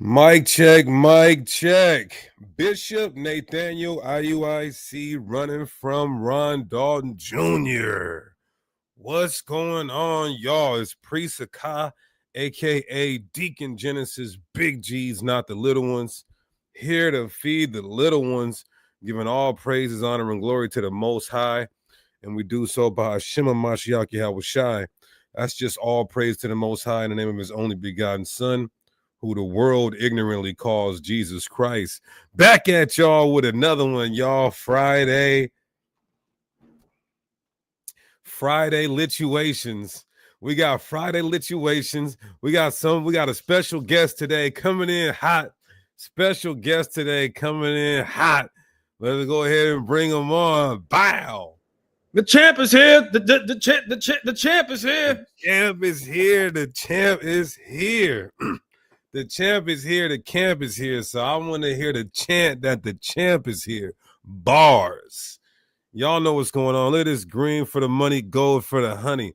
Mic check, mic check. Bishop Nathanyel, IUIC, running from Ron Dalton Jr. What's going on, y'all? It's Priest Akai, aka Deacon Genesis, big G's, not the little ones, here to feed the little ones, giving all praises, honor, and glory to the Most High. And we do so by Hashem Mashiach Yahushai. That's just all praise to the Most High in the name of his only begotten Son, who the world ignorantly calls Jesus Christ. Back at y'all with another one, y'all. Friday lituations. We got Friday lituations. We got a special guest today coming in hot. Special guest today coming in hot. Let's go ahead and bring him on. Bow. The champ is here. The champ is here. The champ is here. The champ is here. The champ is here. The camp is here. So I want to hear the chant that the champ is here. Bars. Y'all know what's going on. Look at this: green for the money, gold for the honey.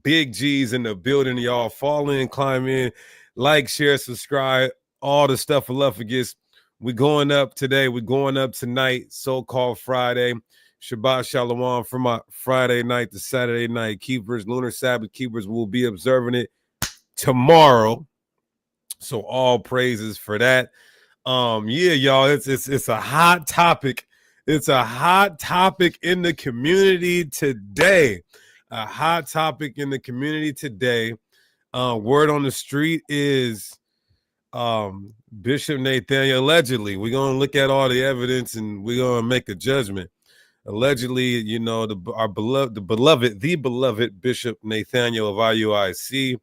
Big G's in the building. Y'all fall in, climb in, like, share, subscribe, all the stuff for love forgets. We're going up today. We're going up tonight, so-called Friday. Shabbat Shalom from my Friday night to Saturday night. Keepers, lunar Sabbath keepers will be observing it tomorrow, so all praises for that. Yeah, y'all, it's a hot topic. It's a hot topic in the community today. A hot topic in the community today. Word on the street is Bishop Nathanyel allegedly. We're gonna look at all the evidence and we're gonna make a judgment. Allegedly, you know, the beloved Bishop Nathanyel of IUIC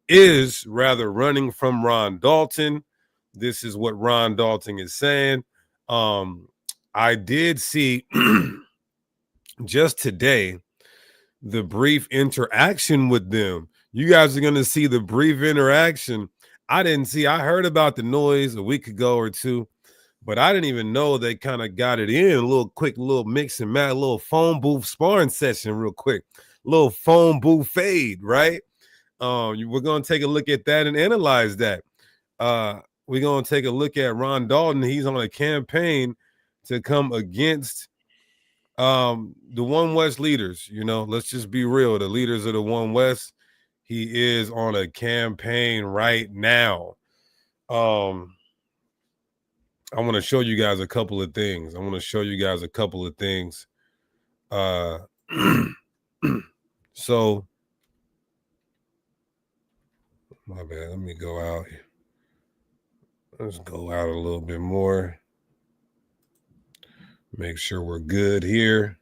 is running from Ron Dalton. This is what Ron Dalton is saying. I did see just today the brief interaction with them. You guys are going to see the brief interaction. I heard about the noise a week ago or two, but I didn't even know they kind of got it in. A little quick, little mix and match, a little phone booth sparring session real quick. Little phone booth fade, right? We're going to take a look at that and analyze that. We're going to take a look at Ron Dalton. He's on a campaign to come against the One West leaders. You know, let's just be real. The leaders of the One West. He is on a campaign right now. I want to show you guys a couple of things. So, my bad. Let me go out here. Let's go out a little bit more. Make sure we're good here.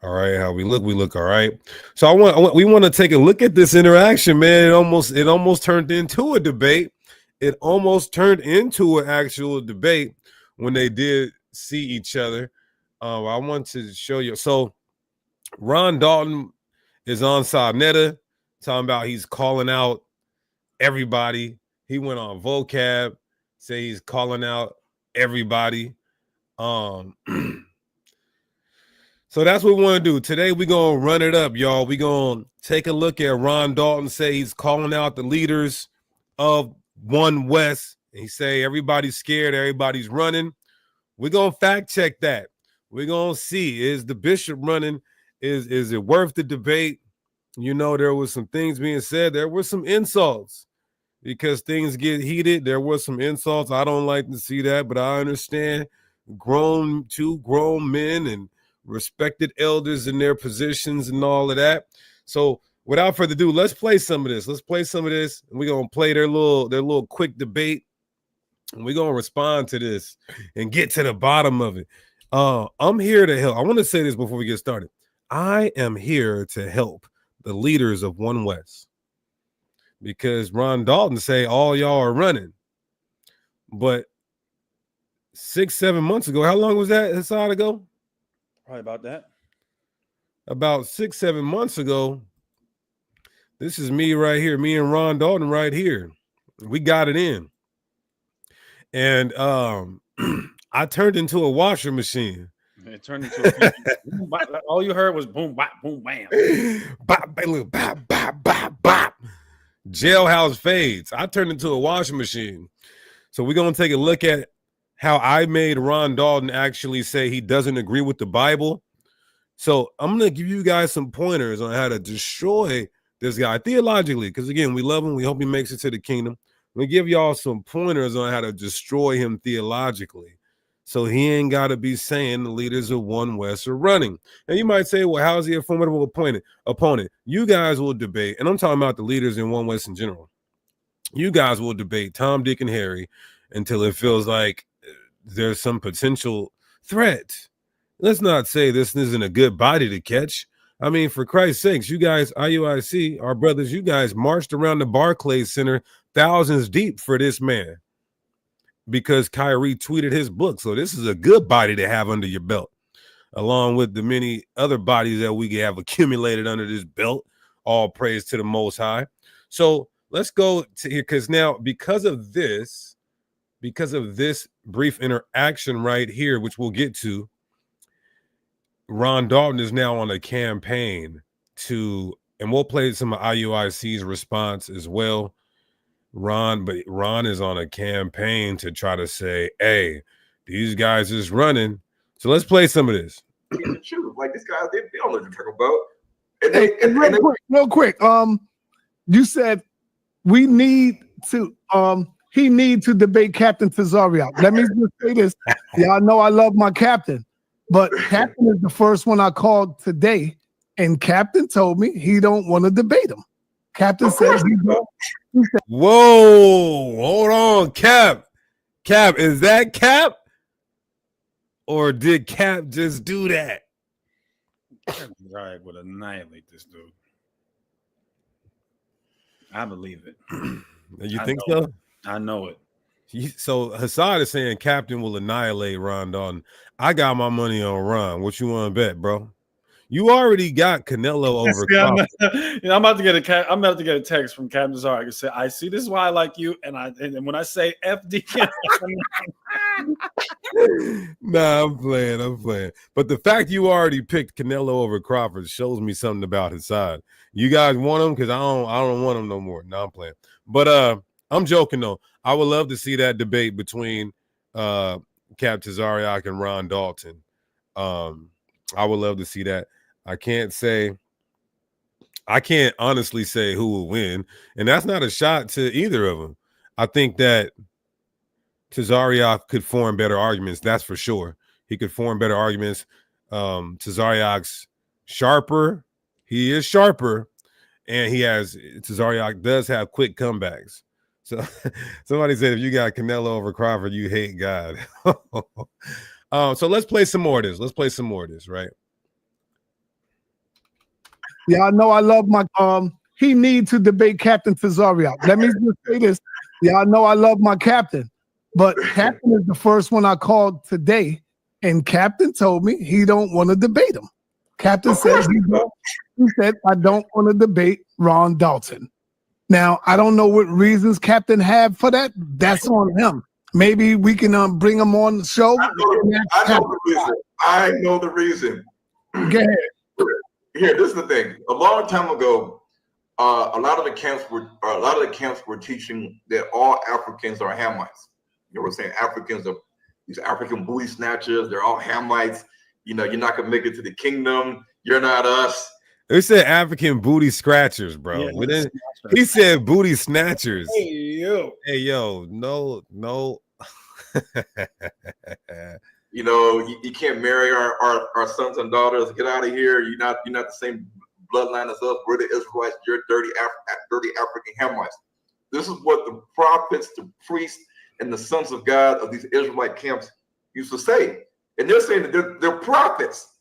All right, how we look all right. So we want to take a look at this interaction, man. It almost turned into a debate. It almost turned into an actual debate when they did see each other. I want to show you. So Ron Dalton is on Sabnetta, talking about he's calling out everybody. He went on vocab, say he's calling out everybody. So that's what we want to do. Today we're going to run it up, y'all. We're going to take a look at Ron Dalton, say he's calling out the leaders of One West. He say everybody's scared, everybody's running. We're going to fact check that. We're going to see, is the bishop running? Is it worth the debate? You know, there was some things being said. There were some insults because things get heated. There were some insults. I don't like to see that, but I understand two grown men and respected elders in their positions and all of that. So without further ado, let's play some of this. And we're going to play their little quick debate. And we're going to respond to this and get to the bottom of it. I'm here to help. I want to say this before we get started. I am here to help the leaders of One West. Because Ron Dalton say all y'all are running. But 6-7 months ago, how long was that inside ago? Probably about that. About 6-7 months ago, this is me right here, me and Ron Dalton right here. We got it in. And I turned into a washer machine. It turned into a all you heard was boom, bop, boom, bam. Bop, bop, bop, bop, bop. Jailhouse fades. I turned into a washing machine. So we're going to take a look at how I made Ron Dalton actually say he doesn't agree with the Bible. So I'm going to give you guys some pointers on how to destroy this guy theologically, because again, we love him. We hope he makes it to the kingdom. We give y'all some pointers on how to destroy him theologically, so he ain't got to be saying the leaders of One West are running. And you might say, well, how is he a formidable opponent? You guys will debate, and I'm talking about the leaders in One West in general. You guys will debate Tom, Dick, and Harry until it feels like there's some potential threat. Let's not say this isn't a good body to catch. I mean, for Christ's sakes, you guys, IUIC, our brothers, you guys marched around the Barclays Center thousands deep for this man because Kyrie tweeted his book. So this is a good body to have under your belt, along with the many other bodies that we have accumulated under this belt. All praise to the Most High. So let's go to here, because now because of this brief interaction right here, which we'll get to, Ron Dalton is now on a campaign to, and we'll play some of IUIC's response as well. Ron is on a campaign to try to say, hey, these guys is running. So let's play some of this. The truth. Like these guys, they don't know what you're talking about. Real quick. You said we need to he need to debate Captain Tazariak. Let me just say this. Y'all know I love my captain, but Captain is the first one I called today, and Captain told me he don't want to debate him. Captain said he don't. Whoa, hold on, Cap. Cap, is that Cap? Or did Cap just do that? Right, would annihilate this dude. I believe it. You think so? I know it. So Hassad is saying Captain will annihilate Ron Dalton. I got my money on Ron. What you want to bet, bro? You already got Canelo over. I'm about to get a text from Captain Zarek. Say, I see, this is why I like you. And when I say FD, nah, I'm playing. But the fact you already picked Canelo over Crawford shows me something about his side. You guys want him? Because I don't want him no more. No, I'm playing. But I'm joking though. I would love to see that debate between Cap Tazariak and Ron Dalton. I would love to see that. I can't honestly say who will win, and that's not a shot to either of them. I think that Tazariak could form better arguments. That's for sure. He could form better arguments. Tazariak's sharper. He is sharper, and Tazariak does have quick comebacks. So somebody said if you got Canelo over Crawford, you hate God. So let's play some more of this. Right? Yeah, I know I love my he need to debate Captain Tazariak. Let me just say this. Yeah, I know I love my captain, but Captain is the first one I called today, and Captain told me he don't want to debate him. Captain said he said I don't want to debate Ron Dalton. Now, I don't know what reasons Captain had for that. That's on him. Maybe we can bring him on the show. I know the reason. Go ahead. Here, this is the thing. A long time ago, a lot of the camps were teaching that all Africans are Hamites. You know what I'm saying? Africans are these African booty snatchers. They're all Hamites. You know, you're not gonna make it to the kingdom. You're not us. They said African booty scratchers, bro. Yeah, he said booty snatchers. Hey yo, no. You know, you can't marry our sons and daughters. Get out of here. You're not the same bloodline as us. We're the Israelites. You're dirty African Hamites. This is what the prophets, the priests, and the sons of God of these Israelite camps used to say. And they're saying that they're prophets.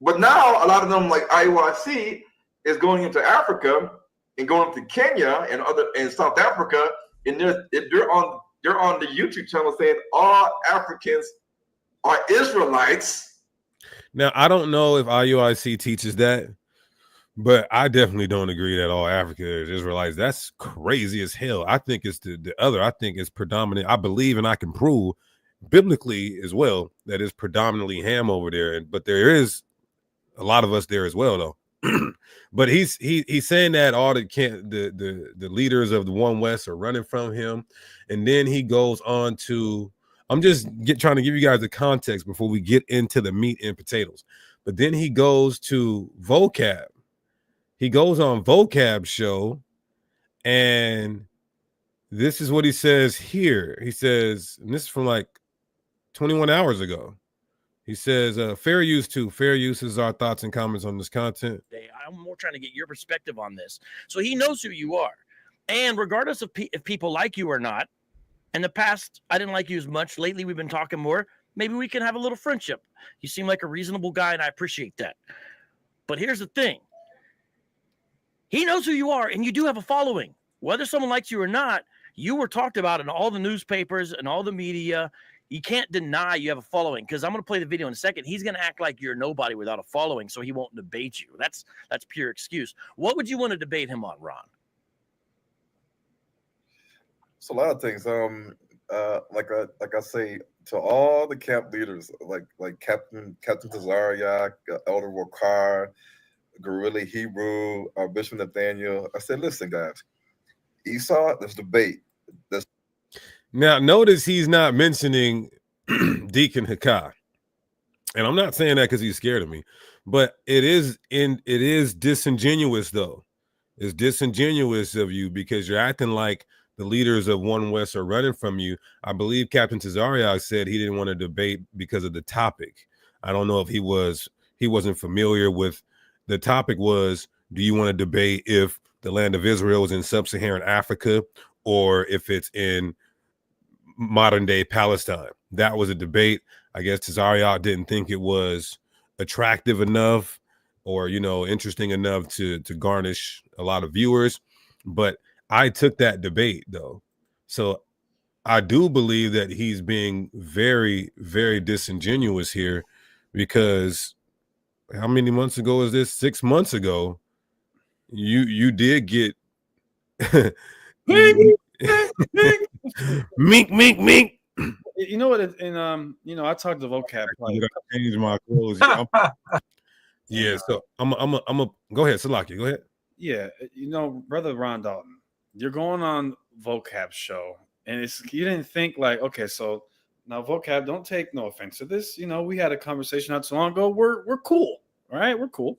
But now a lot of them, like IUIC, is going into Africa and going to Kenya and South Africa, and they're on the YouTube channel saying all Africans are Israelites. Now, I don't know if IUIC teaches that, but I definitely don't agree that all Africa is Israelites. That's crazy as hell. I think it's the other. I think it's predominant. I believe, and I can prove biblically as well, that it's predominantly Ham over there. But there is a lot of us there as well, though. But he's saying that all the leaders of the One West are running from him, and then he goes on to. I'm just trying to give you guys the context before we get into the meat and potatoes. But then he goes to Vocab. He goes on Vocab show, and this is what he says here. He says, and this is from like 21 hours ago. He says, fair use too. Fair use is our thoughts and comments on this content. I'm more trying to get your perspective on this. So he knows who you are. And regardless of if people like you or not, in the past, I didn't like you as much. Lately, we've been talking more. Maybe we can have a little friendship. You seem like a reasonable guy, and I appreciate that. But here's the thing. He knows who you are, and you do have a following. Whether someone likes you or not, you were talked about in all the newspapers and all the media. You can't deny you have a following, because I'm going to play the video in a second. He's going to act like you're nobody without a following, so he won't debate you. That's pure excuse. What would you want to debate him on, Ron? It's a lot of things. Like I say to all the camp leaders, like Captain Tazariak, Elder Wakar, Guerrilla Hebrew, Bishop Nathanyel. I said, listen, guys, Esau, there's debate. Now, notice he's not mentioning Deacon Hakah. And I'm not saying that because he's scared of me, but it is disingenuous, though. It's disingenuous of you because you're acting like the leaders of One West are running from you. I believe Captain Tazariak said he didn't want to debate because of the topic. I don't know if he wasn't familiar with the topic. Was, do you want to debate if the land of Israel is in sub-Saharan Africa or if it's in modern day Palestine? That was a debate. I guess Tazariak didn't think it was attractive enough or, interesting enough to garnish a lot of viewers. But I took that debate, though. So I do believe that he's being very, very disingenuous here, because how many months ago is this? 6 months ago, you did get mink. You know what? I talked to Vocab. I changed my clothes. Yeah, so I'm a go ahead, Salaki. Go ahead. Yeah, Brother Ron Dalton, you're going on Vocab show, and you didn't think like, okay, so now Vocab, don't take no offense to this. We had a conversation not so long ago. We're cool, all right? We're cool.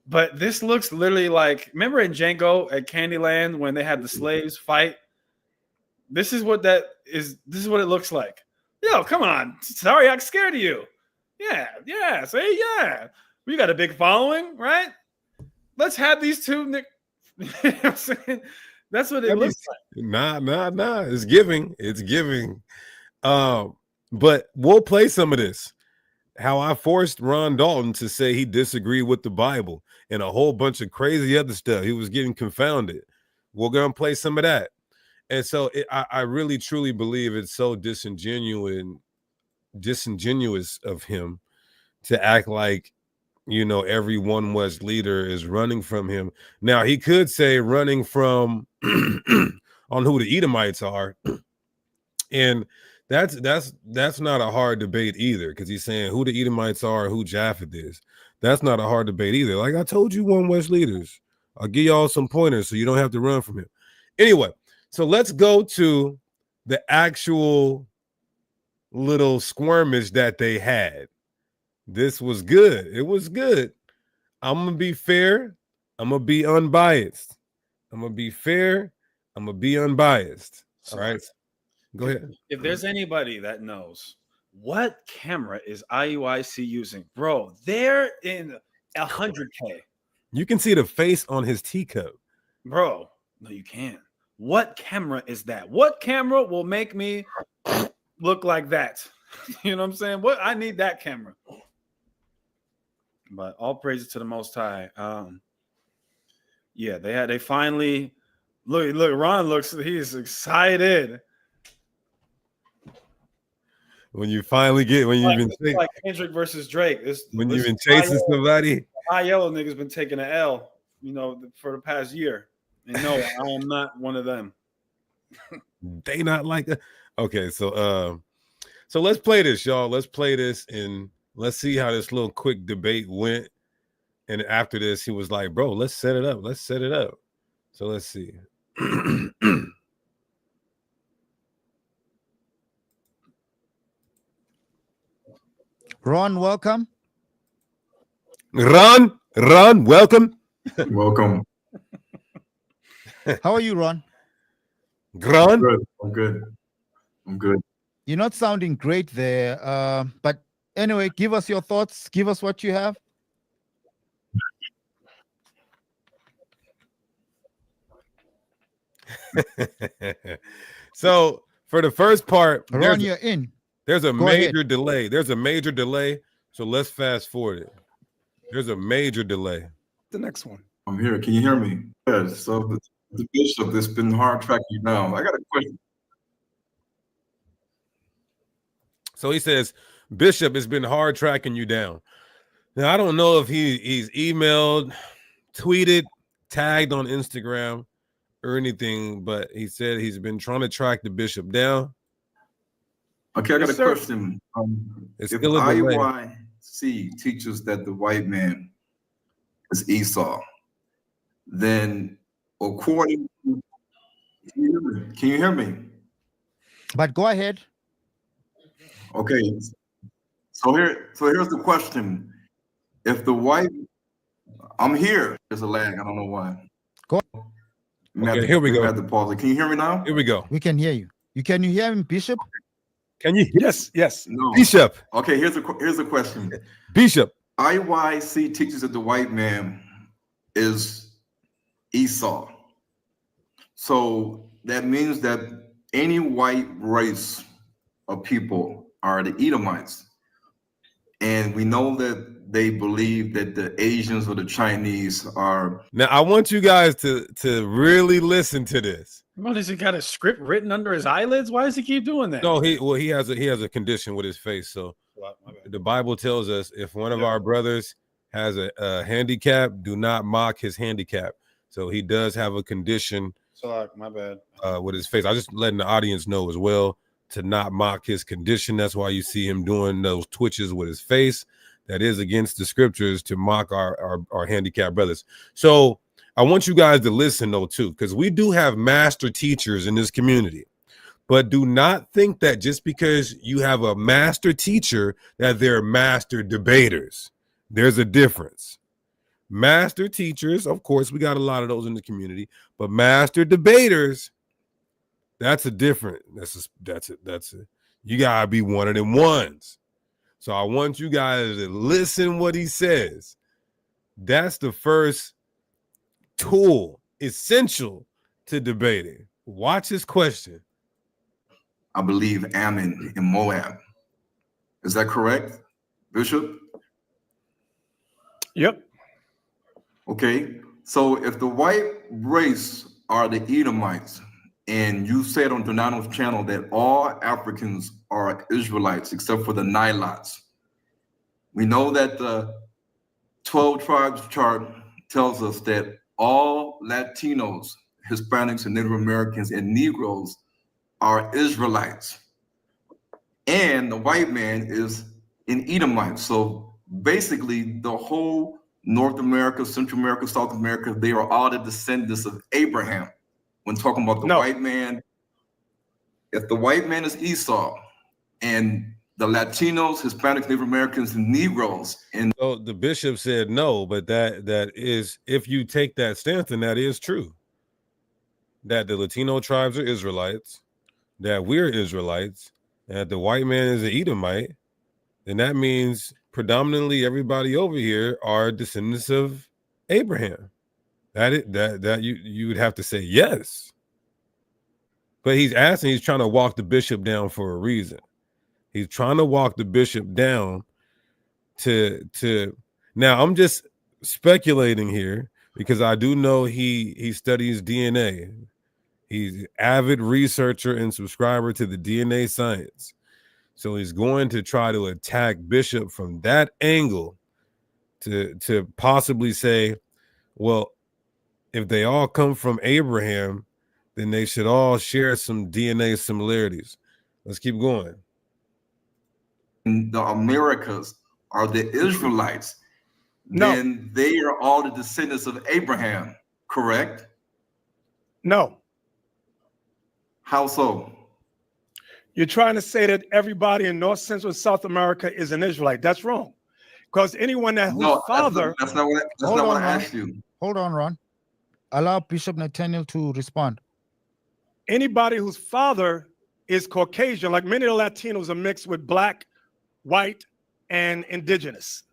But this looks literally like, remember in Django at Candyland when they had the slaves fight? This is what it looks like. Yo, come on. Sorry, I'm scared of you. Yeah. Say, yeah. We got a big following, right? Let's have these two. You know what I'm saying? That's what it looks like. Nah. It's giving. But we'll play some of this. How I forced Ron Dalton to say he disagreed with the Bible and a whole bunch of crazy other stuff. He was getting confounded. We're going to play some of that. And so I really, truly believe it's so disingenuous of him to act like, every One West leader is running from him. Now, he could say running from on who the Edomites are. And that's not a hard debate either, because he's saying who the Edomites are and who Japheth is. That's not a hard debate either. Like I told you, One West leaders, I'll give y'all some pointers so you don't have to run from him. Anyway, so let's go to the actual little skirmish that they had. This was good. It was good. I'm going to be fair. I'm going to be unbiased. I'm going to be fair. I'm going to be unbiased. All right. Go ahead. If there's anybody that knows what camera is IUIC using, bro, they're in 100K. You can see the face on his teacup. Bro, no, you can't. What camera is that? What camera will make me look like that? You know what I'm saying? I need that camera. But all praises to the Most High. They finally look. Ron he's excited. When you finally get, when you've been like Kendrick versus Drake. When you've been chasing somebody, high yellow niggas been taking an L, for the past year. And no, I am not one of them. They not like that. Okay, so let's play this, y'all. Let's play this and let's see how this little quick debate went. And after this, he was like, bro, let's set it up. Let's set it up. So let's see. Ron, welcome. Ron, welcome. Welcome. How are you, Ron? Ron. Good. I'm good. I'm good. You're not sounding great there. But anyway, give us your thoughts. Give us what you have. So for the first part, Ron, you're in. there's a Go major ahead. delay. There's a major delay. So let's fast forward it. There's a major delay. The next one. I'm here. Can you hear me? Yes. So the bishop that's been hard tracking you down. I got a question. So he says, Bishop, it's been hard tracking you down. Now, I don't know if he's emailed, tweeted, tagged on Instagram or anything, but he said he's been trying to track the bishop down. Okay, I got Yes, a sir. question. It's If still a delay. IUIC teaches that the white man is Esau, then according to, can you hear me? But go ahead. Okay. So here's the question. If the white, I'm here. There's a lag. I don't know why. Go. Okay, here we go. At the pause. Can you hear me now? Here we go. We can hear you. Can you hear him, Bishop? Can you? Yes, yes. No. Bishop. Okay. Here's the question. Bishop. IUIC teaches that the white man is Esau. So that means that any white race of people are the Edomites. And we know that they believe that the Asians or the Chinese are. Now I want you guys to really listen to this. What, has he got a script written under his eyelids? Why does he keep doing that? No, he has a condition with his face. So the Bible tells us if one of our brothers has a handicap, do not mock his handicap. So he does have a condition. So my bad. With his face. I just letting the audience know as well to not mock his condition. That's why you see him doing those twitches with his face. That is against the scriptures to mock our handicapped brothers. So I want you guys to listen though too, because we do have master teachers in this community. But do not think that just because you have a master teacher that they're master debaters. There's a difference. Master teachers, of course, we got a lot of those in the community, but master debaters, that's a different. That's it. You gotta be one of them ones. So I want you guys to listen what he says. That's the first tool, essential to debating. Watch his question. I believe Ammon in Moab. Is that correct, Bishop? Yep. Okay. So if the white race are the Edomites, and you said on Donato's channel that all Africans are Israelites except for the Nilots, we know that the 12 tribes chart tells us that all Latinos, Hispanics, and Native Americans and Negroes are Israelites. And the white man is an Edomite. So basically the whole North America, Central America, South America, they are all the descendants of Abraham. When talking about the white man, if the white man is Esau and the Latinos, Hispanics, Native Americans, and Negroes. And so the bishop said no, but that is, if you take that stance, then that is true. That the Latino tribes are Israelites, that we're Israelites, and that the white man is an Edomite, then that means predominantly everybody over here are descendants of Abraham. That you would have to say yes. But he's trying to walk the bishop down for a reason. He's trying to walk the bishop down to now I'm just speculating here because I do know he studies DNA. He's an avid researcher and subscriber to the DNA science. So he's going to try to attack Bishop from that angle to possibly say, well, if they all come from Abraham, then they should all share some DNA similarities. Let's keep going. the Americas are the Israelites. No. then they are all the descendants of Abraham, correct? No. How so? You're trying to say that everybody in North, Central, and South America is an Israelite. That's wrong. Because anyone that whose No, father, that's not what Hold on, I Ron. asked you. Hold on, Ron. Allow Bishop Nathanyel to respond. anybody whose father is Caucasian, like many of the Latinos are mixed with black, white, and indigenous.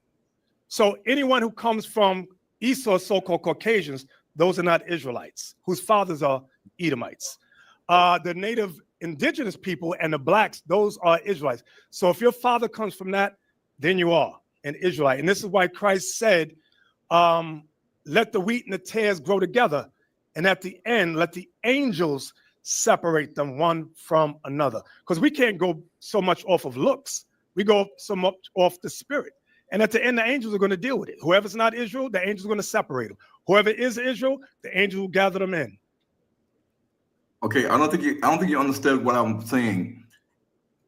So anyone who comes from Esau, so-called Caucasians, those are not Israelites, whose fathers are Edomites. The native indigenous people and the blacks, those are Israelites. So if your father comes from that, then you are an Israelite. And this is why Christ said, let the wheat and the tares grow together. And at the end, let the angels separate them one from another. Because we can't go so much off of looks. We go so much off the spirit. And at the end, the angels are going to deal with it. Whoever's not Israel, the angels are going to separate them. Whoever is Israel, the angels will gather them in. Okay, I don't think you understood what I'm saying.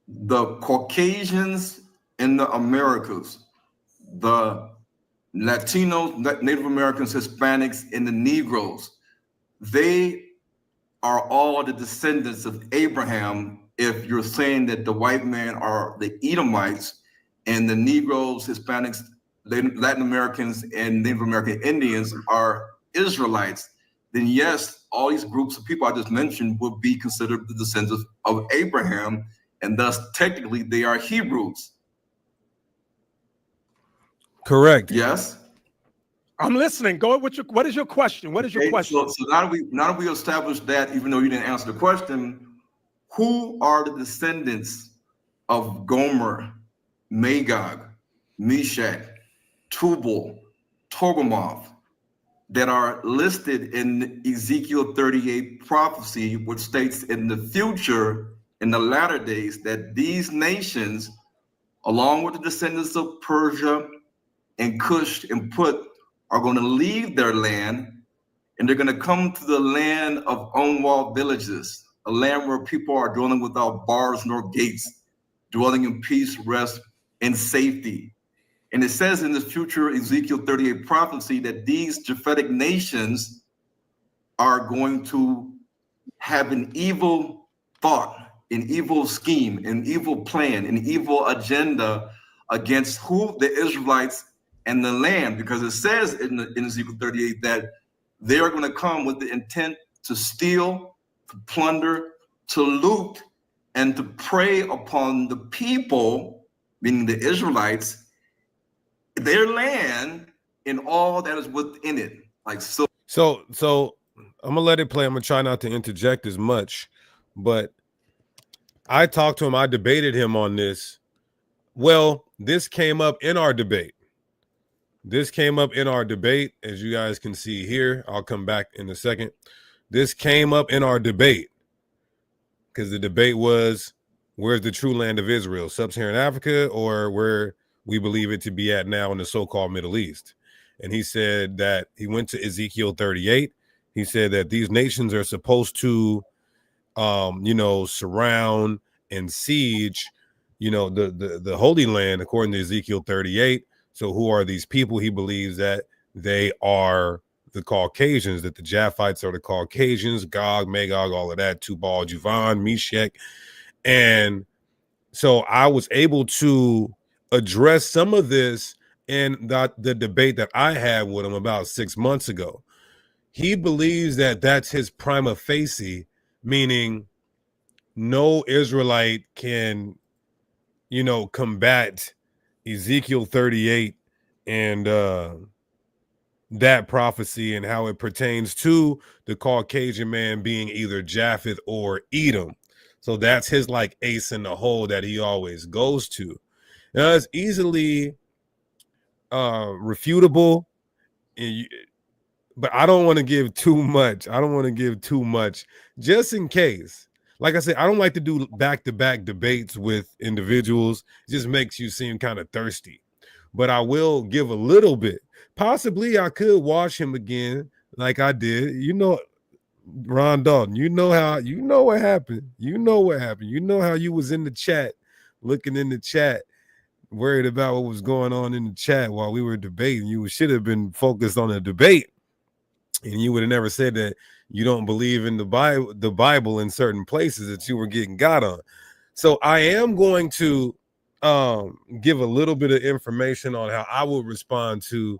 The Caucasians in the Americas, the Latinos, Native Americans, Hispanics, and the Negroes, they are all the descendants of Abraham. If you're saying that the white men are the Edomites and the Negroes, Hispanics, Latin Americans, and Native American Indians are Israelites, then yes, all these groups of people I just mentioned would be considered the descendants of Abraham, and thus technically they are Hebrews. Correct. Yes. I'm listening. Go with your. What is your question? What is your question? So now that we established that, even though you didn't answer the question, who are the descendants of Gomer, Magog, Meshach, Tubal, Togarmah, that are listed in Ezekiel 38 prophecy, which states in the future, in the latter days, that these nations, along with the descendants of Persia and Cush and Put, are going to leave their land, and they're going to come to the land of unwalled villages, a land where people are dwelling without bars nor gates, dwelling in peace, rest, and safety. And it says in the future Ezekiel 38 prophecy that these Japhetic nations are going to have an evil thought, an evil scheme, an evil plan, an evil agenda against who? The Israelites and the land, because it says in Ezekiel 38 that they are going to come with the intent to steal, to plunder, to loot, and to prey upon the people, meaning the Israelites, their land, and all that is within it. Like so. So I'm gonna let it play. I'm gonna try not to interject as much, but I talked to him. I debated him on this. Well, this came up in our debate. As you guys can see here. I'll come back in a second. This came up in our debate because the debate was, where's the true land of Israel, sub-Saharan Africa, or where we believe it to be at now in the so-called Middle East? And he said that he went to Ezekiel 38. He said that these nations are supposed to, surround and siege, the Holy Land, according to Ezekiel 38. So who are these people? He believes that they are the Caucasians, that the Japhites are the Caucasians, Gog, Magog, all of that, Tubal, Juvan, Meshach. And so I was able to address some of this in the debate that I had with him about 6 months ago. He believes that that's his prima facie, meaning no Israelite can, combat Ezekiel 38 and that prophecy and how it pertains to the Caucasian man being either Japheth or Edom. So that's his like ace in the hole that he always goes to. Now it's easily refutable, but I don't want to give too much. Just in case. Like I said, I don't like to do back-to-back debates with individuals. It just makes you seem kind of thirsty. But I will give a little bit. Possibly I could watch him again like I did. Ron Dalton, what happened. You know how you was in the chat, looking in the chat worried about what was going on in the chat while we were debating. You should have been focused on the debate, and you would have never said that you don't believe in the Bible in certain places that you were getting got on. So I am going to give a little bit of information on how I would respond to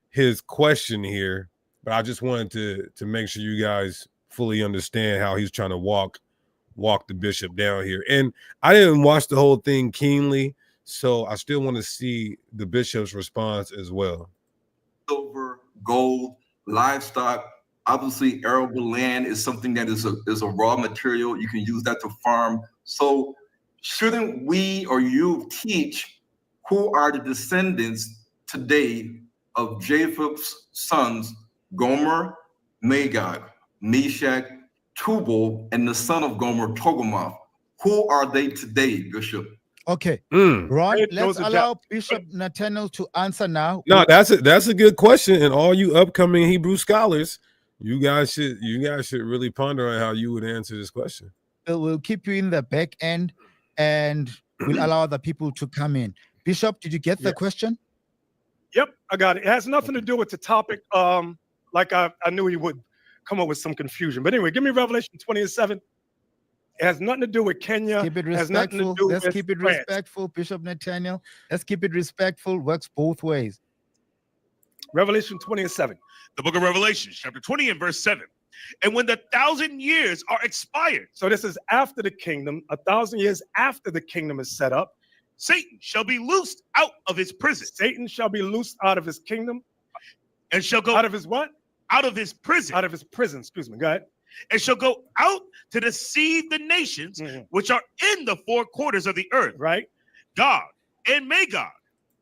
his question here, but I just wanted to make sure you guys fully understand how he's trying to walk the bishop down here. And I didn't watch the whole thing keenly, so I still want to see the bishop's response as well. Silver, gold, livestock. Obviously, arable land is something that is a raw material. You can use that to farm. So shouldn't we or you teach who are the descendants today of Jacob's sons, Gomer, Magog, Meshach, Tubal, and the son of Gomer, Togarmah? Who are they today, Bishop? Okay, Mm. Ron, let's allow Bishop Nathanyel to answer now. No, that's a good question, and all you upcoming Hebrew scholars, you guys should really ponder on how you would answer this question. We'll keep you in the back end, and we'll allow the people to come in. Bishop, did you get the question? Yep, I got it. It has nothing to do with the topic. Like I knew he would come up with some confusion. But anyway, give me Revelation 20:7. It has nothing to do with Kenya. Keep it It has nothing to respectful. do Let's with keep it France. respectful, Bishop Nathanyel. Let's keep it respectful. Works both ways. Revelation 20:7. The book of Revelation, chapter 20 and verse 7. And when the 1,000 years are expired, So this is after the kingdom, 1,000 years after the kingdom is set up. Satan shall be loosed out of his prison Satan shall be loosed out of his kingdom. and shall go Out of his what? out of his prison Out of his prison. Excuse me. Go ahead. and shall go out to deceive the nations Mhm. which are in the four quarters of the earth, Right. Gog and Magog,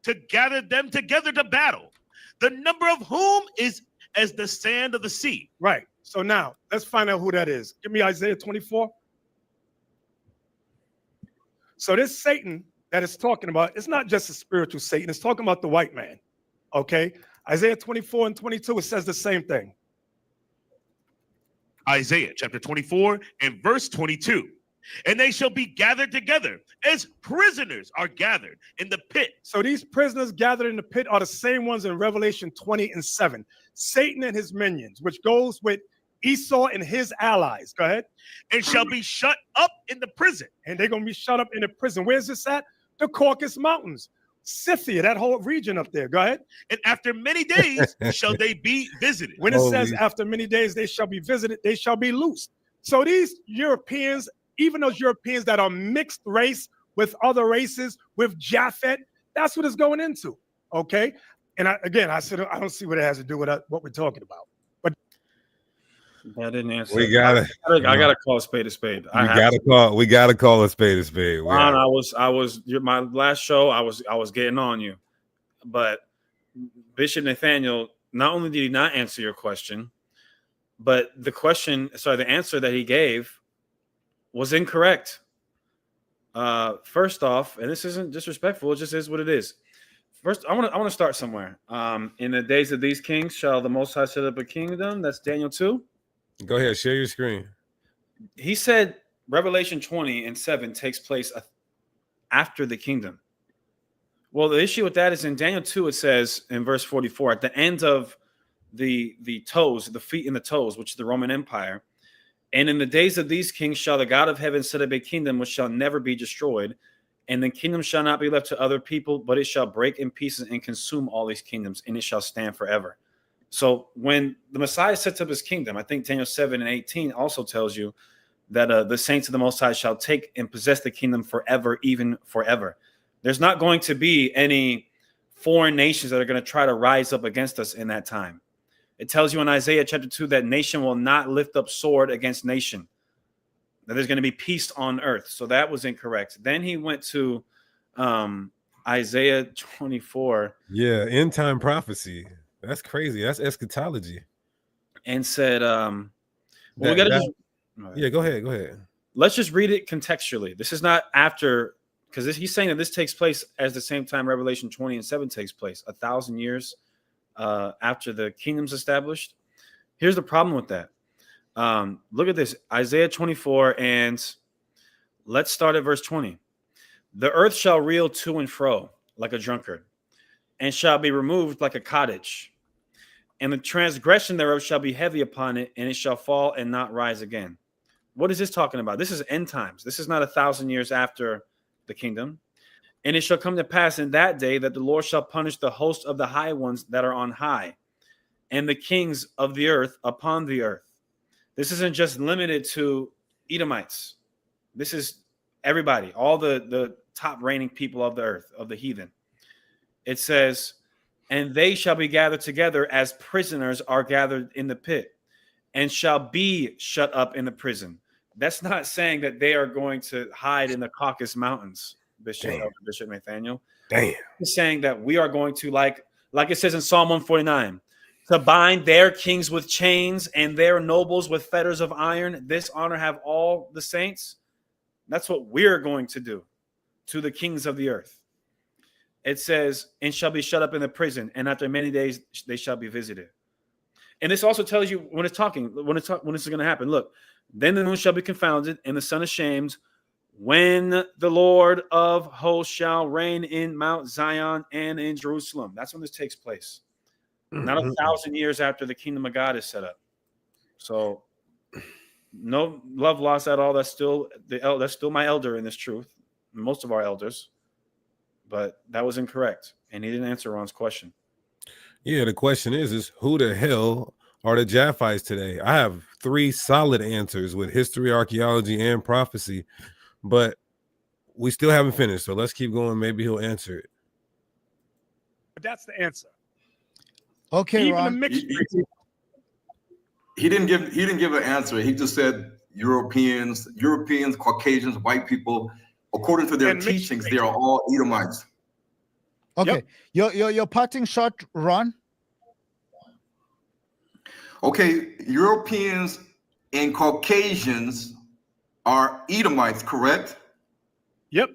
to gather them together to battle, the number of whom is as the sand of the sea. Right. So now let's find out who that is. Give me Isaiah 24. So this Satan that it's talking about, it's not just a spiritual Satan. It's talking about the white man. Okay. Isaiah 24 and 22, it says the same thing. Isaiah chapter 24 and verse 22. And they shall be gathered together as prisoners are gathered in the pit. So these prisoners gathered in the pit are the same ones in Revelation 20 and 7. Satan and his minions, which goes with Esau and his allies. Go ahead. And shall be shut up in the prison. And they're going to be shut up in the prison. Where's this at? The Caucasus Mountains. Scythia, that whole region up there. Go ahead. And after many days shall they be visited. When it says Holy- after many days they shall be visited, they shall be loosed. So these Europeans, even those Europeans that are mixed race with other races, with Japhet, that's what it's going into. Okay. And I said, I don't see what it has to do with what we're talking about. But I didn't answer. We gotta call a spade a spade. we gotta call a spade a spade. We Ron, gotta- my last show. I was getting on you, but Bishop Nathanyel, not only did he not answer your question, but the answer that he gave was incorrect. First off, and this isn't disrespectful, it just is what it is. First, I want to start somewhere. In the days of these kings shall the Most High set up a kingdom. That's Daniel 2. Go ahead, share your screen. He said Revelation 20 and 7 takes place after the kingdom. Well, the issue with that is in Daniel 2, it says in verse 44, at the end of the toes, the feet and the toes, which is the Roman Empire, and in the days of these kings shall the God of heaven set up a kingdom which shall never be destroyed, and the kingdom shall not be left to other people, but it shall break in pieces and consume all these kingdoms, and it shall stand forever. So when the Messiah sets up his kingdom, I think Daniel 7 and 18 also tells you that the saints of the Most High shall take and possess the kingdom forever, even forever. There's not going to be any foreign nations that are going to try to rise up against us in that time. It tells you in Isaiah chapter 2 that nation will not lift up sword against nation, that there's going to be peace on earth. So that was incorrect. Then he went to Isaiah 24. Yeah, end time prophecy. That's crazy. That's eschatology. And said, well, we That- got to that- just. Yeah, go ahead. Let's just read it contextually. This is not after, because he's saying that this takes place as the same time Revelation 20 and 7 takes place, 1,000 years after the kingdom's established. Here's the problem with that. Look at this, Isaiah 24, and let's start at verse 20. The earth shall reel to and fro, like a drunkard, and shall be removed like a cottage. And the transgression thereof shall be heavy upon it, and it shall fall and not rise again. What is this talking about? This is end times. This is not 1,000 years after the kingdom. And it shall come to pass in that day that the Lord shall punish the host of the high ones that are on high, and the kings of the earth upon the earth. This isn't just limited to Edomites. This is everybody, all the top reigning people of the earth, of the heathen. It says, and they shall be gathered together as prisoners are gathered in the pit, and shall be shut up in the prison. That's not saying that they are going to hide in the Caucasus Mountains, Bishop Nathanyel. Damn. It's saying that we are going to, like it says in Psalm 149, to bind their kings with chains and their nobles with fetters of iron. This honor have all the saints. That's what we're going to do to the kings of the earth. It says, and shall be shut up in the prison, and after many days they shall be visited. And this also tells you when it's talking, when this is going to happen. Look, then the moon shall be confounded, and the sun ashamed, when the Lord of hosts shall reign in Mount Zion and in Jerusalem. That's when this takes place. Not 1,000 years after the kingdom of God is set up. So no love lost at all. That's still my elder in this truth. Most of our elders. But that was incorrect. And he didn't answer Ron's question. Yeah, the question is who the hell are the Japhites today? I have 3 solid answers with history, archaeology, and prophecy, but we still haven't finished. So let's keep going. Maybe he'll answer it. But that's the answer. Okay, Even Ron. He didn't give an answer. He just said Europeans, Caucasians, white people. According to their teachings, they are all Edomites. Okay, your parting shot, Ron. Okay, Europeans and Caucasians are Edomites, correct? Yep.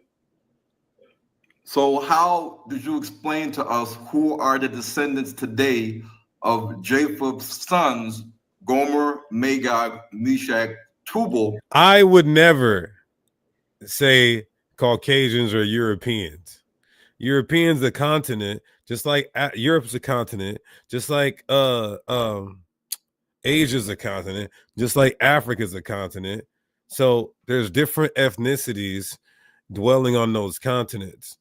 So how did you explain to us who are the descendants today of Japheth's sons, Gomer, Magog, Meshach, Tubal? I would never say Caucasians or Europeans. Europeans a continent, just like Europe's a continent, just like Asia's a continent, just like Africa's a continent. So there's different ethnicities dwelling on those continents.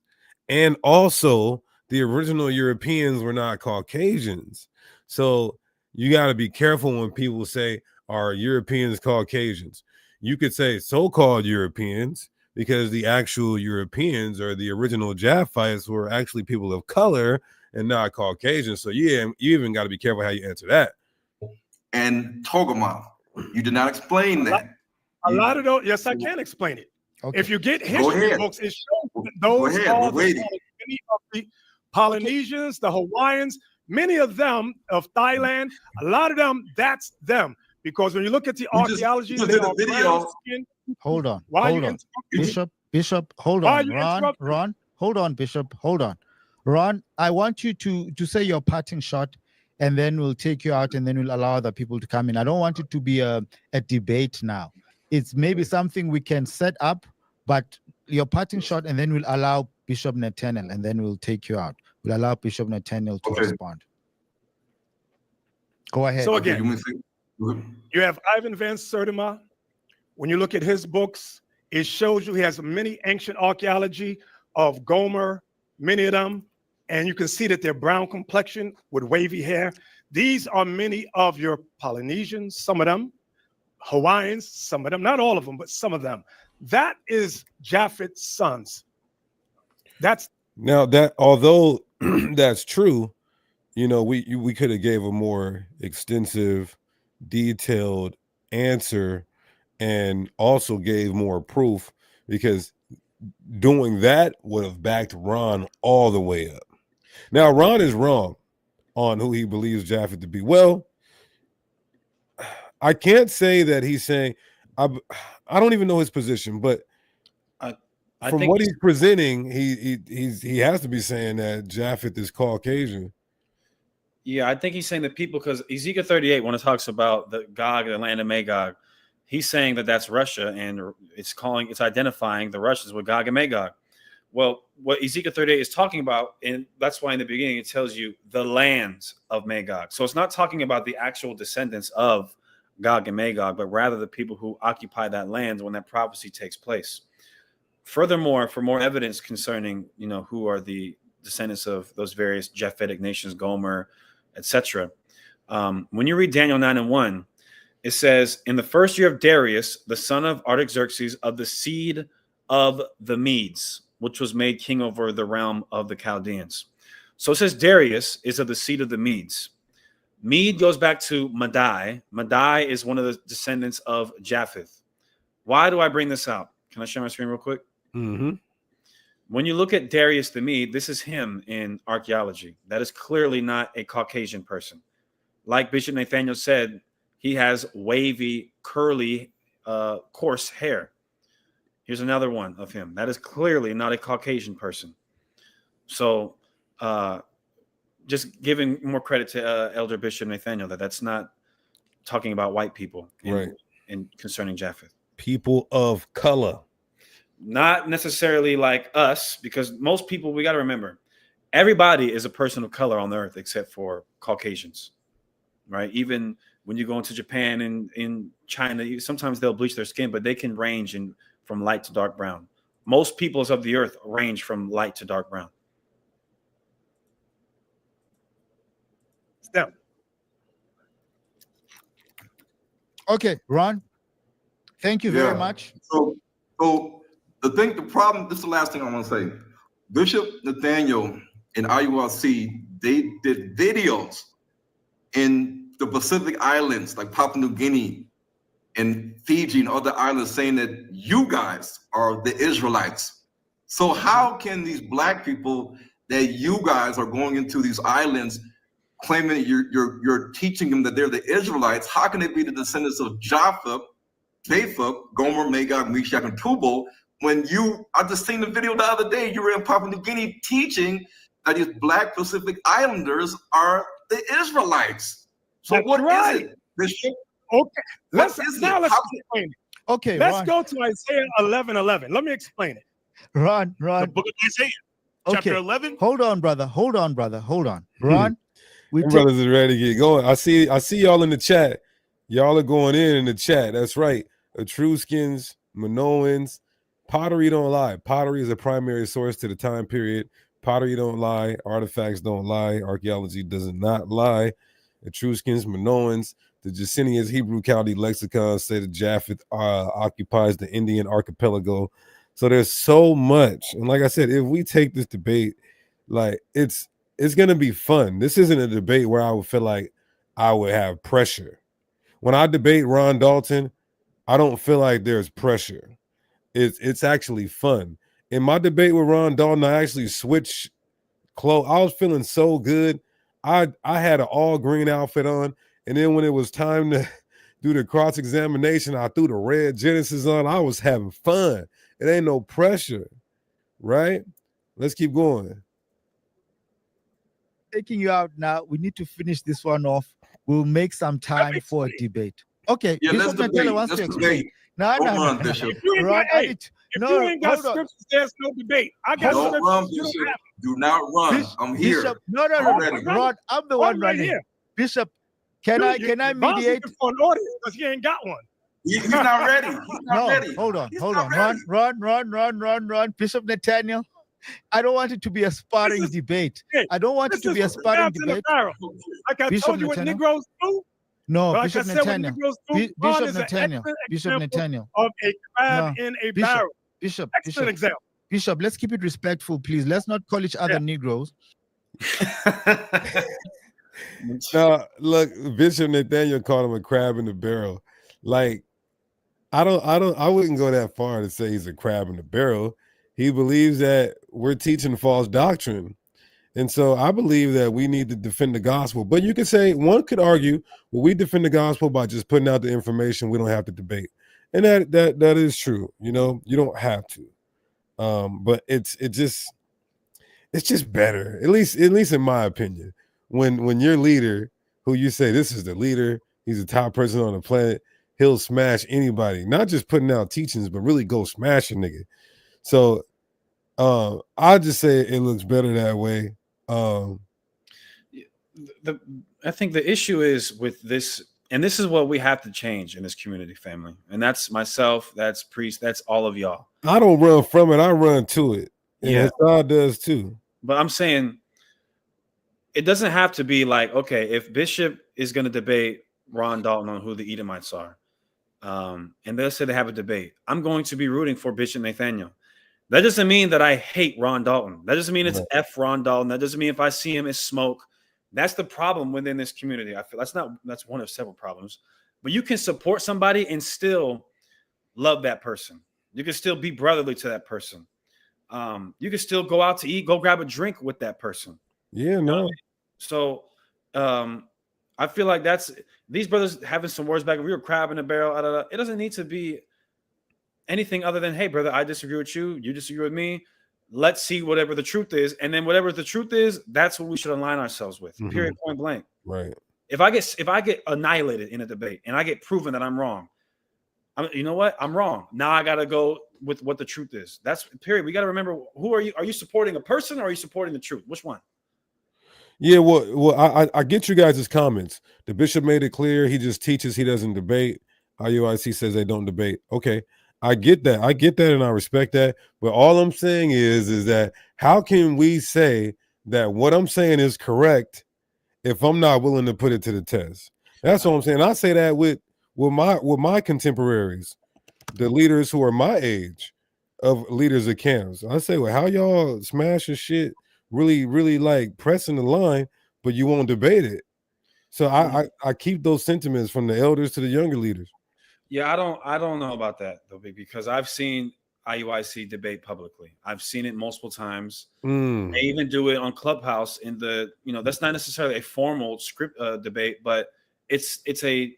And also the original Europeans were not Caucasians. So you got to be careful when people say, are Europeans Caucasians? You could say so-called Europeans, because the actual Europeans or the original Japhites were actually people of color and not Caucasian. So yeah, you even got to be careful how you answer that. And Togarmah, you did not explain that. A lot of those, yes, I can explain it. Okay. If you get history books, it shows that those are many of the Polynesians, the Hawaiians, many of them of Thailand, a lot of them, that's them. Because when you look at the archaeology, they are brown skin. Hold on. Why Hold you on. Bishop, hold on. Ron, hold on, Bishop, hold on. Ron, I want you to say your parting shot, and then we'll take you out, and then we'll allow other people to come in. I don't want it to be a debate now. It's maybe something we can set up, but your parting shot, and then we'll allow Bishop Nathanyel, and then we'll take you out. We'll allow Bishop Nathanyel to respond. Go ahead. So again, you have Ivan Van Sertima. When you look at his books, it shows you he has many ancient archaeology of Gomer, many of them, and you can see that they're brown complexion with wavy hair. These are many of your Polynesians, some of them, Hawaiians, some of them, not all of them, but some of them. That is Japheth's sons. That's now that, although that's true, you know, we could have gave a more extensive, detailed answer and also gave more proof, because doing that would have backed Ron all the way up. Now, Ron is wrong on who he believes Japheth to be. Well, I can't say that he's saying, I don't even know his position, but from what he's presenting, he has to be saying that Japheth is Caucasian. Yeah, I think he's saying that people, because Ezekiel 38, when it talks about the Gog, the land of Magog, he's saying that that's Russia, and it's identifying the Russians with Gog and Magog. Well, what Ezekiel 38 is talking about, and that's why in the beginning it tells you the lands of Magog. So it's not talking about the actual descendants of Gog and Magog, but rather the people who occupy that land when that prophecy takes place. Furthermore, for more evidence concerning, who are the descendants of those various Japhetic nations, Gomer, etc. When you read Daniel 9:1, it says, in the first year of Darius, the son of Artaxerxes, of the seed of the Medes, which was made king over the realm of the Chaldeans. So it says Darius is of the seed of the Medes. Mede goes back to Madai. Madai is one of the descendants of Japheth. Why do I bring this out? Can I share my screen real quick? Mm-hmm. When you look at Darius the Mede, this is him in archaeology. That is clearly not a Caucasian person. Like Bishop Nathanyel said, he has wavy, curly, coarse hair. Here's another one of him. That is clearly not a Caucasian person. So just giving more credit to Elder Bishop Nathanyel that's not talking about white people in concerning Japheth. People of color. Not necessarily like us, because most people, we got to remember, everybody is a person of color on the earth except for Caucasians, right? Even when you go into Japan and in China, sometimes they'll bleach their skin, but they can range from light to dark brown. Most peoples of the earth range from light to dark brown. It's them. Okay, Ron, thank you very much. So the problem, this is the last thing I want to say. Bishop Nathanyel and IUIC, they did videos in the Pacific Islands, like Papua New Guinea and Fiji and other islands, saying that you guys are the Israelites. So how can these black people that you guys are going into these islands claiming that you're teaching them that they're the Israelites? How can they be the descendants of Japheth, Gomer, Magog, Meshach, and Tubal, when I just seen the video the other day, you were in Papua New Guinea teaching that these black Pacific Islanders are the Israelites. So That's what right. is it, Bishop? Okay, let's How explain it. Okay, Let's Ron. go to Isaiah 11:11. Let me explain it. Ron. The book of Isaiah, chapter 11. Hold on, brother. Hold on. Ron, we take, Brothers is ready to get going. I see y'all in the chat. Y'all are going in the chat. That's right. Etruscans, Minoans, pottery don't lie. Pottery is a primary source to the time period. Pottery don't lie. Artifacts don't lie. Archaeology does not lie. Etruscans, Minoans, the Jacinius Hebrew Chaldee lexicon say that Japheth occupies the Indian archipelago. So there's so much. And like I said, if we take this debate, like it's gonna be fun. This isn't a debate where I would feel like I would have pressure. When I debate Ron Dalton, I don't feel like there's pressure. It's actually fun. In my debate with Ron Dalton, I actually switched clothes. I was feeling so good. I had an all green outfit on, and then when it was time to do the cross examination, I threw the red Genesis on. I was having fun. It ain't no pressure, right? Let's keep going. taking you out now. We need to finish this one off. We'll make some time for a debate. Okay. Yeah, let's debate. Let's debate. No. Bishop. If you ain't got scriptures, there's no debate. I got Don't scriptures. run, You don't Bishop. have Do not run. I'm here. Bishop, no. Already. Rod, I'm the one right running. here. Bishop, can I mediate? For an audience because he ain't got one. He's not ready. He's not ready. Hold on. He's not ready. Run. Bishop Nathanyel, I don't want it to be a sparring debate. I don't want it to be a sparring debate. Like I Bishop told you what Nathanyel? Negroes do. No, Like Bishop I said, what Nathanyel. Negroes do, Ron is an excellent Bishop example Nathanyel. of a crab in a barrel. Bishop. Excellent example. Bishop, let's keep it respectful, please. Let's not call each other Negroes. Now, look, Bishop Nathanyel called him a crab in the barrel. Like, I wouldn't go that far to say he's a crab in the barrel. He believes that we're teaching false doctrine. And so I believe that we need to defend the gospel. But you could say, one could argue, well, we defend the gospel by just putting out the information. We don't have to debate. And that is true. You know, you don't have to. But it's just better, at least in my opinion, when your leader, who you say this is the leader, he's the top person on the planet, he'll smash anybody, not just putting out teachings, but really go smash a nigga. So I just say it looks better that way. I think the issue is with this, and this is what we have to change in this community, family. And that's myself, that's priest, that's all of y'all. I don't run from it, I run to it. And Yeah. Hassad does too. But I'm saying it doesn't have to be like, okay, if Bishop is going to debate Ron Dalton on who the Edomites are, and they'll say they have a debate, I'm going to be rooting for Bishop Nathanyel. That doesn't mean that I hate Ron Dalton. That doesn't mean it's F Ron Dalton. That doesn't mean if I see him as smoke. That's the problem within this community. I feel that's one of several problems. But you can support somebody and still love that person. You can still be brotherly to that person. You can still go out to eat, go grab a drink with that person. Yeah, no. So I feel like that's these brothers having some words back. If we were crab in a barrel, it doesn't need to be anything other than, hey, brother, I disagree with you. You disagree with me. Let's see whatever the truth is. And then whatever the truth is, that's what we should align ourselves with. Period, point blank. Right. If I get annihilated in a debate and I get proven that I'm wrong, you know what? I'm wrong. Now I got to go with what the truth is. That's period. We got to remember, who are you? Are you supporting a person or are you supporting the truth? Which one? Yeah, well, I get you guys' comments. The bishop made it clear he just teaches, he doesn't debate. IUIC says they don't debate. Okay, I get that. I get that and I respect that. But all I'm saying is that how can we say that what I'm saying is correct if I'm not willing to put it to the test? That's what I'm saying. I say that with my contemporaries, the leaders who are my age of leaders of camps. I say, well, how y'all smashing shit, really like pressing the line, but you won't debate it. So I keep those sentiments from the elders to the younger leaders. Yeah, I don't know about that though, because I've seen IUIC debate publicly. I've seen it multiple times. They even do it on Clubhouse in the, that's not necessarily a formal script debate, but it's a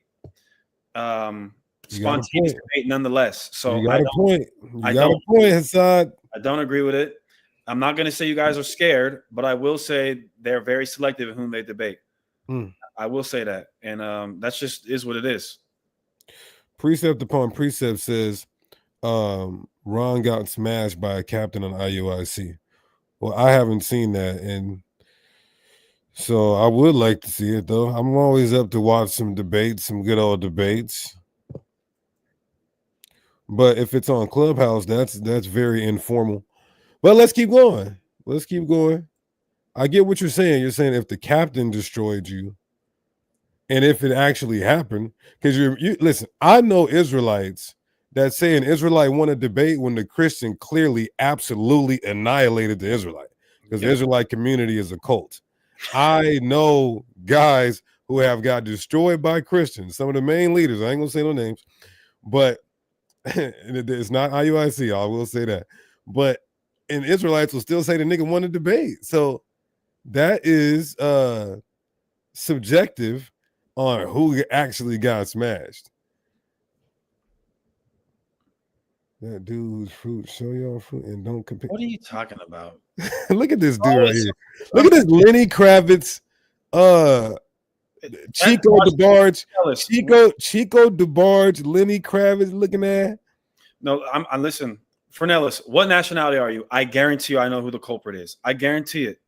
spontaneous debate nonetheless. So you got a point. You got a point, Hassad. I don't agree with it. I'm not going to say you guys are scared, but I will say they're very selective in whom they debate. I will say that. And that's just is what it is. Precept upon precept says Ron got smashed by a captain on IUIC. Well, I haven't seen that, and so I would like to see it though. I'm always up to watch some debates, some good old debates. But if it's on Clubhouse, that's very informal. But let's keep going. Let's keep going. I get what you're saying. You're saying if the captain destroyed you, and if it actually happened, because you listen, I know Israelites that say an Israelite won a debate when the Christian clearly absolutely annihilated the Israelite, because the Israelite community is a cult. I know guys who have got destroyed by Christians, some of the main leaders. I ain't gonna say no names, but it's not IUIC, I will say that. But and Israelites will still say the nigga won a debate. So that is subjective on who actually got smashed. That dude's fruit, show y'all fruit and don't compare. What are you talking about? Look at this dude right here. Look at this Lenny Kravitz, Chico DeBarge, Chico DeBarge, Lenny Kravitz looking at. No, I'm listen, Fernellis, what nationality are you? I guarantee you I know who the culprit is. I guarantee it.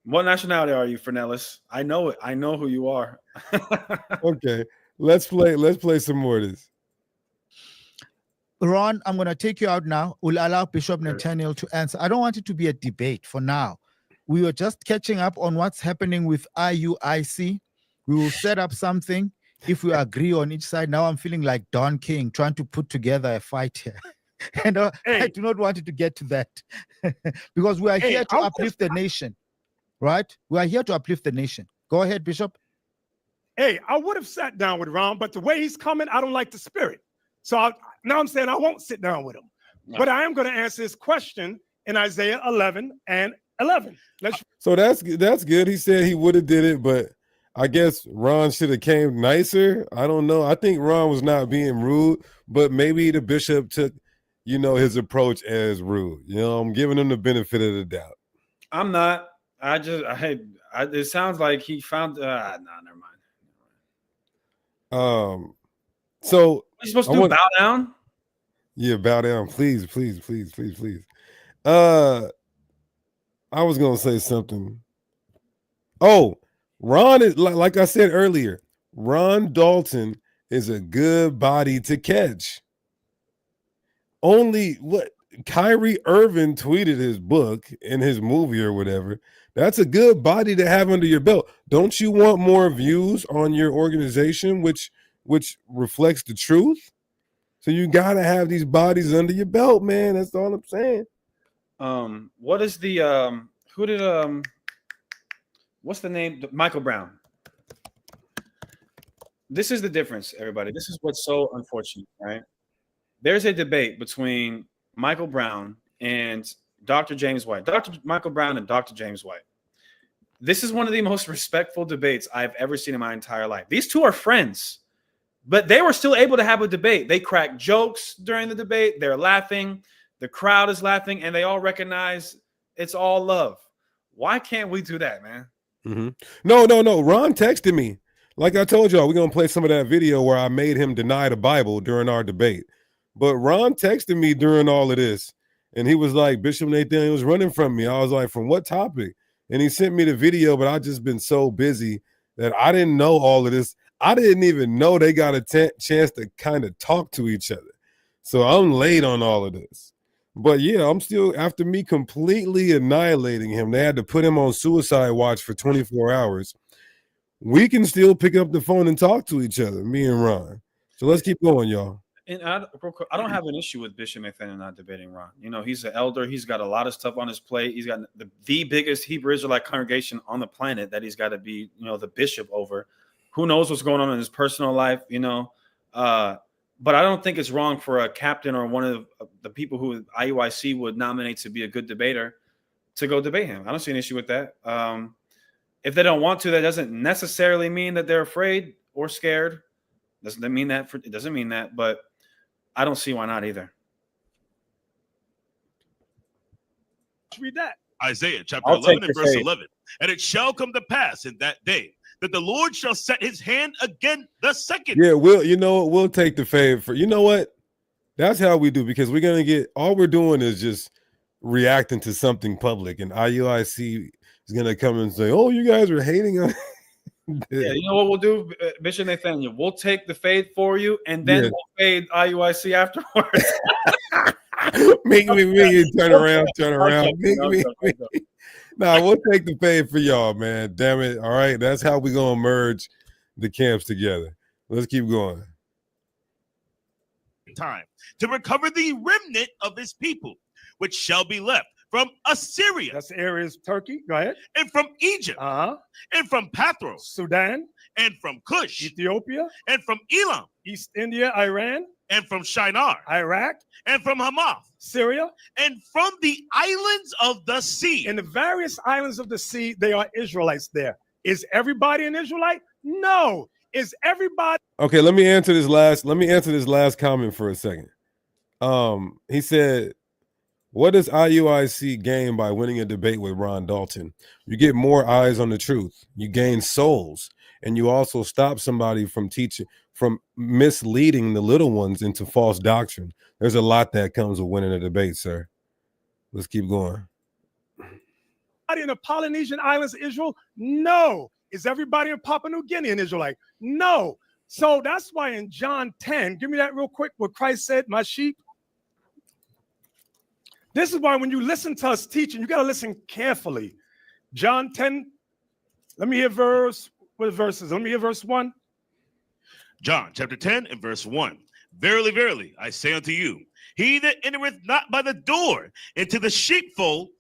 What nationality are you, Fernellis? I know it. I know who you are. Okay, let's play some more of this. Ron, I'm going to take you out now. We'll allow Bishop Nathanyel to answer. I don't want it to be a debate for now. We were just catching up on what's happening with IUIC. We will set up something if we agree on each side. Now I'm feeling like Don King trying to put together a fight here. And I do not want it to get to that because we are here to uplift the nation, right? We are here to uplift the nation. Go ahead, Bishop. Hey, I would have sat down with Ron, but the way he's coming, I don't like the spirit. So now I'm saying I won't sit down with him. No. But I am going to answer his question in Isaiah 11:11. So that's good. He said he would have did it, but I guess Ron should have came nicer. I don't know. I think Ron was not being rude, but maybe the bishop took, his approach as rude. I'm giving him the benefit of the doubt. I'm not. It sounds like he found. Never mind. So you supposed to do bow down? Yeah, bow down, please. I was gonna say something. Oh, Ron is like I said earlier. Ron Dalton is a good body to catch. Only what Kyrie Irving tweeted his book in his movie or whatever. That's a good body to have under your belt. Don't you want more views on your organization, which reflects the truth? So you gotta have these bodies under your belt, man. That's all I'm saying. What is the who did what's the name? Michael Brown. This is the difference, everybody. This is what's so unfortunate, right? There's a debate between Michael Brown and Dr. James White. Dr. Michael Brown and Dr. James White. This is one of the most respectful debates I've ever seen in my entire life. These two are friends, but they were still able to have a debate. They crack jokes during the debate. They're laughing. The crowd is laughing, and they all recognize it's all love. Why can't we do that, man? Mm-hmm. No. Ron texted me. Like I told y'all, we're going to play some of that video where I made him deny the Bible during our debate. But Ron texted me during all of this, and he was like, Bishop Nathanyel was running from me. I was like, from what topic? And he sent me the video, but I just been so busy that I didn't know all of this. I didn't even know they got a chance to kind of talk to each other. So I'm late on all of this. But yeah, I'm still, after me completely annihilating him, they had to put him on suicide watch for 24 hours. We can still pick up the phone and talk to each other, me and Ron. So let's keep going, y'all. And I don't have an issue with Bishop Nathanyel not debating Ron. You know, he's an elder. He's got a lot of stuff on his plate. He's got the biggest Hebrew Israelite congregation on the planet that he's got to be, you know, the bishop over. Who knows what's going on in his personal life, you know? But I don't think it's wrong for a captain or one of the people who IUIC would nominate to be a good debater to go debate him. I don't see an issue with that. If they don't want to, that doesn't necessarily mean that they're afraid or scared. Doesn't mean that. It doesn't mean that, but I don't see why not either. Let's read that. Isaiah chapter 11 and verse 11. And it shall come to pass in that day that the Lord shall set his hand again the second. Yeah, we'll take the favor. You know what? That's how we do, because we're gonna get, all we're doing is just reacting to something public, and IUIC is gonna come and say, "Oh, you guys are hating on." Yeah, you know what we'll do, Bishop Nathanyel? We'll take the fade for you, and then we'll fade IUIC afterwards. Make me turn around. Nah, we'll take the fade for y'all, man. Damn it. All right. That's how we're gonna merge the camps together. Let's keep going. Time to recover the remnant of his people, which shall be left from Assyria. That's the areas Turkey. Go ahead. And from Egypt. And from Pathros. Sudan. And from Cush. Ethiopia. And from Elam. East India, Iran. And from Shinar. Iraq. And from Hamath. Syria. And from the islands of the sea. In the various islands of the sea, they are Israelites there. Is everybody an Israelite? No. Is everybody? Okay, let me answer this last comment for a second. He said, what does IUIC gain by winning a debate with Ron Dalton? You get more eyes on the truth. You gain souls, and you also stop somebody from misleading the little ones into false doctrine. There's a lot that comes with winning a debate, sir. Let's keep going. In the Polynesian islands of Israel? No. Is everybody in Papua New Guinea an Israelite? No. So that's why in John 10, give me that real quick, what Christ said, my sheep. This is why when you listen to us teaching, you got to listen carefully. John 10, let me hear verse 1. John chapter 10 and verse 1. Verily, verily, I say unto you, he that entereth not by the door into the sheepfold,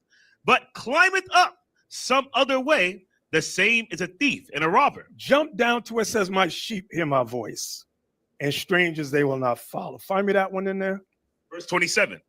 but climbeth up some other way, the same is a thief and a robber. Jump down to where it says, my sheep hear my voice, and strangers they will not follow. Find me that one in there. Verse 27.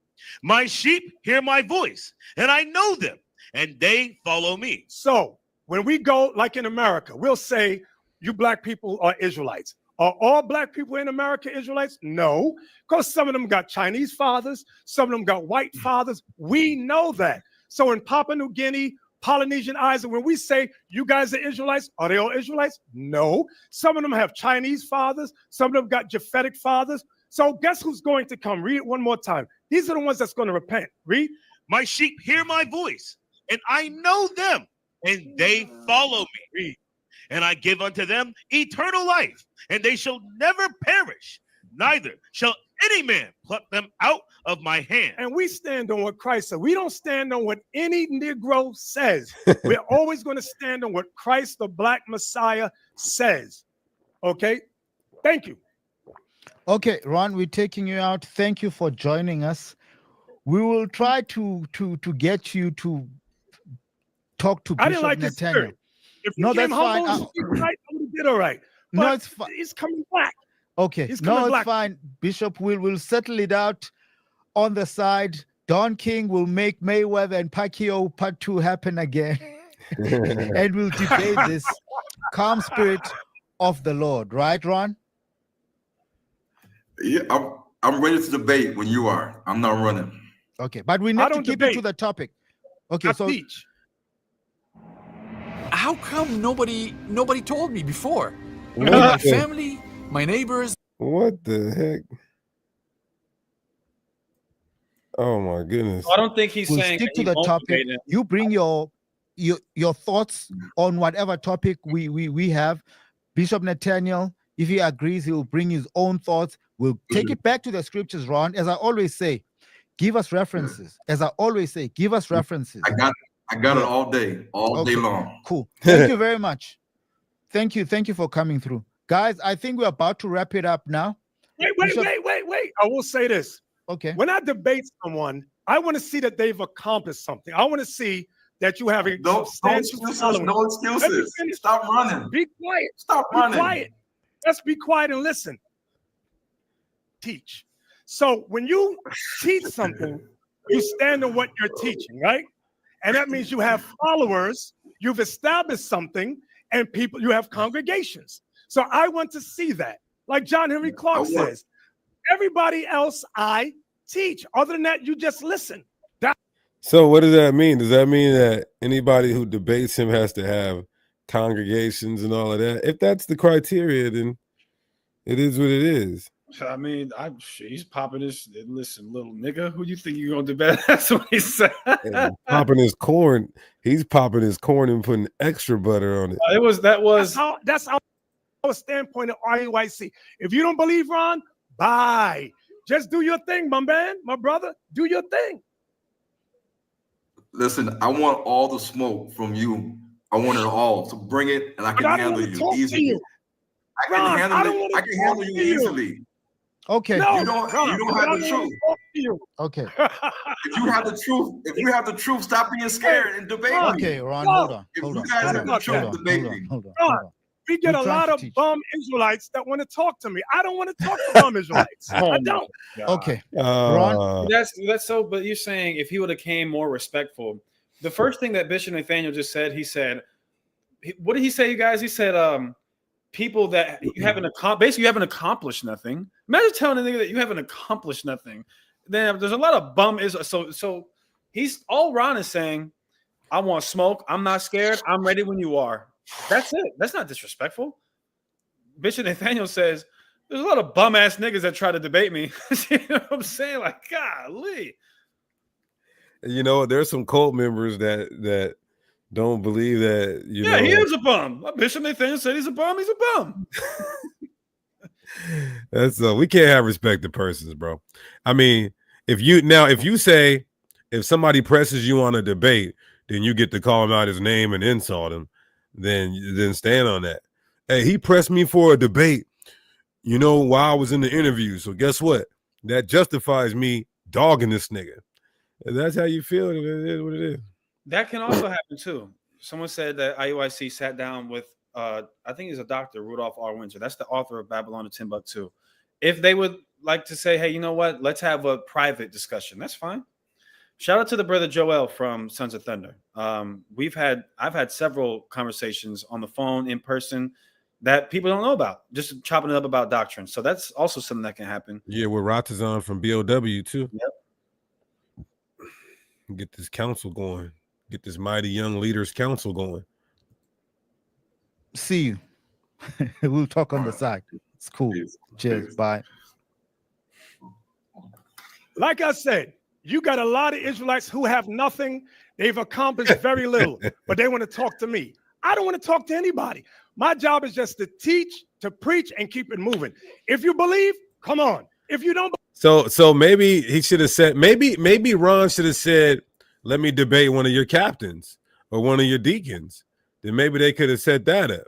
My sheep hear my voice, and I know them, and they follow me. So when we go, like in America, we'll say, you black people are Israelites. Are all black people in America Israelites? No, because some of them got Chinese fathers, some of them got white fathers. We know that. So in Papua New Guinea, Polynesian Islands, when we say you guys are Israelites, are they all Israelites? No. Some of them have Chinese fathers, some of them got Japhetic fathers. So guess who's going to come? Read it one more time. These are the ones that's going to repent. Read. My sheep hear my voice, and I know them, and they follow me. And I give unto them eternal life, and they shall never perish, neither shall any man pluck them out of my hand. And we stand on what Christ said. We don't stand on what any Negro says. We're always going to stand on what Christ, the Black Messiah, says. Okay? Thank you. Okay, Ron, we're taking you out. Thank you for joining us. We will try to get you to talk to I didn't Bishop like his Nathanyel. spirit. If No, he came that's fine. humble, right, I would have did all right. But No, it's fine. he's coming back. Okay, He's no, coming it's black. fine. Bishop, we'll settle it out on the side. Don King will make Mayweather and Pacquiao Part 2 happen again. And we'll debate this calm spirit of the Lord. Right, Ron? Yeah, I'm ready to debate when you are. I'm not running. Okay, but we I need to don't keep it debate. to the topic. Okay, I so teach. How come nobody told me before? What My the- family, my neighbors. What the heck? Oh my goodness. I don't think he's we'll saying stick that to he the won't topic. debate him. You bring your thoughts on whatever topic we have. Bishop Nathanyel, if he agrees, he will bring his own thoughts. We'll take it back to the scriptures, Ron. As I always say, give us references. As I always say, give us references. I got it all day long. Cool. Thank you very much. Thank you for coming through. Guys, I think we're about to wrap it up now. Wait. Bishop- I will say this. Okay. When I debate someone, I want to see that they've accomplished something. I want to see that you have a No substantial excuses. following. No Let me excuses. finish. Stop running. Be quiet. Stop Be running. quiet. Let's be quiet and listen. Teach. So when you teach something, you stand on what you're teaching, right? And that means you have followers, you've established something, and people, you have congregations. So I want to see that. Like John Henry Clark says, everybody else I teach. Other than that, you just listen. So what does that mean? Does that mean that anybody who debates him has to have congregations and all of that? If that's the criteria, then it is what it is. I mean, he's popping his. Listen, little nigga, who you think you're gonna debate? That's what he said. And popping his corn, he's popping his corn and putting extra butter on it. That's our standpoint of IUIC. If you don't believe Ron, bye. Just do your thing, my man, my brother. Do your thing. Listen, I want all the smoke from you. I want it all. So bring it, and I can But I don't handle want to you talk to easily. you. I can Ron, handle I don't it. wanna I can talk handle to you you. easily. Okay. No, You don't Ron, have I the don't wanna truth. talk to you. Okay. If you have the truth, stop being scared and debate me. Okay, Ron, No. hold on. If Hold you on. guys Hold have on. the Hold truth, on. Hold debate on. me. Hold on. Ron, Hold on. We get We're a trying lot to of teach. bum Israelites that want to talk to me. I don't want to talk to bum Israelites. I don't. Okay. Ron? That's so. But you're saying if he would have came more respectful, the first thing that Bishop Nathanyel just said, he said, what did he say, you guys? He said, people that you haven't basically you haven't accomplished nothing. Imagine telling a nigga that you haven't accomplished nothing. Then there's a lot of bum so he's all Ron is saying, I want smoke. I'm not scared. I'm ready when you are. That's it. That's not disrespectful. Bishop Nathanyel says, there's a lot of bum ass niggas that try to debate me. You know what I'm saying? Like, golly. You know, there's some cult members that don't believe that. You know, he is a bum. Bishop Nathanyel said he's a bum. He's a bum. That's we can't have respected persons, bro. I mean, if you say if somebody presses you on a debate, then you get to call him out his name and insult him. Then stand on that. Hey, he pressed me for a debate, you know, while I was in the interview. So guess what? That justifies me dogging this nigga. If that's how you feel, it is what it is. That can also happen too. Someone said that IUIC sat down with I think he's a doctor, Rudolph R. Winter. That's the author of Babylon to Timbuktu. If they would like to say, hey, you know what? Let's have a private discussion. That's fine. Shout out to the brother Joel from Sons of Thunder. I've had several conversations on the phone, in person, that people don't know about, just chopping it up about doctrine. So that's also something that can happen. Yeah, with Ratazan from BOW too. Yep. Get this council going. Get this mighty young leaders council going. See you. We'll talk on the side. It's cool. Cheers. Bye. Like I said, You got a lot of Israelites who have nothing. They've accomplished very little, but they want to talk to me. I don't want to talk to anybody. My job is just to teach, to preach, and keep it moving. If you believe, come on. If you don't, so maybe he should have said, maybe Ron should have said, let me debate one of your captains or one of your deacons. Then maybe they could have set that up.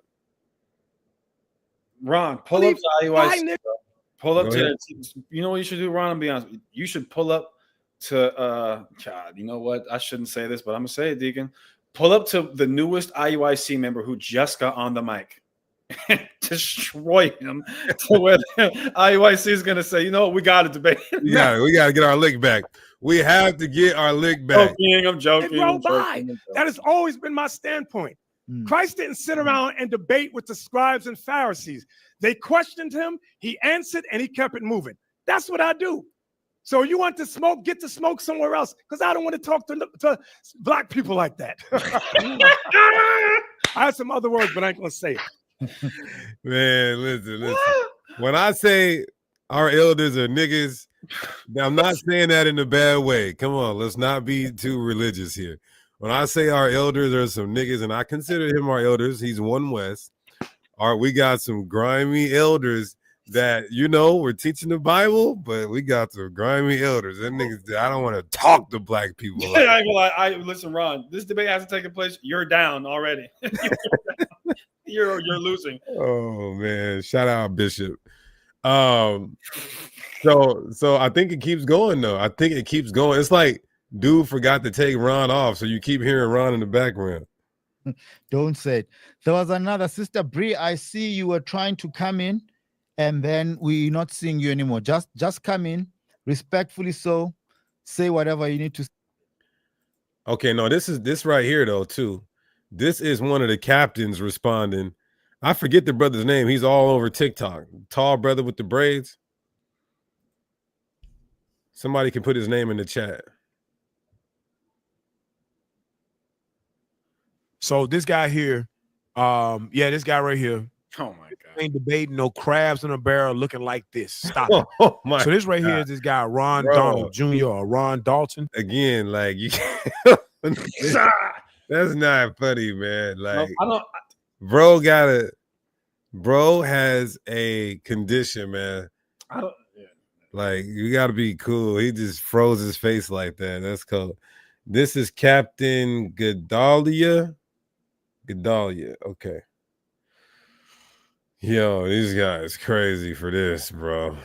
Ron, pull up to IUIC. Pull up Go to ahead. you know what you should do, Ron? I'll be honest. You should pull up to God, you know what? I shouldn't say this, but I'm gonna say it, Deacon. Pull up to the newest IUIC member who just got on the mic and destroy him to where IUIC is gonna say, you know what, we gotta debate. We gotta get our lick back. We have to get our lick back. I'm joking. it rolled by. That has always been my standpoint. Christ didn't sit around and debate with the scribes and Pharisees. They questioned him, he answered, and he kept it moving. That's what I do. So you want to smoke, get to smoke somewhere else, because I don't want to talk to black people like that. I have some other words, but I ain't gonna say it. Man, listen. When I say our elders are niggas, I'm not saying that in a bad way. Come on, let's not be too religious here. When I say our elders are some niggas, and I consider him our elders, he's One West. We got some grimy elders that, you know, we're teaching the Bible, but we got some grimy elders. Them niggas, I don't want to talk to black people. Like I ain't gonna lie. Listen, Ron, this debate hasn't taken place. You're down already. You're losing. Oh man, shout out Bishop. So I think it keeps going though. I think it keeps going. It's like dude forgot to take Ron off, so you keep hearing Ron in the background. Don't say it. There was another sister Bree. I see you were trying to come in, and then we're not seeing you anymore. Just come in, respectfully so. Say whatever you need to say. Okay, no, this right here though too. This is one of the captains responding. I forget the brother's name. He's all over TikTok. Tall brother with the braids. Somebody can put his name in the chat. So this guy here, this guy right here. Oh my God. Ain't debating no crabs in a barrel looking like this. Stop it. Oh my So this right God. here is this guy, Ron Bro. Donald Jr. or Ron Dalton. Again, like you that's not funny, man. Like bro has a condition, man. Like you gotta be cool. He just froze his face like that. That's cool. This is Captain Gedalia. Okay. Yo, these guys crazy for this, bro.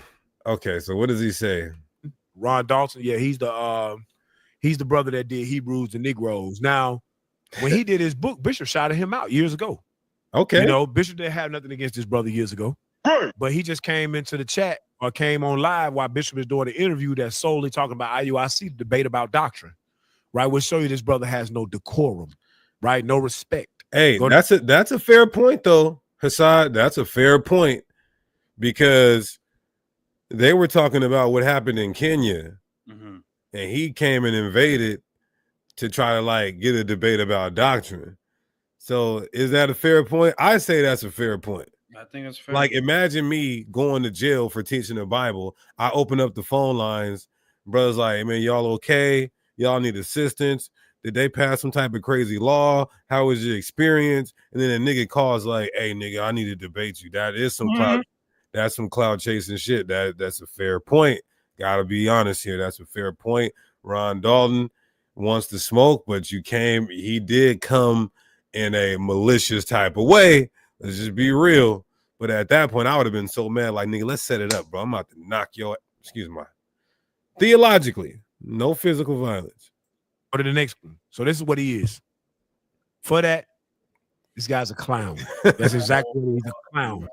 Okay, so what does he say? Ron Dalton, yeah, he's the brother that did Hebrews and Negroes. Now, when he did his book, Bishop shouted him out years ago. Okay. You know, Bishop didn't have nothing against his brother years ago. But he just came into the chat or came on live while Bishop is doing an interview that's solely talking about IUIC debate about doctrine. Right? We'll show you this brother has no decorum, right? No respect. Hey, that's a fair point though, Hassad. That's a fair point because they were talking about what happened in Kenya, and he came and invaded to try to like get a debate about doctrine. So is that a fair point? I say that's a fair point. I think it's fair. Like imagine me going to jail for teaching the Bible. I open up the phone lines, brothers like, hey, man, y'all okay? Y'all need assistance. Did they pass some type of crazy law? How was your experience? And then a nigga calls like, hey, nigga, I need to debate you. That is some cloud. That's some cloud chasing shit. That's a fair point. Gotta be honest here. That's a fair point. Ron Dalton wants to smoke, but he did come in a malicious type of way. Let's just be real. But at that point, I would have been so mad, like, nigga, let's set it up, bro. I'm about to knock your, theologically, no physical violence. Go to the next one. So this is what he is. For that, this guy's a clown. That's exactly what he's a clown.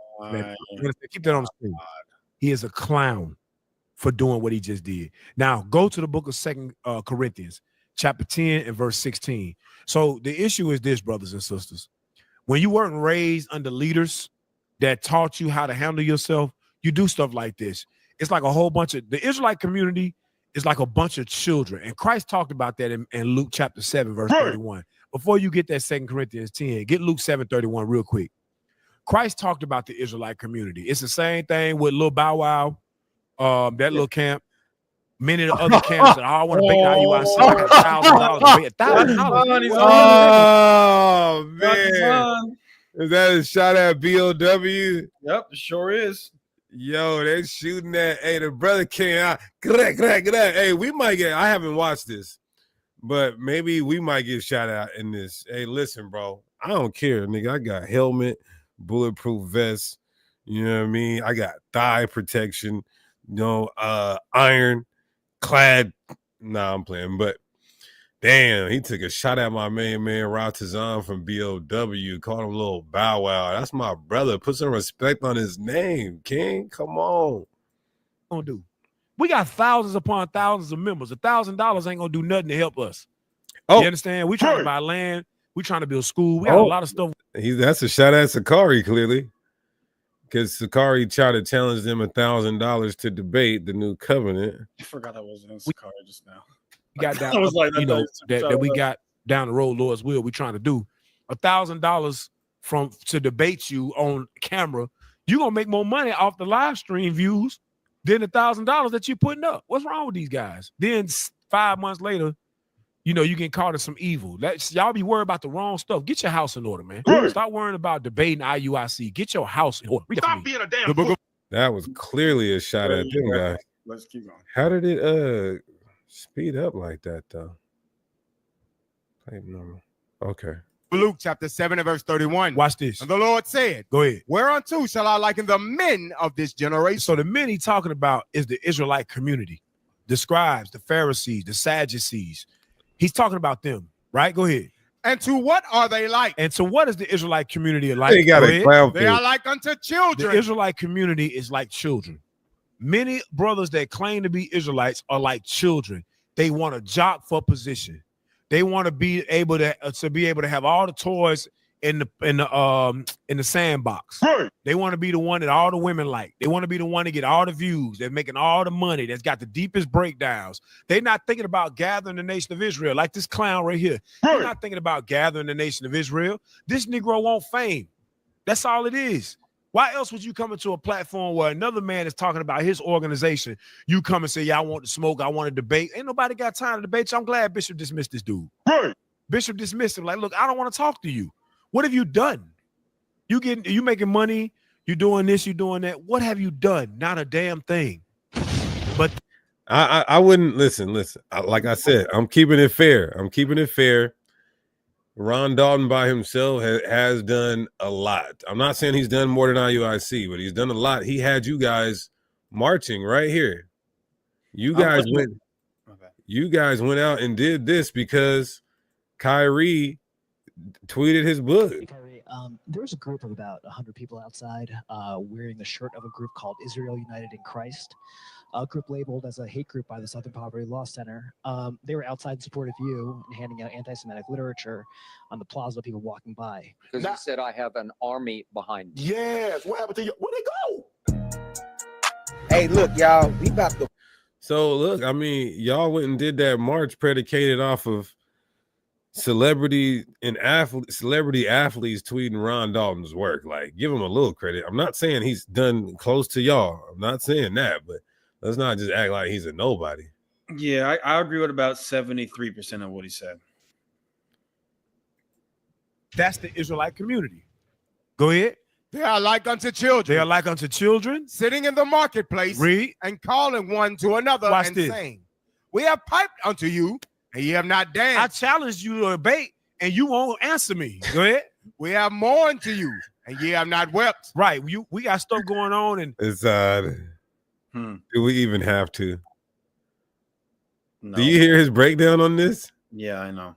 Keep that on the screen. He is a clown for doing what he just did. Now, go to the book of 2 Corinthians, chapter 10 and verse 16. So the issue is this, brothers and sisters. When you weren't raised under leaders that taught you how to handle yourself, you do stuff like this. It's like a whole bunch of the Israelite community is like a bunch of children. And Christ talked about that in Luke chapter 7, verse 31. Before you get that 2 Corinthians 10, get Luke 7:31 real quick. Christ talked about the Israelite community. It's the same thing with Lil Bow Wow, that little camp. Many of the other camps that I want to make the IUIC. I got $1,000 to pay $1,000. Oh man, is that a shot at BOW? Yep, it sure is. Yo, they shooting that. Hey, the brother came out. Hey, we might get. I haven't watched this, but maybe we might get shot out in this. Hey, listen, bro. I don't care, nigga. I got helmet, bulletproof vest. You know what I mean? I got thigh protection. Iron clad. Nah, I'm playing, but damn, he took a shot at my main man Ratazan from BOW, called him a little bow wow. That's my brother. Put some respect on his name, King. Come on. Gonna do. We got thousands upon thousands of members. $1,000 ain't gonna do nothing to help us. Oh, you understand? We trying to buy land. We trying to build school. We got a lot of stuff. That's a shot at Sakari, clearly. Because Sakari tried to challenge them $1,000 to debate the new covenant. I forgot I wasn't in Sakari just now. We got down, I was like, that we got down the road, Lord's will. We trying to do $1,000 to debate you on camera. You gonna make more money off the live stream views than $1,000 that you putting up. What's wrong with these guys? Then 5 months later, you getting caught in some evil. Y'all be worried about the wrong stuff. Get your house in order, man. Stop worrying about debating IUIC. Get your house in order. Stop being a damn fool. That was clearly a shot at them guys. Let's keep going. How did it speed up like that though? Okay. Luke chapter 7 and verse 31. Watch this. And the Lord said, go ahead. Whereunto shall I liken the men of this generation? So the men he talking about is the Israelite community, the scribes, the Pharisees, the Sadducees. He's talking about them, right? Go ahead. And to what are they like? And so what is the Israelite community like? They got a clown They are like unto children. The Israelite community is like children. Many brothers that claim to be Israelites are like children. They want to jock for position. They want to be able to have all the toys in the sandbox. Right. They want to be the one that all the women like. They want to be the one to get all the views. They're making all the money. That's got the deepest breakdowns. They're not thinking about gathering the nation of Israel like this clown right here. Right. They're not thinking about gathering the nation of Israel. This Negro want fame. That's all it is. Why else would you come into a platform where another man is talking about his organization? You come and say, yeah, I want to smoke. I want to debate. Ain't nobody got time to debate. So I'm glad Bishop dismissed this dude. Right. Bishop dismissed him. Like, look, I don't want to talk to you. What have you done? You making money? You doing this? You doing that? What have you done? Not a damn thing. But I wouldn't listen. Like I said, I'm keeping it fair. Ron Dalton by himself has done a lot. I'm not saying he's done more than IUIC, but he's done a lot. He had you guys marching right here. You guys went out and did this because Kyrie tweeted his book. There was a group of about 100 people outside wearing the shirt of a group called Israel United in Christ, a group labeled as a hate group by the Southern Poverty Law Center. They were outside in support of you and handing out anti-Semitic literature on the plaza, people walking by. Because he said, I have an army behind me. Yes. What happened to you? Where'd they go? Hey, look, y'all, we about to. So, look, I mean, y'all went and did that march predicated off of celebrity athletes tweeting Ron Dalton's work. Like, give him a little credit. I'm not saying he's done close to y'all. I'm not saying that, but let's not just act like he's a nobody. Yeah, I agree with about 73% of what he said. That's the Israelite community. Go ahead. They are like unto children. They are like unto children. Sitting in the marketplace. Read. And calling one to another. Watch and this. saying, we have piped unto you, and ye have not danced. I challenged you to debate, and you won't answer me. Go ahead. We have mourned to you, and ye have not wept. Right. We got stuff going on, and It's do we even have to? No. Do you hear his breakdown on this? Yeah, I know.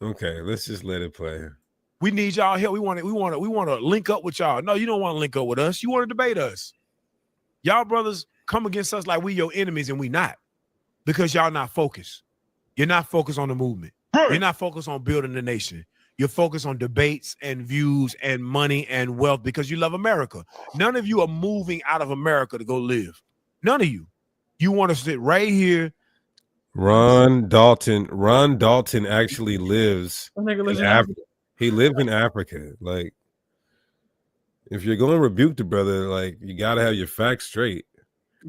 Okay, let's just let it play. we need y'all help. We want to link up with y'all. No, you don't want to link up with us. You want to debate us. Y'all brothers come against us like we your enemies, and we not, because y'all not focused. You're not focused on the movement. You're not focused on building the nation. You're focused on debates and views and money and wealth because you love America. None of you are moving out of America to go live. None of you. You want to sit right here. Ron Dalton actually lives in Africa. He lives in Africa. Like, if you're going to rebuke the brother, like, you got to have your facts straight.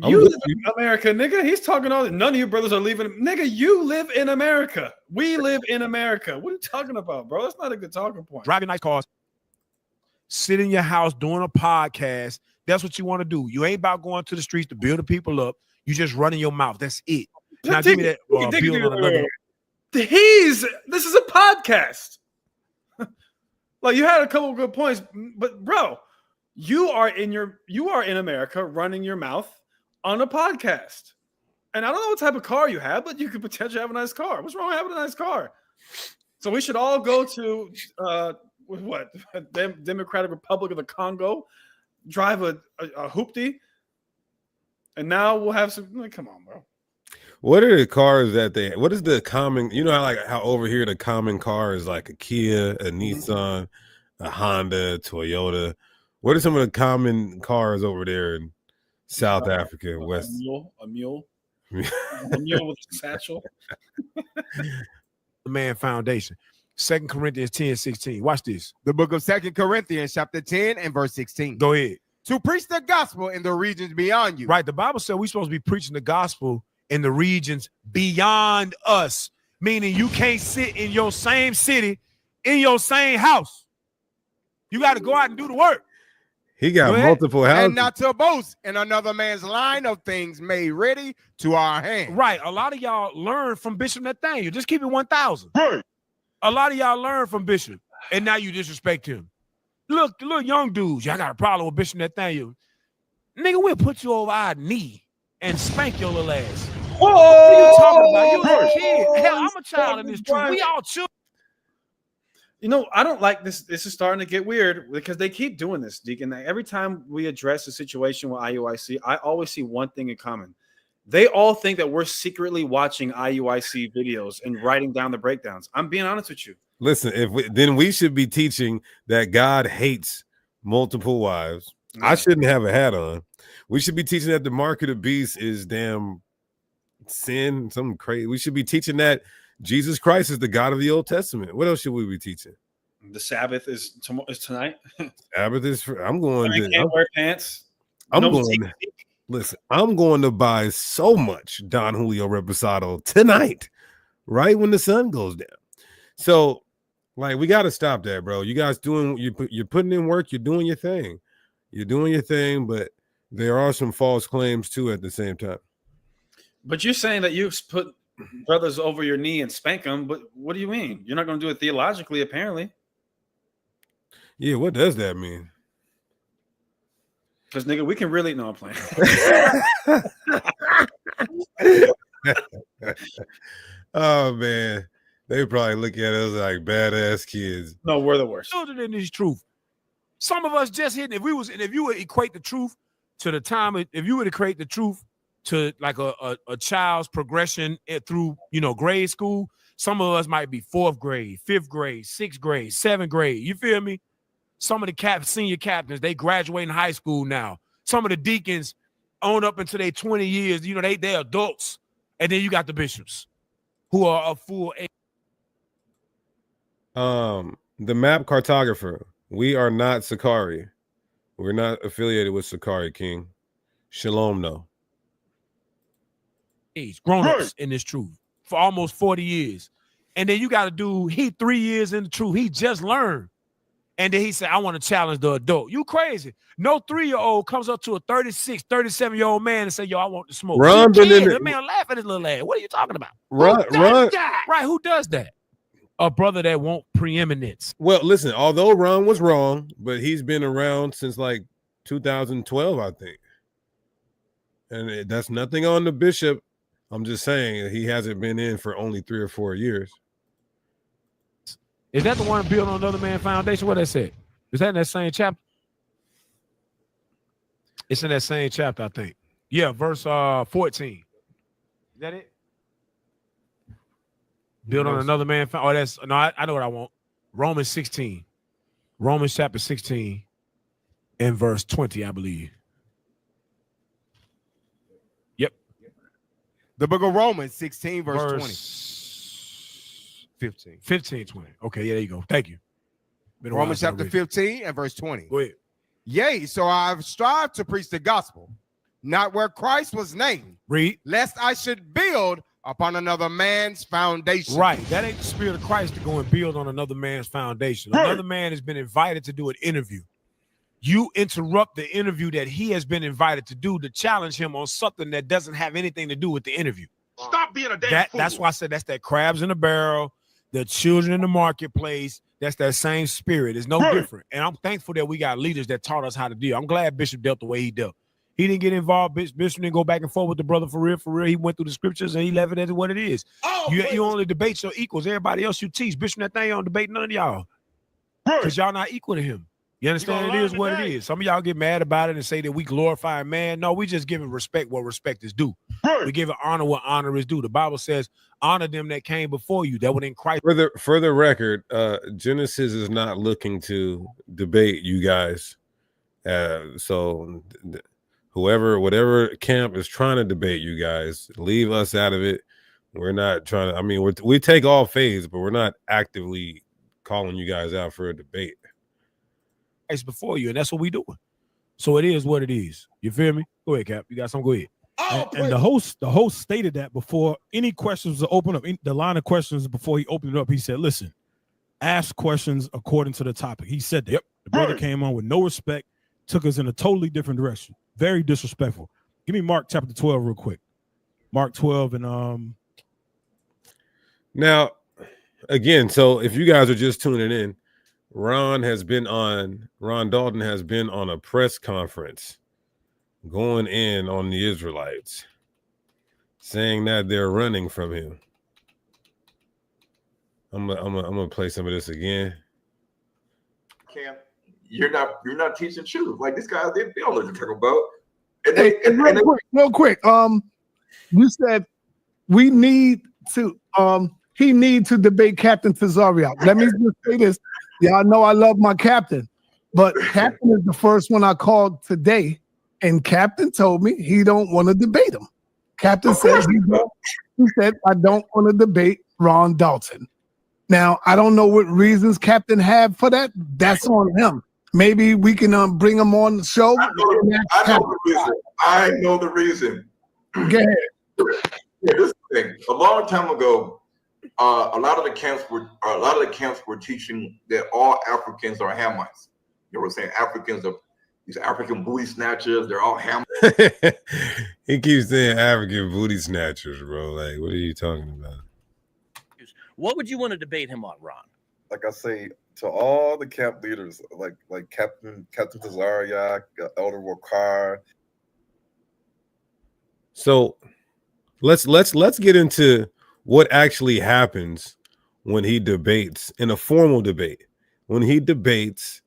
You live in America, nigga. He's talking all that. None of you brothers are leaving. Nigga, you live in America. We live in America. What are you talking about, bro? That's not a good talking point. Driving nice cars. Sit in your house doing a podcast. That's what you want to do. You ain't about going to the streets to build the people up. You just running your mouth. That's it. Now give me that build on another. This is a podcast. Like, you had a couple of good points, but bro, you are in America running your mouth on a podcast. And I don't know what type of car you have, but you could potentially have a nice car. What's wrong with having a nice car? So we should all go to Democratic Republic of the Congo, drive a hoopty, and now we'll have some. Like, come on, bro. What are the cars that what is the common, how over here the common car is like a Kia, a Nissan, a Honda, a Toyota. What are some of the common cars over there in South Africa, West? A mule with a satchel. The Man Foundation. 2 Corinthians 10:16. Watch this. The book of 2 Corinthians chapter 10 and verse 16. Go ahead. To preach the gospel in the regions beyond you. Right. The Bible said we're supposed to be preaching the gospel in the regions beyond us, meaning you can't sit in your same city, in your same house. You got to go out and do the work. He got multiple houses. And not to boast in another man's line of things made ready to our hand. Right. A lot of y'all learn from Bishop Nathanyel. Just keep it 1,000. Right. A lot of y'all learn from Bishop, and now you disrespect him. Look, young dudes, y'all got a problem with Bishop Nathanyel. Nigga, we'll put you over our knee and spank your little ass. What are you talking about? You a kid. Hell, I'm a child in this truth. We all children. I don't like this. This is starting to get weird because they keep doing this, Deacon. Every time we address a situation with IUIC, I always see one thing in common. They all think that we're secretly watching IUIC videos and writing down the breakdowns. I'm being honest with you. Listen, then we should be teaching that God hates multiple wives. I shouldn't have a hat on. We should be teaching that the mark of the beast is damn sin, something crazy. We should be teaching that Jesus Christ is the God of the Old Testament. What else should we be teaching? The Sabbath is tonight. Sabbath is I'm going to can't wear pants. Listen, I'm going to buy so much Don Julio Reposado tonight, right when the sun goes down. So, we got to stop that, bro. You guys you're putting in work. You're doing your thing. But there are some false claims too at the same time. But you're saying that you've put brothers over your knee and spank them. But what do you mean? You're not going to do it theologically, apparently. Yeah, what does that mean? Because, nigga, we can really... No, I'm playing. Oh, man. They probably look at us like badass kids. No, we're the worst. Children in this truth. Some of us just hitting. If you would equate the truth to the time, if you would equate the truth to like a child's progression through, grade school, some of us might be 4th grade, 5th grade, 6th grade, 7th grade. You feel me? Some of the senior captains, they graduate in high school now. Some of the deacons own up into their 20 years. They're adults. And then you got the bishops who are a full age. The map cartographer. We are not Sakari. We're not affiliated with Sakari, King. Shalom, no. Grown-ups in this truth for almost 40 years. And then you got to do, he 3 years in the truth. He just learned. And then he said, I want to challenge the adult. You crazy. No 3-year-old comes up to a 36, 37-year-old man and say, yo, I want to smoke. Ron the man laugh at his little ass. What are you talking about? Ron. Right, who does that? A brother that wants preeminence. Well, listen, although Ron was wrong, but he's been around since 2012, I think. And that's nothing on the bishop. I'm just saying that he hasn't been in for only 3 or 4 years. Is that the one built on Another Man Foundation? What that said? Is that in that same chapter? It's in that same chapter, I think. Yeah, verse 14. Is that it? Built on Another Man. Oh, that's no. I know what I want. Romans 16. Romans chapter 16 and verse 20, I believe. Yep. The book of Romans 16, verse 20. 15, 20. Okay, yeah, there you go. Thank you. Romans chapter 15 and verse 20. Go ahead. Yea, so I've strived to preach the gospel, not where Christ was named. Read. Lest I should build upon another man's foundation. Right. That ain't the spirit of Christ to go and build on another man's foundation. Another man has been invited to do an interview. You interrupt the interview that he has been invited to do to challenge him on something that doesn't have anything to do with the interview. Stop being a damn fool. That's why I said that's that crabs in the barrel, the children in the marketplace. That's that same spirit. It's no different. And I'm thankful that we got leaders that taught us how to deal. I'm glad Bishop dealt the way he dealt. He didn't get involved. Bishop didn't go back and forth with the brother for real. For real, he went through the scriptures and he left it as what it is. You only debate your equals. Everybody else you teach. Bishop Nathanyel don't debate none of y'all. Because y'all not equal to him. You understand? It is what it is. Some of y'all get mad about it and say that we glorify man. No, we just giving respect what respect is due. We give honor what honor is due. The Bible says, honor them that came before you, that were in Christ. For the record, Genesis is not looking to debate you guys. So whatever camp is trying to debate you guys, leave us out of it. We're not trying to, I mean, we take all faiths, but we're not actively calling you guys out for a debate. It's before you, and that's what we doing. So it is what it is. You feel me? Go ahead, Cap. You got something? Go ahead. And the host stated that before any questions were open up, the line of questions before he opened it up, he said, listen, ask questions according to the topic. He said that. Yep. The brother came on with no respect, took us in a totally different direction. Very disrespectful. Give me Mark chapter 12 real quick. Mark 12 and Now, again, so if you guys are just tuning in, Ron Dalton has been on a press conference going in on the Israelites, saying that they're running from him. I'm gonna play some of this again. Cam, you're not teaching truth. Like these guys, they don't know what you're talking about. Real quick. You said we need to he needs to debate Captain Cesario. Let me just say this. Y'all know I love my captain, but Captain is the first one I called today, and Captain told me he don't want to debate him. Captain said he said I don't want to debate Ron Dalton. Now I don't know what reasons Captain had for that. That's on him. Maybe we can bring him on the show. I know the reason. Go ahead. Yeah, this thing. A long time ago, a lot of the camps were teaching that all Africans are Hamites. They were saying Africans are these African booty snatchers. They're all Hamites. He keeps saying African booty snatchers, bro. Like, what are you talking about? What would you want to debate him on, Ron? Like I say to all the camp leaders, like Captain Cesario, Elder Wakar. So let's get into what actually happens when he debates in a formal debate. When he debates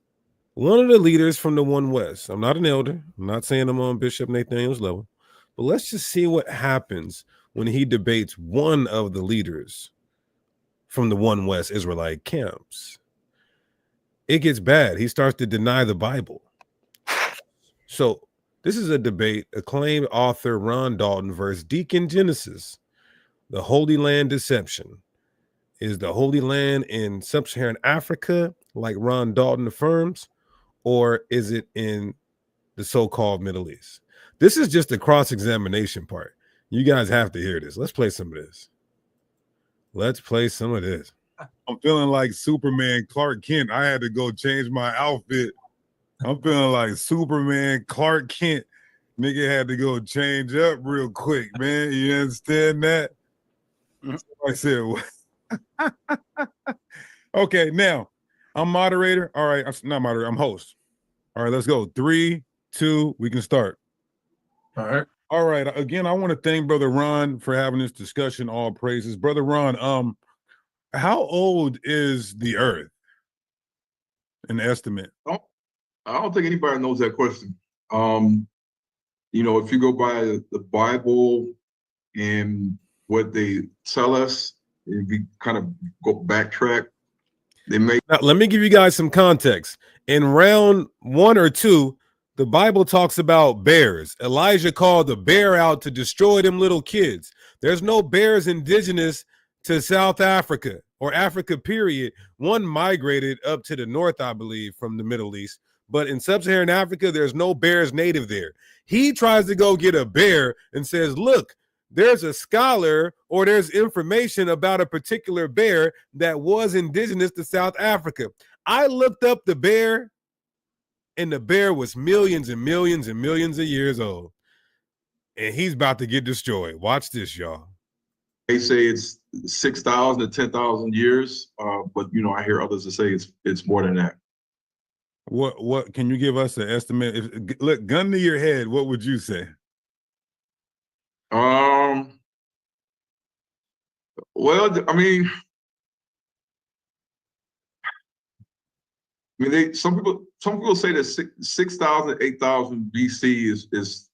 one of the leaders from the One West. I'm not an elder. I'm not saying I'm on Bishop Nathanyel's level, but let's just see what happens when he debates one of the leaders from the One West Israelite camps. It gets bad. He starts to deny the Bible. So this is a debate, acclaimed author Ron Dalton versus Deacon Genesis. The Holy Land deception. Is the Holy Land in sub-Saharan Africa, like Ron Dalton affirms, or is it in the so-called Middle East? This is just the cross-examination part. You guys have to hear this. Let's play some of this. Let's play some of this. I'm feeling like Superman Clark Kent. I had to go change my outfit. I'm feeling like Superman Clark Kent. Nigga had to go change up real quick, man. You understand that? I said, okay, now I'm moderator. All right, I'm not moderator, I'm host. All right, let's go. 3, 2, we can start. All right. All right. Again, I want to thank Brother Ron for having this discussion. All praises. Brother Ron, how old is the earth? An estimate. I don't think anybody knows that question. If you go by the Bible and what they tell us, if we kind of go backtrack, they may. Now, let me give you guys some context. In round 1 or 2, the Bible talks about bears. Elijah called the bear out to destroy them little kids. There's no bears indigenous to South Africa or Africa, period. One migrated up to the north, I believe, from the Middle East. but in sub-Saharan Africa, there's no bears native there. He tries to go get a bear and says, look, there's a scholar or there's information about a particular bear that was indigenous to South Africa. I looked up the bear, and the bear was millions and millions and millions of years old. And he's about to get destroyed. Watch this, y'all. They say it's 6,000 to 10,000 years, but I hear others that say it's more than that. What can you give us an estimate? Look, gun to your head, what would you say? Well, some people say that 6,000, 8,000 BC is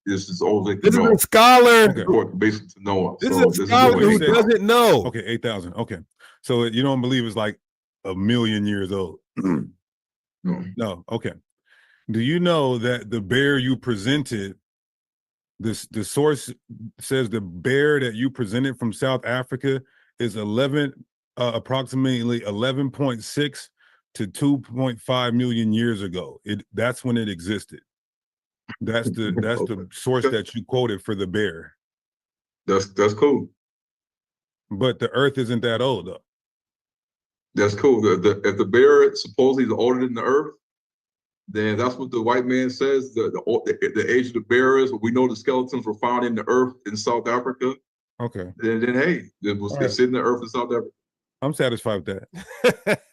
as old as they can This go. is a scholar. Okay. Basically to Noah. This is a scholar who doesn't know. Okay, 8,000. Okay, so you don't believe it's like 1,000,000 years old? No. Okay. Do you know that the bear you presented, the source says the bear that you presented from South Africa is approximately 11.6 to 2.5 million years ago. That's when it existed. That's the source that you quoted for the bear. That's cool. But the Earth isn't that old though. That's cool. If the bear supposedly is older than the Earth, then that's what the white man says. The age of the bear is. We know the skeletons were found in the Earth in South Africa. Okay. Then hey, it's in the Earth in South Africa. I'm satisfied with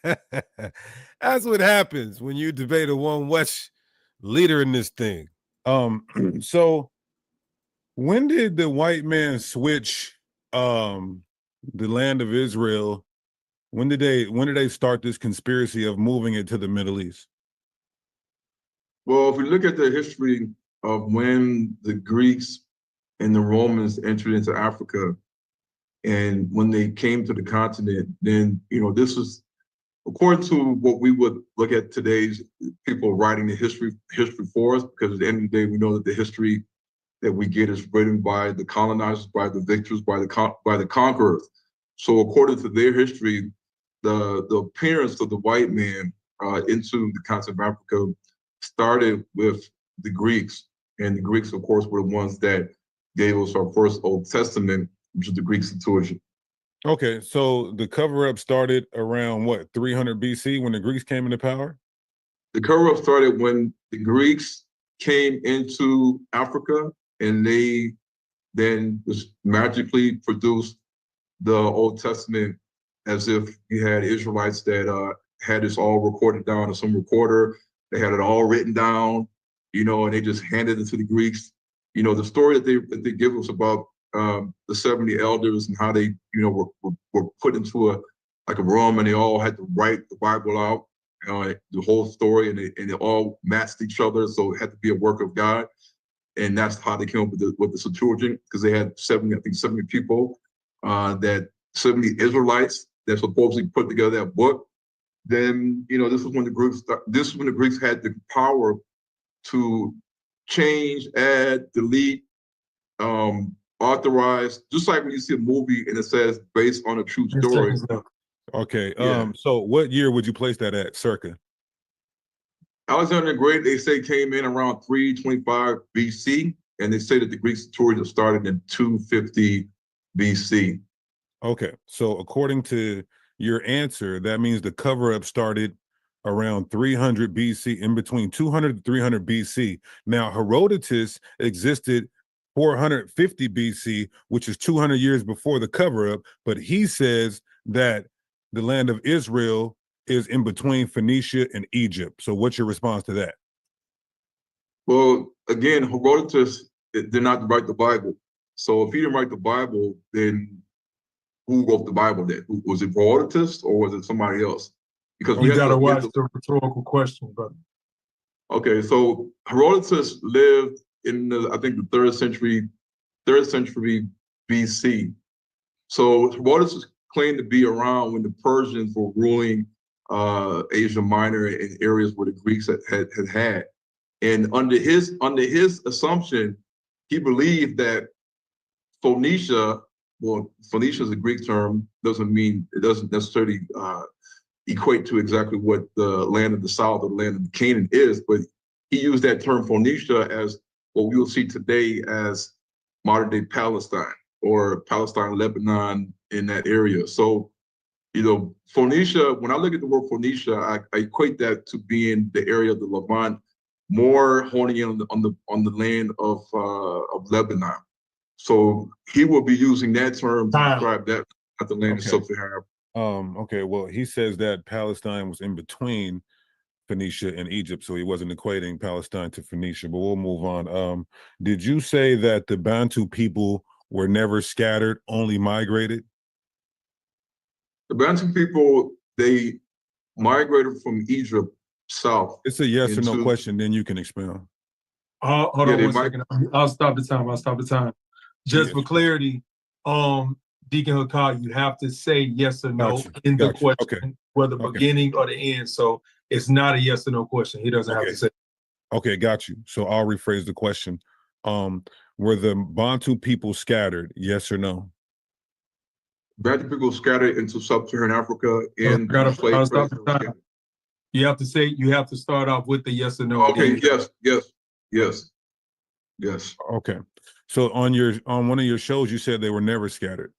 that. That's what happens when you debate a One West leader in this thing. So when did the white man switch the land of Israel? When did they start this conspiracy of moving it to the Middle East? Well, if we look at the history of when the Greeks and the Romans entered into Africa, and when they came to the continent, then this was according to what we would look at today's people writing the history for us, because at the end of the day, we know that the history that we get is written by the colonizers, by the victors, by the conquerors. So according to their history, the appearance of the white man into the continent of Africa started with the Greeks. And the Greeks, of course, were the ones that gave us our first Old Testament, which is the Greek Septuagint. Okay, so the cover-up started around what, 300 BC when the Greeks came into power? The cover-up started when the Greeks came into Africa, and they then just magically produced the Old Testament as if you had Israelites that had this all recorded down to some recorder. They had it all written down, and they just handed it to the Greeks. The story that they give us about the 70 elders and how they, were put into a room and they all had to write the Bible out, the whole story, and they all matched each other, so it had to be a work of God. And that's how they came up with the Septuagint, because they had 70 people, 70 Israelites that supposedly put together that book. Then this is when the Greeks had the power to change, add, delete, authorize, just like when you see a movie and it says based on a true story. Okay. Yeah. So what year would you place that at, circa? Alexander the Great, they say, came in around 325 BC, and they say that the Greek Septuagint started in 250 BC. Okay, so according to your answer, that means the cover-up started around 300 BC, in between 200 to 300 BC. Now, Herodotus existed 450 BC, which is 200 years before the cover-up, but he says that the land of Israel is in between Phoenicia and Egypt. So what's your response to that? Well, again, Herodotus did not write the Bible. So if he didn't write the Bible, then who wrote the Bible then? Was it Herodotus or was it somebody else? Because you got to watch the rhetorical question, brother. Okay, so Herodotus lived in I think the third century BC. So Herodotus claimed to be around when the Persians were ruling Asia Minor and areas where the Greeks had. And under his assumption, he believed that Phoenicia, well, Phoenicia is a Greek term, it doesn't necessarily equate to exactly what the land of the south or the land of Canaan is, but he used that term Phoenicia as what we will see today as modern day Palestine or Palestine, Lebanon, in that area. So, you know, Phoenicia, when I look at the word Phoenicia, I equate that to being the area of the Levant, more honing in on the land of Lebanon. So he will be using that term to describe that, not the land of Sub-Saharan Africa. Okay, well, he says that Palestine was in between Phoenicia and Egypt, so he wasn't equating Palestine to Phoenicia, but we'll move on. Did you say that the Bantu people were never scattered, only migrated? The Bantu people, they migrated from Egypt south. It's a yes or no question, then you can expound. Hold on one second. I'll stop the time. Just for clarity, Deacon Hakai, you have to say yes or no in the question, whether beginning or the end. So it's not a yes or no question. He doesn't have to say. Okay, got you. So I'll rephrase the question. Were the Bantu people scattered, yes or no? Bantu people scattered into Sub-Saharan Africa in I'll stop the time. You have to start off with the yes or no. Okay, yes. Okay. So on one of your shows, you said they were never scattered.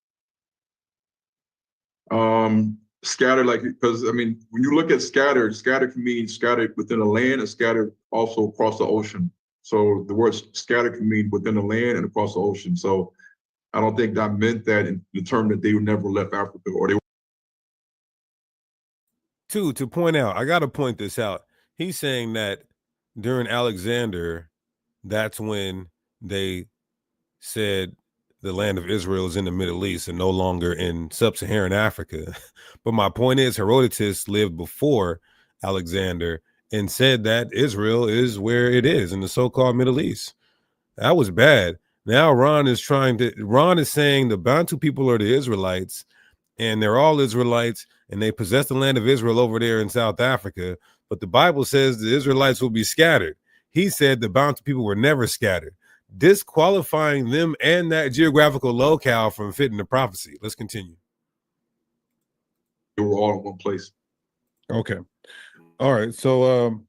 Scattered, like, because I mean, when you look at scattered can mean scattered within a land and scattered also across the ocean. So the word scattered can mean within the land and across the ocean. So I don't think that meant that in the term that they never left Africa or they. To point out, I got to point this out. He's saying that during Alexander, that's when they said the land of Israel is in the Middle East and no longer in sub-Saharan Africa. But my point is, Herodotus lived before Alexander and said that Israel is where it is in the so-called Middle East. That was bad. Now Ron is saying the Bantu people are the Israelites, and they're all Israelites, and they possess the land of Israel over there in South Africa. But the Bible says the Israelites will be scattered. He said the Bantu people were never scattered, disqualifying them and that geographical locale from fitting the prophecy. Let's continue. They were all in one place. Okay. All right. So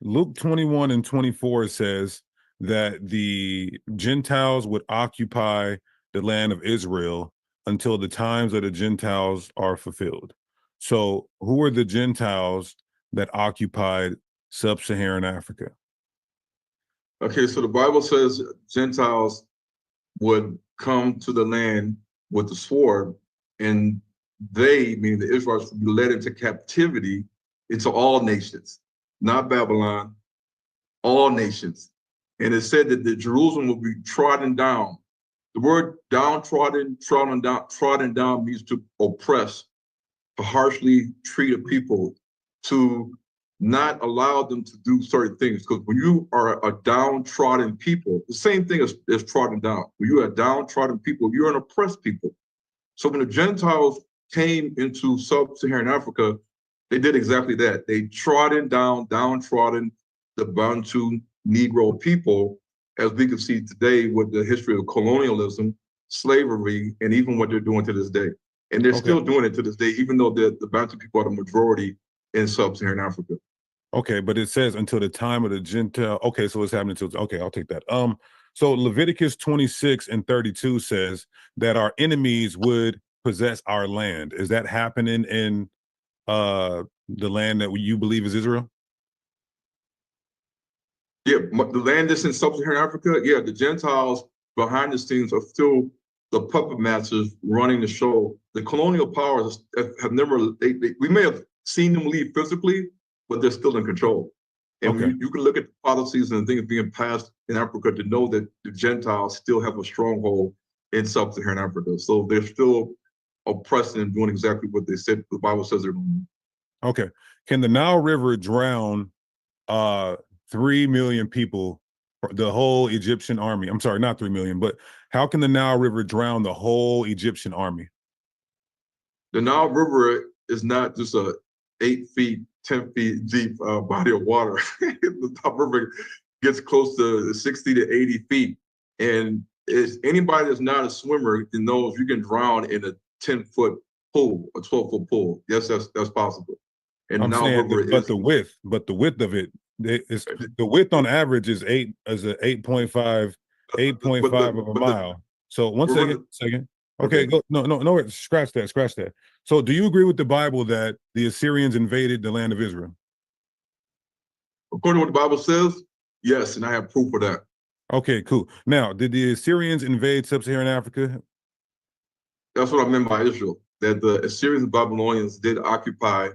Luke 21:24 says that the Gentiles would occupy the land of Israel until the times of the Gentiles are fulfilled. So who are the Gentiles that occupied sub-Saharan Africa? Okay, so the Bible says Gentiles would come to the land with the sword, and they, meaning the Israelites, would be led into captivity into all nations, not Babylon, all nations. And it said that the Jerusalem will be trodden down. The word trodden down means to oppress, to harshly treat a people, to not allow them to do certain things. Because when you are a downtrodden people, the same thing is trodden down. When you are downtrodden people, you're an oppressed people. So when the Gentiles came into sub-Saharan Africa, they did exactly that. They downtrodden the Bantu Negro people, as we can see today with the history of colonialism, slavery, and even what they're doing to this day. And they're still doing it to this day, even though the Bantu people are the majority in sub-Saharan Africa. Okay, but it says until the time of the Gentile. Okay, so it's happening until, okay, I'll take that. So Leviticus 26:32 says that our enemies would possess our land. Is that happening in the land that you believe is Israel? Yeah, the land that's in sub-Saharan Africa, yeah, the Gentiles behind the scenes are still the puppet masters running the show. The colonial powers have never, we may have seen them leave physically, but they're still in control. And you can look at the policies and things being passed in Africa to know that the Gentiles still have a stronghold in sub-Saharan Africa. So they're still oppressing and doing exactly what they said the Bible says they're doing. Okay. Can the Nile River drown 3 million people, the whole Egyptian army? I'm sorry, not 3 million, but how can the Nile River drown the whole Egyptian army? The Nile River is not just a 8 feet, 10 feet deep body of water. The Nile River gets close to 60 to 80 feet. And anybody that's not a swimmer knows you can drown in a 10-foot pool, a 12-foot pool. Yes, that's possible. And I'm Nile saying, River but the width of it the width on average is 8.5 of a mile. So one second. Okay, go no, scratch that. So do you agree with the Bible that the Assyrians invaded the land of Israel? According to what the Bible says, yes, and I have proof of that. Okay, cool. Now, did the Assyrians invade sub-Saharan Africa? That's what I meant by Israel, that the Assyrians and Babylonians did occupy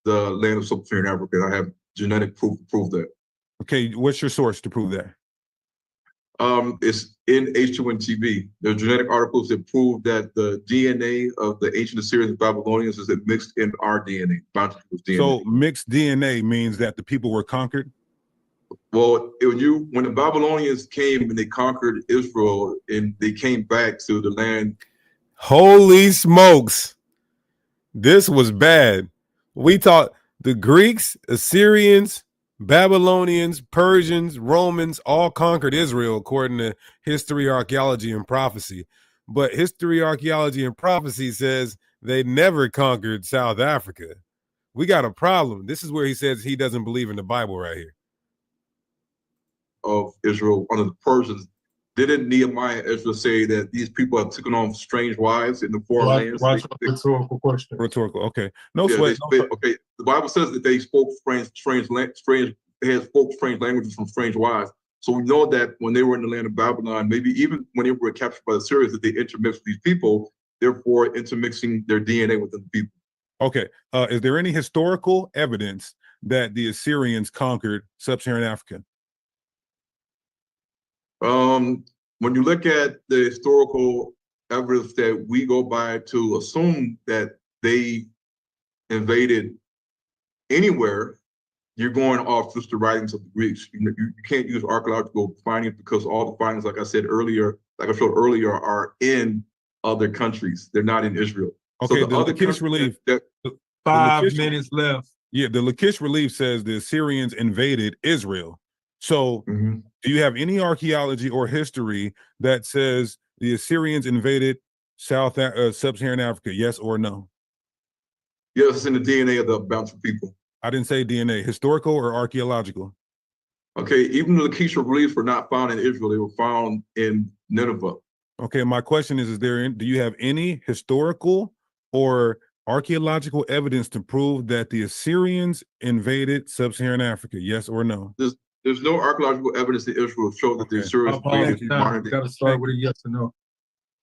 the land of sub-Saharan Africa. And I have genetic proof to prove that. Okay, what's your source to prove that? It's in H2N TV. There are genetic articles that prove that the DNA of the ancient Assyrians and Babylonians is mixed in our DNA, bounty people's DNA. So mixed DNA means that the people were conquered? Well, when the Babylonians came and they conquered Israel and they came back to the land. Holy smokes. This was bad. We taught the Greeks, Assyrians, Babylonians, Persians, Romans all conquered Israel according to history, archaeology, and prophecy. But history, archaeology, and prophecy says they never conquered South Africa. We got a problem. This is where he says he doesn't believe in the Bible right here. Of Israel under the Persians, didn't Nehemiah and Ezra say that these people have taken on strange wives in the foreign lands? Rhetorical question. Rhetorical. Okay. Okay. The Bible says that they spoke strange languages from strange wives. So we know that when they were in the land of Babylon, maybe even when they were captured by the Syrians, that they intermixed with these people, therefore intermixing their DNA within the people. Okay. Is there any historical evidence that the Assyrians conquered sub-Saharan Africa? When you look at the historical evidence that we go by to assume that they invaded anywhere, you're going off just the writings of the Greeks. You can't use archaeological findings because all the findings, like I showed earlier, are in other countries. They're not in Israel. Okay, so the Lachish relief. 5 minutes left. Yeah, the Lachish relief says the Assyrians invaded Israel. So do you have any archaeology or history that says the Assyrians invaded sub-Saharan Africa, yes or no? Yes, it's in the DNA of the bountiful people. I didn't say DNA, historical or archaeological? Okay, even the Lachish reliefs were not found in Israel, they were found in Nineveh. Okay, my question is do you have any historical or archaeological evidence to prove that the Assyrians invaded sub-Saharan Africa, yes or no? There's no archaeological evidence in Israel to show that the Assyrians invaded modern day. Got to start with a yes or no.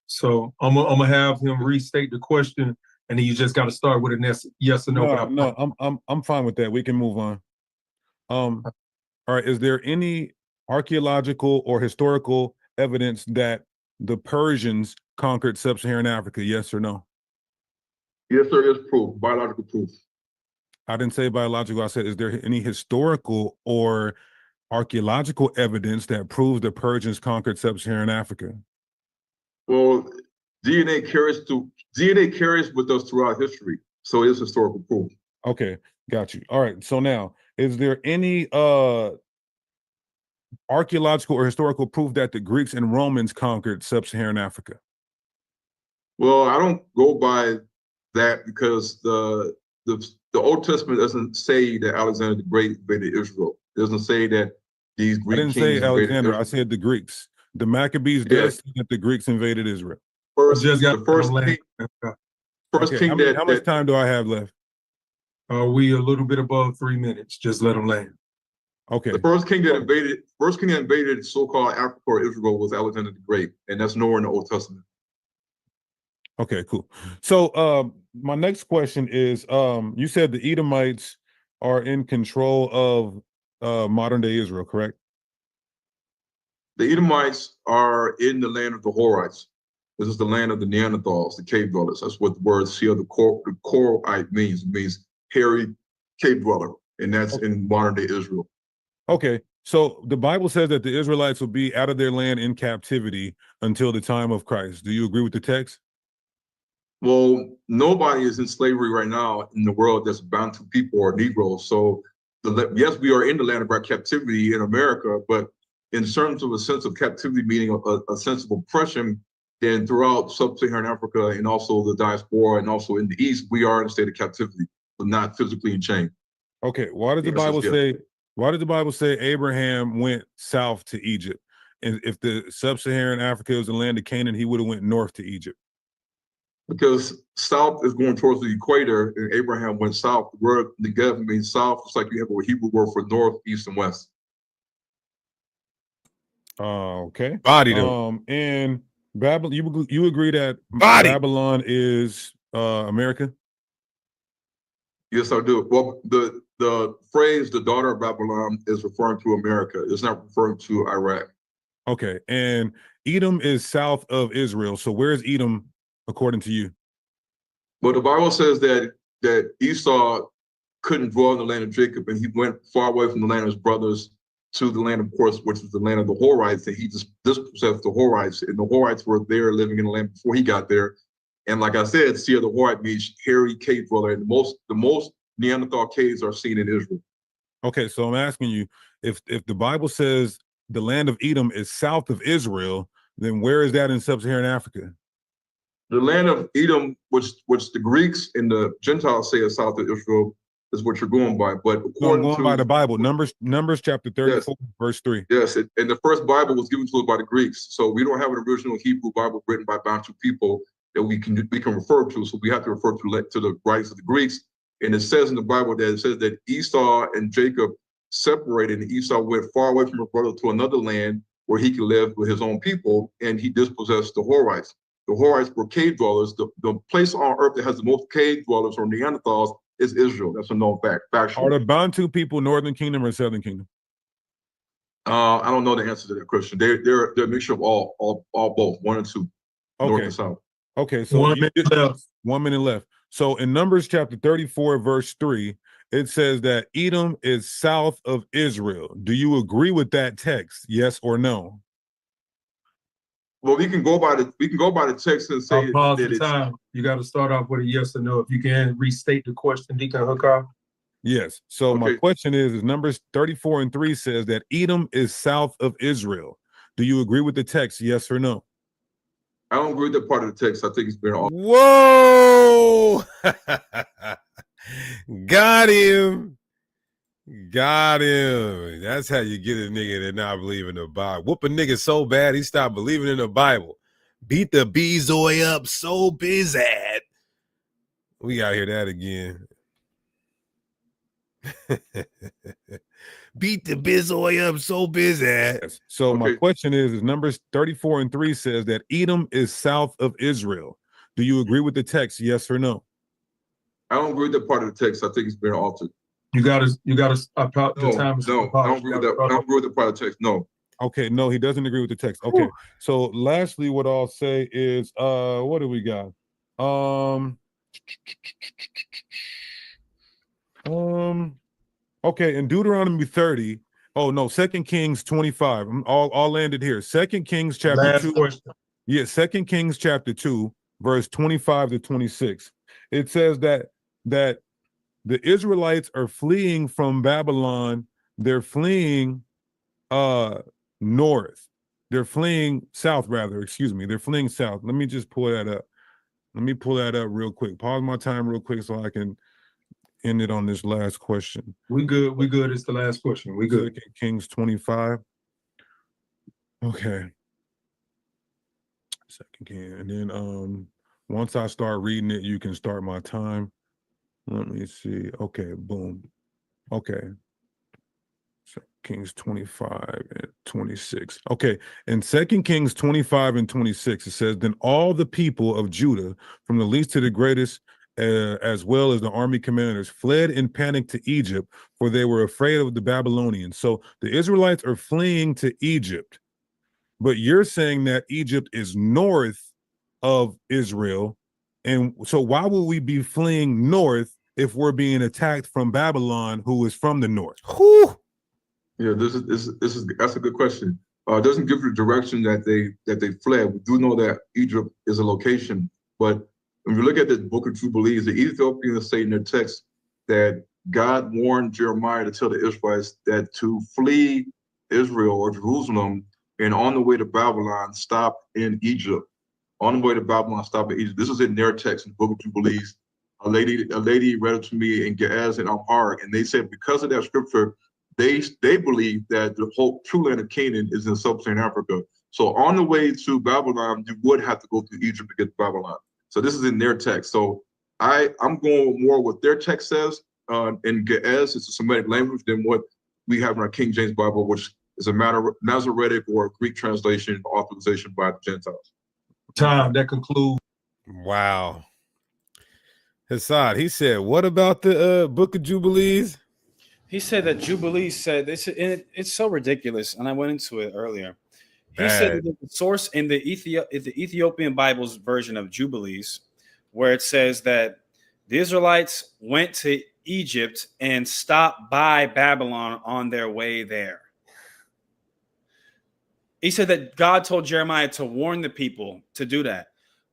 So I'm gonna have him restate the question, and then you just got to start with a yes or no. No, I'm fine with that. We can move on. All right. Is there any archaeological or historical evidence that the Persians conquered sub-Saharan Africa? Yes or no? Yes, there is proof, biological proof. I didn't say biological. I said, is there any historical or archaeological evidence that proves the Persians conquered sub-Saharan Africa? Well, DNA carries with us throughout history, so it is historical proof. Okay, got you. All right. So now, is there any archaeological or historical proof that the Greeks and Romans conquered sub-Saharan Africa? Well, I don't go by that because the Old Testament doesn't say that Alexander the Great invaded Israel. It doesn't say that these Greek I didn't say Alexander. I said the Greeks. The Maccabees does say that the Greeks invaded Israel. How much time do I have left? We a little bit above 3 minutes. Just let them land. Okay. The first king that invaded so-called Africa or Israel was Alexander the Great, and that's nowhere in the Old Testament. Okay, cool. So my next question is, you said the Edomites are in control of modern day Israel, correct? The Edomites are in the land of the Horites. This is the land of the Neanderthals, the cave dwellers. That's what the word the Korite means. It means hairy cave dweller, and that's in modern day Israel. Okay, so the Bible says that the Israelites will be out of their land in captivity until the time of Christ. Do you agree with the text? Well, nobody is in slavery right now in the world that's bound to people or Negroes. So yes, we are in the land of our captivity in America, but in terms of a sense of captivity, meaning a sense of oppression, then throughout sub-Saharan Africa and also the diaspora and also in the East, we are in a state of captivity, but not physically in chains. Okay, why does the Bible say Why did the Bible say Abraham went south to Egypt? And if the sub-Saharan Africa was the land of Canaan, he would have went north to Egypt. Because south is going towards the equator, and Abraham went south. The word Negev means south. It's like you have a Hebrew word for north, east, and west. Okay. Body them. And Babylon, you agree that Babylon is America? Yes, I do. Well, the phrase "the daughter of Babylon" is referring to America. It's not referring to Iraq. Okay. And Edom is south of Israel. So where's Edom according to you? Well, the Bible says that Esau couldn't dwell in the land of Jacob, and he went far away from the land of his brothers to the land, of course, which is the land of the Horites, and he just dispossessed the Horites, and the Horites were there living in the land before he got there. And like I said, Seir the Horite means hairy cave dweller, and the most Neanderthal caves are seen in Israel. Okay, so I'm asking you, if the Bible says the land of Edom is south of Israel, then where is that in sub-Saharan Africa? The land of Edom, which the Greeks and the Gentiles say is south of Israel, is what you're going by. But according I'm going by the Bible, Numbers chapter 34, verse 3. Yes, and the first Bible was given to us by the Greeks, so we don't have an original Hebrew Bible written by Bantu people that we can refer to. So we have to refer to the writings of the Greeks. And it says in the Bible that Esau and Jacob separated, and Esau went far away from his brother to another land where he could live with his own people, and he dispossessed the Horites. The Horites were cave dwellers. The place on earth that has the most cave dwellers or Neanderthals is Israel. That's a known fact. Factual. Are the Bantu people Northern Kingdom or Southern Kingdom? I don't know the answer to that question. They're a mixture of all both, one and two, north and south. Okay, so 1 minute left. 1 minute left. So in Numbers chapter 34, verse 3, it says that Edom is south of Israel. Do you agree with that text? Yes or no? Well, we can go by the text and say Pause that the time. You got to start off with a yes or no. If you can restate the question, Deacon Hooker. Yes. So my question is Numbers 34 and 3 says that Edom is south of Israel. Do you agree with the text? Yes or no? I don't agree with that part of the text. I think it's been off. Whoa! Got him. Got him. That's how you get a nigga that not believe in the Bible. Whoop a nigga so bad he stopped believing in the Bible. Beat the Bezoy up so busy. We gotta hear that again. Beat the Bizoy up so busy. So my question is Numbers 34 and 3 says that Edom is south of Israel. Do you agree with the text? Yes or no? I don't agree with that part of the text. I think it's been altered. You got to the time. No, I don't agree with that. I don't agree with the part of the text. No. Okay, no, he doesn't agree with the text. Okay. So lastly, what I'll say is what do we got? Okay, in Deuteronomy 30. Oh no, 2 Kings 25. I'm all landed here. 2 Kings chapter Last 2. question. Yeah, 2 Kings chapter 2, verse 25 to 26. It says that the Israelites are fleeing from Babylon. They're fleeing north. They're fleeing south, rather. Excuse me. They're fleeing south. Let me just pull that up. Let me pull that up real quick. Pause my time real quick so I can end it on this last question. We good. We good. It's the last question. We good. 2 Kings 25. Okay. 2 Kings. And then once I start reading it, you can start my time. Let me see. Okay, boom. Okay. So Kings 25 and 26. Okay, in 2 Kings 25 and 26, it says, then all the people of Judah, from the least to the greatest, as well as the army commanders, fled in panic to Egypt, for they were afraid of the Babylonians. So the Israelites are fleeing to Egypt, but you're saying that Egypt is north of Israel. And so why would we be fleeing north if we're being attacked from Babylon, who is from the north? Whew. Yeah, that's a good question. It doesn't give the direction that they fled. We do know that Egypt is a location, but when you look at the Book of Jubilees, the Ethiopians say in their text that God warned Jeremiah to tell the Israelites that to flee Israel or Jerusalem, and on the way to Babylon, stop in Egypt. On the way to Babylon, stop in Egypt. This is in their text in the Book of Jubilees. A lady read it to me in Ge'ez and Amharic, and they said because of that scripture, they believe that the whole true land of Canaan is in sub-Saharan Africa. So on the way to Babylon, you would have to go through Egypt to get to Babylon. So this is in their text. So I'm going more what their text says. In Ge'ez, it's a Semitic language than what we have in our King James Bible, which is a Masoretic or Greek translation authorization by the Gentiles. Time that concludes. Wow. Hassad, he said, what about the Book of Jubilees? He said that Jubilees said this, and it's so ridiculous. And I went into it earlier. He said that the source in the Ethiopian Bible's version of Jubilees, where it says that the Israelites went to Egypt and stopped by Babylon on their way there. He said that God told Jeremiah to warn the people to do that.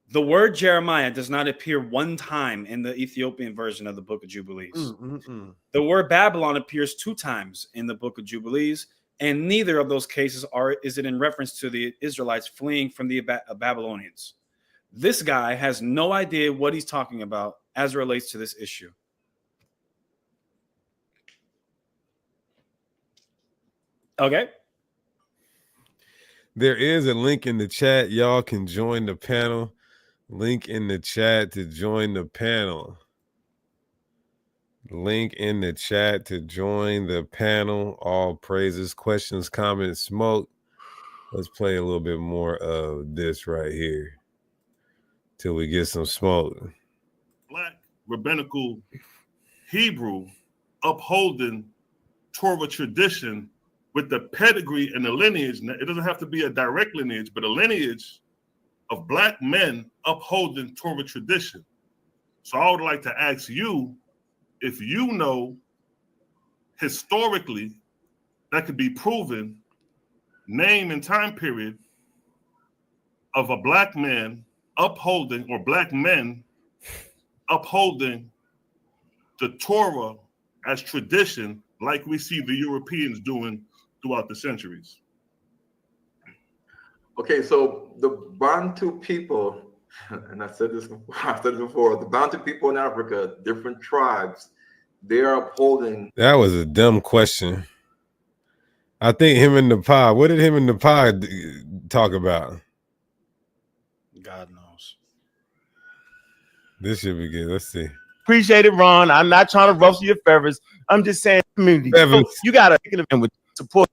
The word Jeremiah does not appear one time in the Ethiopian version of the Book of Jubilees. The word Babylon appears 2 times in the Book of Jubilees, and neither of those cases is it in reference to the Israelites fleeing from the Babylonians. This guy has no idea what he's talking about as it relates to this issue. Okay. There is a link in the chat. Y'all can join the panel. Link in the chat to join the panel. Link in the chat to join the panel. All praises, questions, comments, smoke. Let's play a little bit more of this right here till we get some smoke. Black rabbinical Hebrew upholding Torah tradition with the pedigree and the lineage. It doesn't have to be a direct lineage, but a lineage of Black men upholding Torah tradition. So I would like to ask you if you know historically that could be proven name and time period of a Black man upholding or Black men upholding the Torah as tradition like we see the Europeans doing throughout the centuries. Okay, so the Bantu people, and I said this before, the Bantu people in Africa, different tribes, they are upholding. That was a dumb question. I think him and the pod. What did him and the pod talk about? God knows. This should be good. Let's see. Appreciate it, Ron. I'm not trying to ruffle your feathers. I'm just saying, community. You got to think of him with support.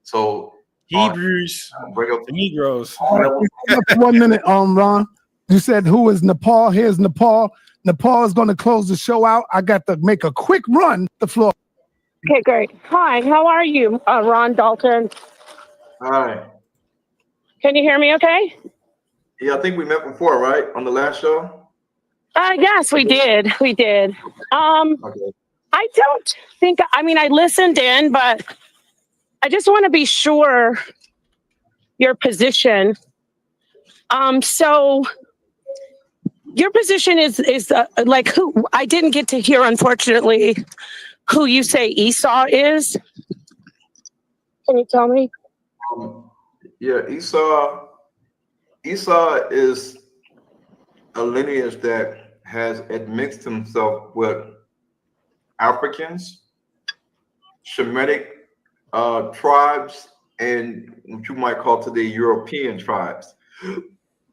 So Hebrews, the Negroes. 1 minute, Ron. You said who is Nepal? Here's Nepal. Nepal is going to close the show out. I got to make a quick run the floor. Okay, great. Hi, how are you, Ron Dalton? Hi. Can you hear me okay? Yeah, I think we met before, right? On the last show? Yes, we did. We did. I don't think, I listened in, but I just want to be sure your position. So your position is like who? I didn't get to hear, unfortunately, who you say Esau is. Can you tell me? Yeah, Esau is a lineage that has admixed himself with Africans, Shemitic tribes, and what you might call today European tribes.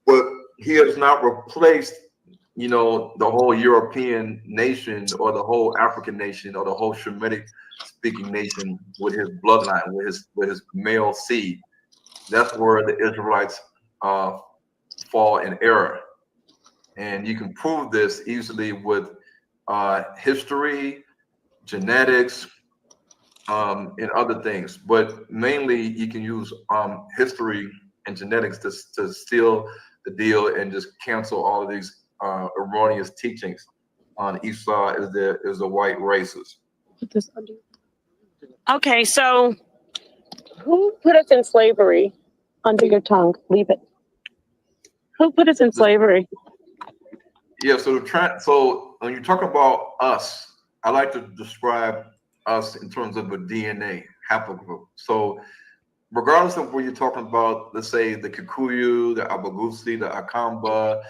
But he has not replaced, the whole European nation or the whole African nation or the whole Shemitic speaking nation with his bloodline, with his male seed. That's where the Israelites fall in error. And you can prove this easily with history, genetics, and other things. But mainly you can use history and genetics to seal the deal and just cancel all of these erroneous teachings on Esau is the white races. Okay, so who put us in slavery? Under your tongue, leave it. Who put us in slavery? Yeah, so when you talk about us, I like to describe us in terms of a DNA haplogroup. So regardless of what you're talking about, let's say the Kikuyu, the Abagusi, the Akamba,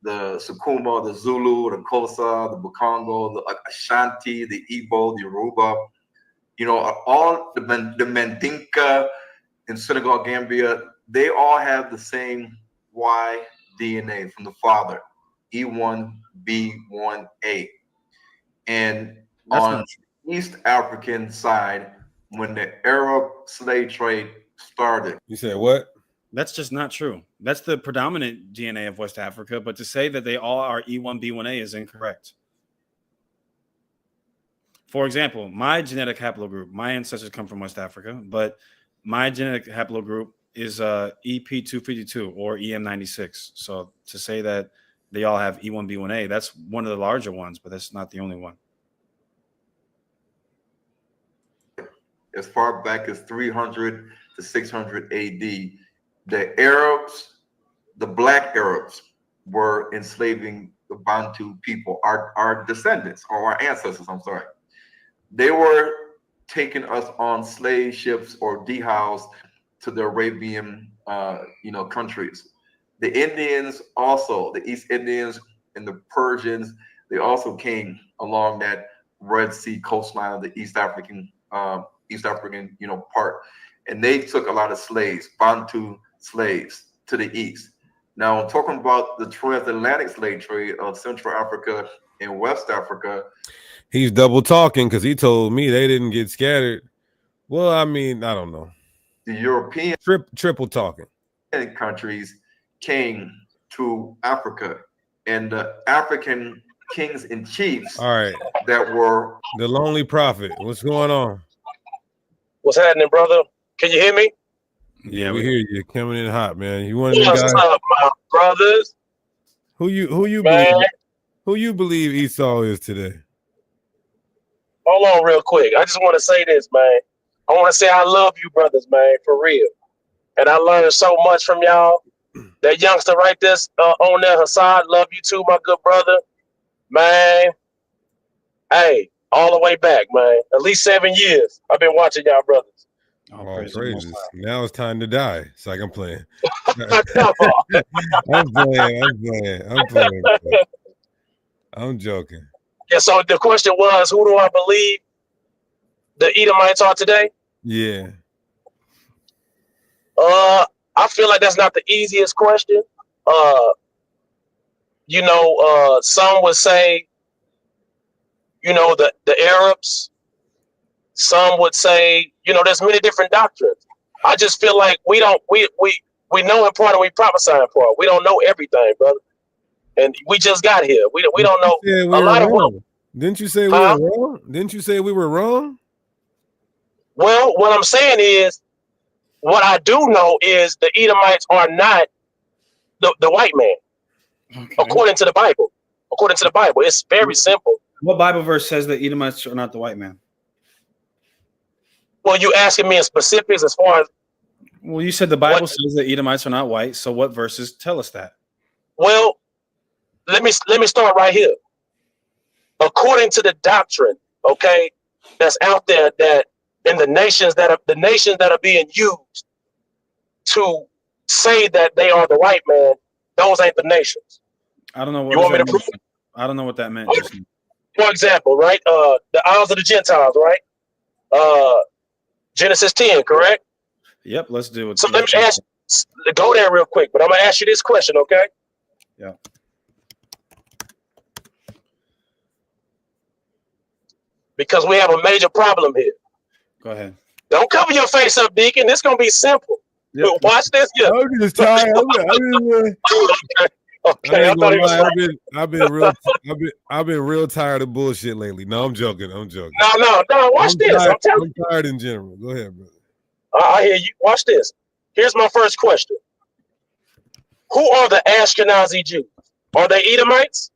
the Sukuma, the Zulu, the Kosa, the Bukongo, the Ashanti, the Igbo, the Yoruba, You know, all the Mandinka in Senegal, Gambia, they all have the same Y DNA from the father, E1B1A. And on the East African side, when the Arab slave trade started. You said what? That's just not true. That's the predominant DNA of West Africa, but to say that they all are E1B1A is incorrect. For example, my genetic haplogroup, my ancestors come from West Africa, but my genetic haplogroup is EP252 or EM96. So to say that they all have E1B1A, that's one of the larger ones, but that's not the only one. As far back as 300 to 600 AD, the Arabs, the black Arabs, were enslaving the Bantu people, our descendants, or our ancestors, I'm sorry. They were taking us on slave ships or dehoused to the Arabian, countries. The Indians also, the East Indians and the Persians, they also came along that Red Sea coastline of the East African, part. And they took a lot of slaves, Bantu slaves, to the east. Now, I'm talking about the transatlantic slave trade of Central Africa and West Africa. He's double talking because he told me they didn't get scattered. Well, I mean, I don't know. The European triple talking countries came to Africa, and the African kings and chiefs, all right, that were the Lonely Prophet. What's going on? What's happening, brother? Can you hear me? Yeah, we hear you coming in hot, man. You one of them What's guys? up, my brothers? Who you believe Esau is today? Hold on real quick. I just want to say this, man. I want to say I love you brothers, man, for real. And I learned so much from y'all. That youngster right there on there, Hassad, love you too, my good brother. Man, hey, all the way back, man. At least 7 years I've been watching y'all brothers. Oh, praises. Now it's time to die. It's like I'm playing. I'm joking. Yeah, so the question was, who do I believe the Edomites are today? Yeah. I feel like that's not the easiest question. Some would say, the Arabs. Some would say, there's many different doctrines. I just feel like we know in part and we prophesy in part. We don't know everything, brother. And we just got here. We don't know a lot of what. Didn't you say we were wrong? Didn't you say we were wrong? Well, what I'm saying is, what I do know is the Edomites are not the white man, according to the Bible. According to the Bible, it's very simple. What Bible verse says that Edomites are not the white man? Well, you asking me in specifics as far as. Well, you said the Bible says that Edomites are not white. So what verses tell us that? Well, let me start right here. According to the doctrine, okay, that's out there, that in the nations that are being used to say that they are the white man, those ain't the nations. I don't know what you want me to prove. I don't know what that meant. For example, right? The Isles of the Gentiles, right? Genesis 10, correct? Yep, let's do it. So let me go there real quick, but I'm gonna ask you this question, okay? Yeah. Because we have a major problem here. Go ahead. Don't cover your face up, Deacon. It's gonna be simple. Yep. Watch this. Yeah. I'm just tired. Okay. I've been real tired of bullshit lately. No, I'm joking. No. Watch this. I'm telling you. I'm tired in general. Go ahead, brother. I hear you. Watch this. Here's my first question. Who are the Ashkenazi Jews? Are they Edomites?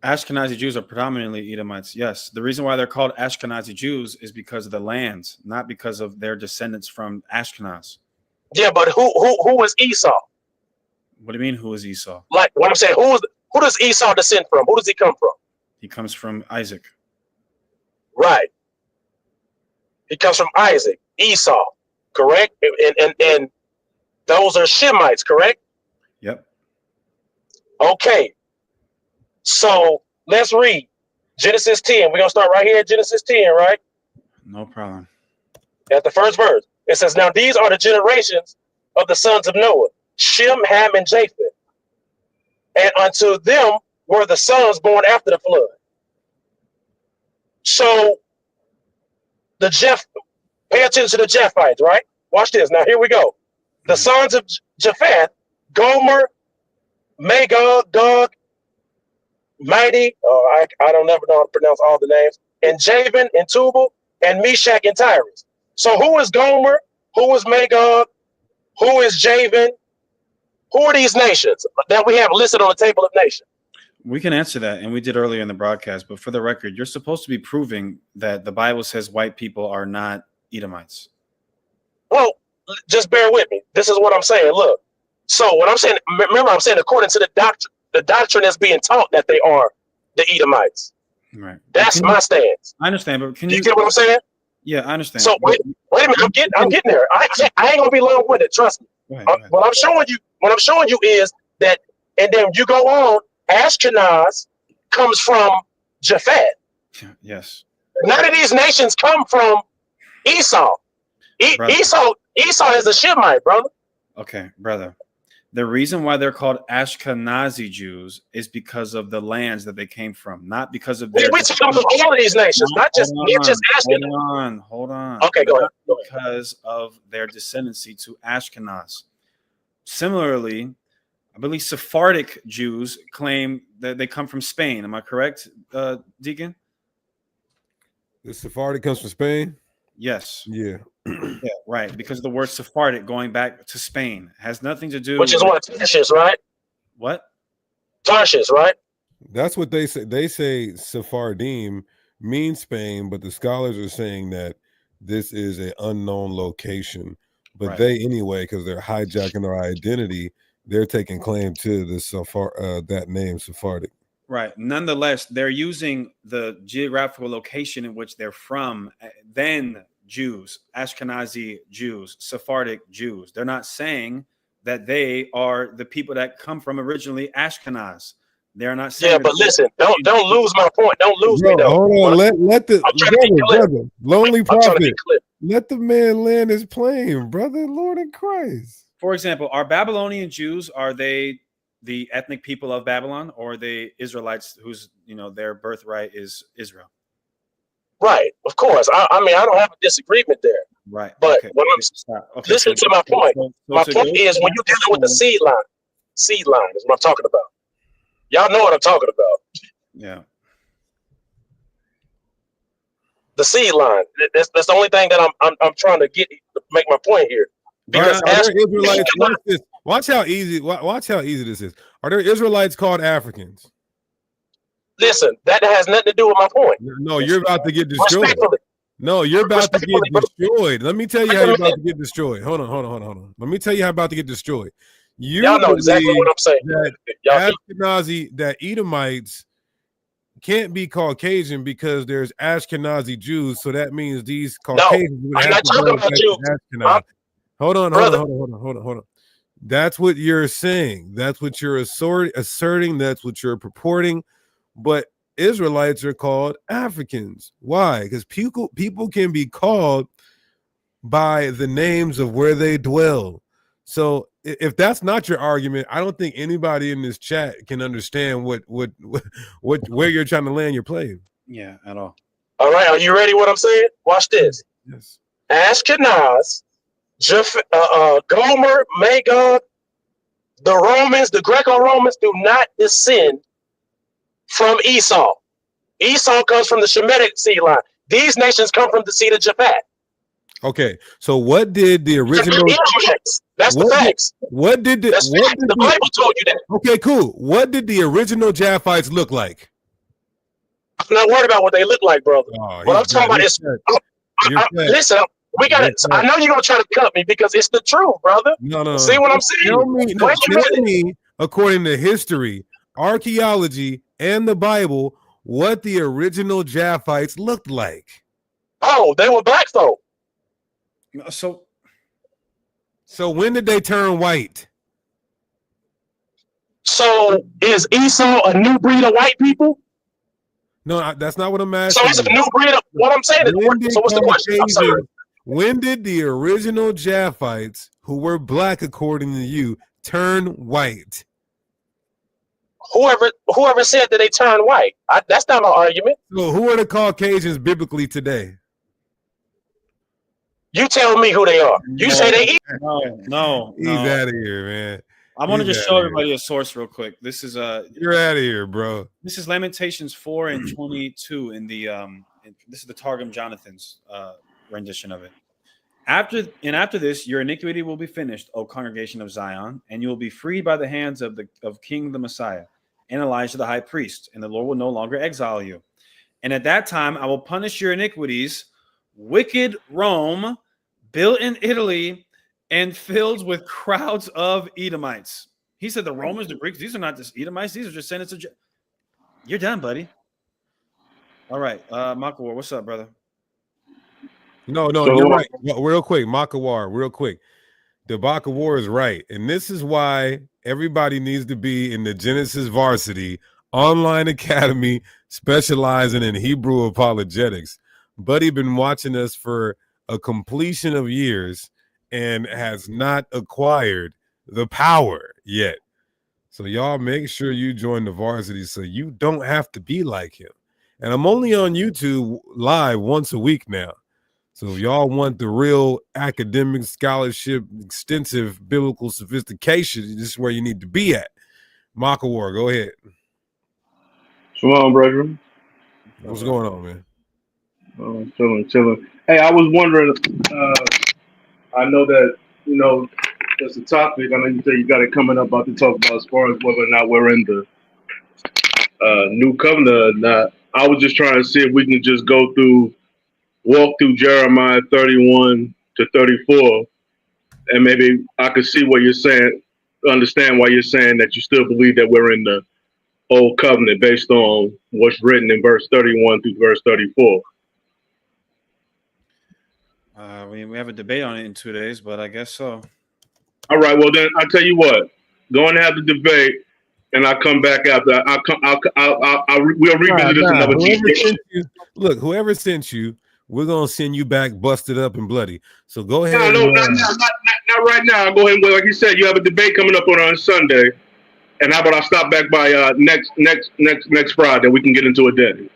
Ashkenazi Jews are predominantly Edomites. Yes. The reason why they're called Ashkenazi Jews is because of the lands, not because of their descendants from Ashkenaz. Yeah, but who is Esau? What do you mean, who is Esau? Like what I'm saying, who does Esau descend from? Who does he come from? He comes from Isaac. Right. He comes from Isaac, Esau, correct? And those are Shemites, correct? Yep. Okay. So let's read Genesis 10. We're gonna start right here at Genesis 10, right? No problem. At the first verse, it says, "Now these are the generations of the sons of Noah, Shem, Ham, and Japheth. And unto them were the sons born after the flood." So pay attention to the Japhites, right? Watch this. Now here we go. The sons of Japheth, Gomer, Magog, Gog, Mighty. I don't never know how to pronounce all the names. And Javan and Tubal and Meshach and Tyrus. So who is Gomer? Who is Magog? Who is Javan? Who are these nations that we have listed on the table of nations? We can answer that, and we did earlier in the broadcast. But for the record, you're supposed to be proving that the Bible says white people are not Edomites. Well, just bear with me. This is what I'm saying. Look, so what I'm saying, remember, I'm saying according to the doctrine that's being taught that they are the Edomites. Right. That's my stance. I understand, but can you get what I'm saying? Yeah, I understand. So wait a minute, I'm getting there. I ain't gonna be long with it. Trust me. What I'm showing you is that, and then you go on. Ashkenaz comes from Japhet. Yes. None of these nations come from Esau. Esau is a Shemite, brother. Okay, brother. The reason why they're called Ashkenazi Jews is because of the lands that they came from, not because of their. We come from all of these nations, not just Ashkenaz. Hold on. Okay, go ahead. Because of their descendancy to Ashkenaz. Similarly, I believe Sephardic Jews claim that they come from Spain. Am I correct, Deacon? The Sephardic comes from Spain? Yes. Yeah. Yeah, right. Because the word Sephardic going back to Spain has nothing to do Which is what Tarshish, right? What? Tarshish, right? That's what they say. They say Sephardim means Spain, but the scholars are saying that this is an unknown location. But Right. they anyway, because they're hijacking our identity, they're taking claim to the that name Sephardic. Right. Nonetheless, they're using the geographical location in which they're from, then Jews, Ashkenazi Jews, Sephardic Jews. They're not saying that they are the people that come from originally Ashkenaz. They're not saying. Yeah, but listen, don't lose my point. Don't lose me though. Hold on, let the brother, lonely prophet, let the man land his plane, brother. Lord in Christ. For example, are Babylonian Jews, are they the ethnic people of Babylon, or are they Israelites whose their birthright is Israel? Right, of course. I mean, I don't have a disagreement there. Right. But okay. what listen to my point. My point is when you're dealing with the seed line is what I'm talking about. Y'all know what I'm talking about. Yeah. The seed line. That's the only thing that I'm trying to make my point here. Because are there Israelites? Watch this. Watch how easy this is. Are there Israelites called Africans? Listen, that has nothing to do with my point. No, you're about to get destroyed. No, you're about to get destroyed. Let me tell you how you're about to get destroyed. Hold on. Let me tell you how about to get destroyed. Y'all know exactly what I'm saying. That Ashkenazi, that Edomites can't be Caucasian because there's Ashkenazi Jews. So that means these Caucasians would have to go back to Ashkenazi. Hold on. That's what you're saying. That's what you're asserting. That's what you're purporting. But Israelites are called Africans. Why? Because people can be called by the names of where they dwell. So if that's not your argument, I don't think anybody in this chat can understand where you're trying to land your plane. Yeah, at all. All right, are you ready? What I'm saying? Watch this. Yes. Ashkenaz, Gomer, Magog, the Romans, the Greco-Romans do not descend from Esau. Esau comes from the Shemitic seed line. These nations come from the seed of Japhet. Okay, so what did the original? That's the facts. What did the Bible told you that? Okay, cool. What did the original Japhites look like? I'm not worried about what they look like, brother. What I'm talking about is, listen, we got it. I know you're gonna try to cut me because it's the truth, brother. No. See what I'm saying? Tell me, according to history, archaeology, and the Bible, what the original Japhites looked like. Oh, they were black though. So when did they turn white? So is Esau a new breed of white people? No, that's not what I'm asking. So it's a new breed of what I'm saying. So what's the question? I'm sorry. When did the original Japhites, who were black according to you, turn white? Whoever said that they turned white. That's not my argument. So who are the Caucasians biblically today? You tell me who they are. You say they. No. He's out of here, man. I want to He's just outta show here. everybody a source real quick. This is You're out of here, bro. This is Lamentations 4 and 22 in the this is the Targum Jonathan's rendition of it. After this, your iniquity will be finished, O congregation of Zion, and you will be freed by the hands of King the Messiah and Elijah the high priest, and the Lord will no longer exile you. And at that time, I will punish your iniquities, wicked Rome, built in Italy, and filled with crowds of Edomites. He said the Romans, the Greeks, these are not just Edomites, these are just descendants of. You're done, buddy. All right, Makawar, what's up, brother? No, you're right. Real quick, Makawar, real quick. The Bakawar is right. And this is why everybody needs to be in the Genesis Varsity online academy specializing in Hebrew apologetics. Buddy been watching us for a completion of years and has not acquired the power yet. So y'all make sure you join the varsity so you don't have to be like him. And I'm only on YouTube live once a week now. So if y'all want the real academic scholarship, extensive biblical sophistication, this is where you need to be at. Makawar, go ahead. Shalom, brethren. What's going on, man? Chilling. Hey, I was wondering, I know that, that's a topic. I know you say you got it coming up about to talk about as far as whether or not we're in the new covenant or not. I was just trying to see if we can just walk through Jeremiah 31 to 34, and maybe I could see what you're saying, understand why you're saying that you still believe that we're in the old covenant based on what's written in verse 31 through verse 34. We have a debate on it in 2 days, but I guess so. All right, well then I tell you what, go and have the debate, and I'll come back after. We'll revisit this another time. Look, whoever sent you, we're gonna send you back busted up and bloody. So go ahead. No, not right now. Go ahead. Like you said, you have a debate coming up on Sunday, and how about I stop back by next Friday? We can get into it then.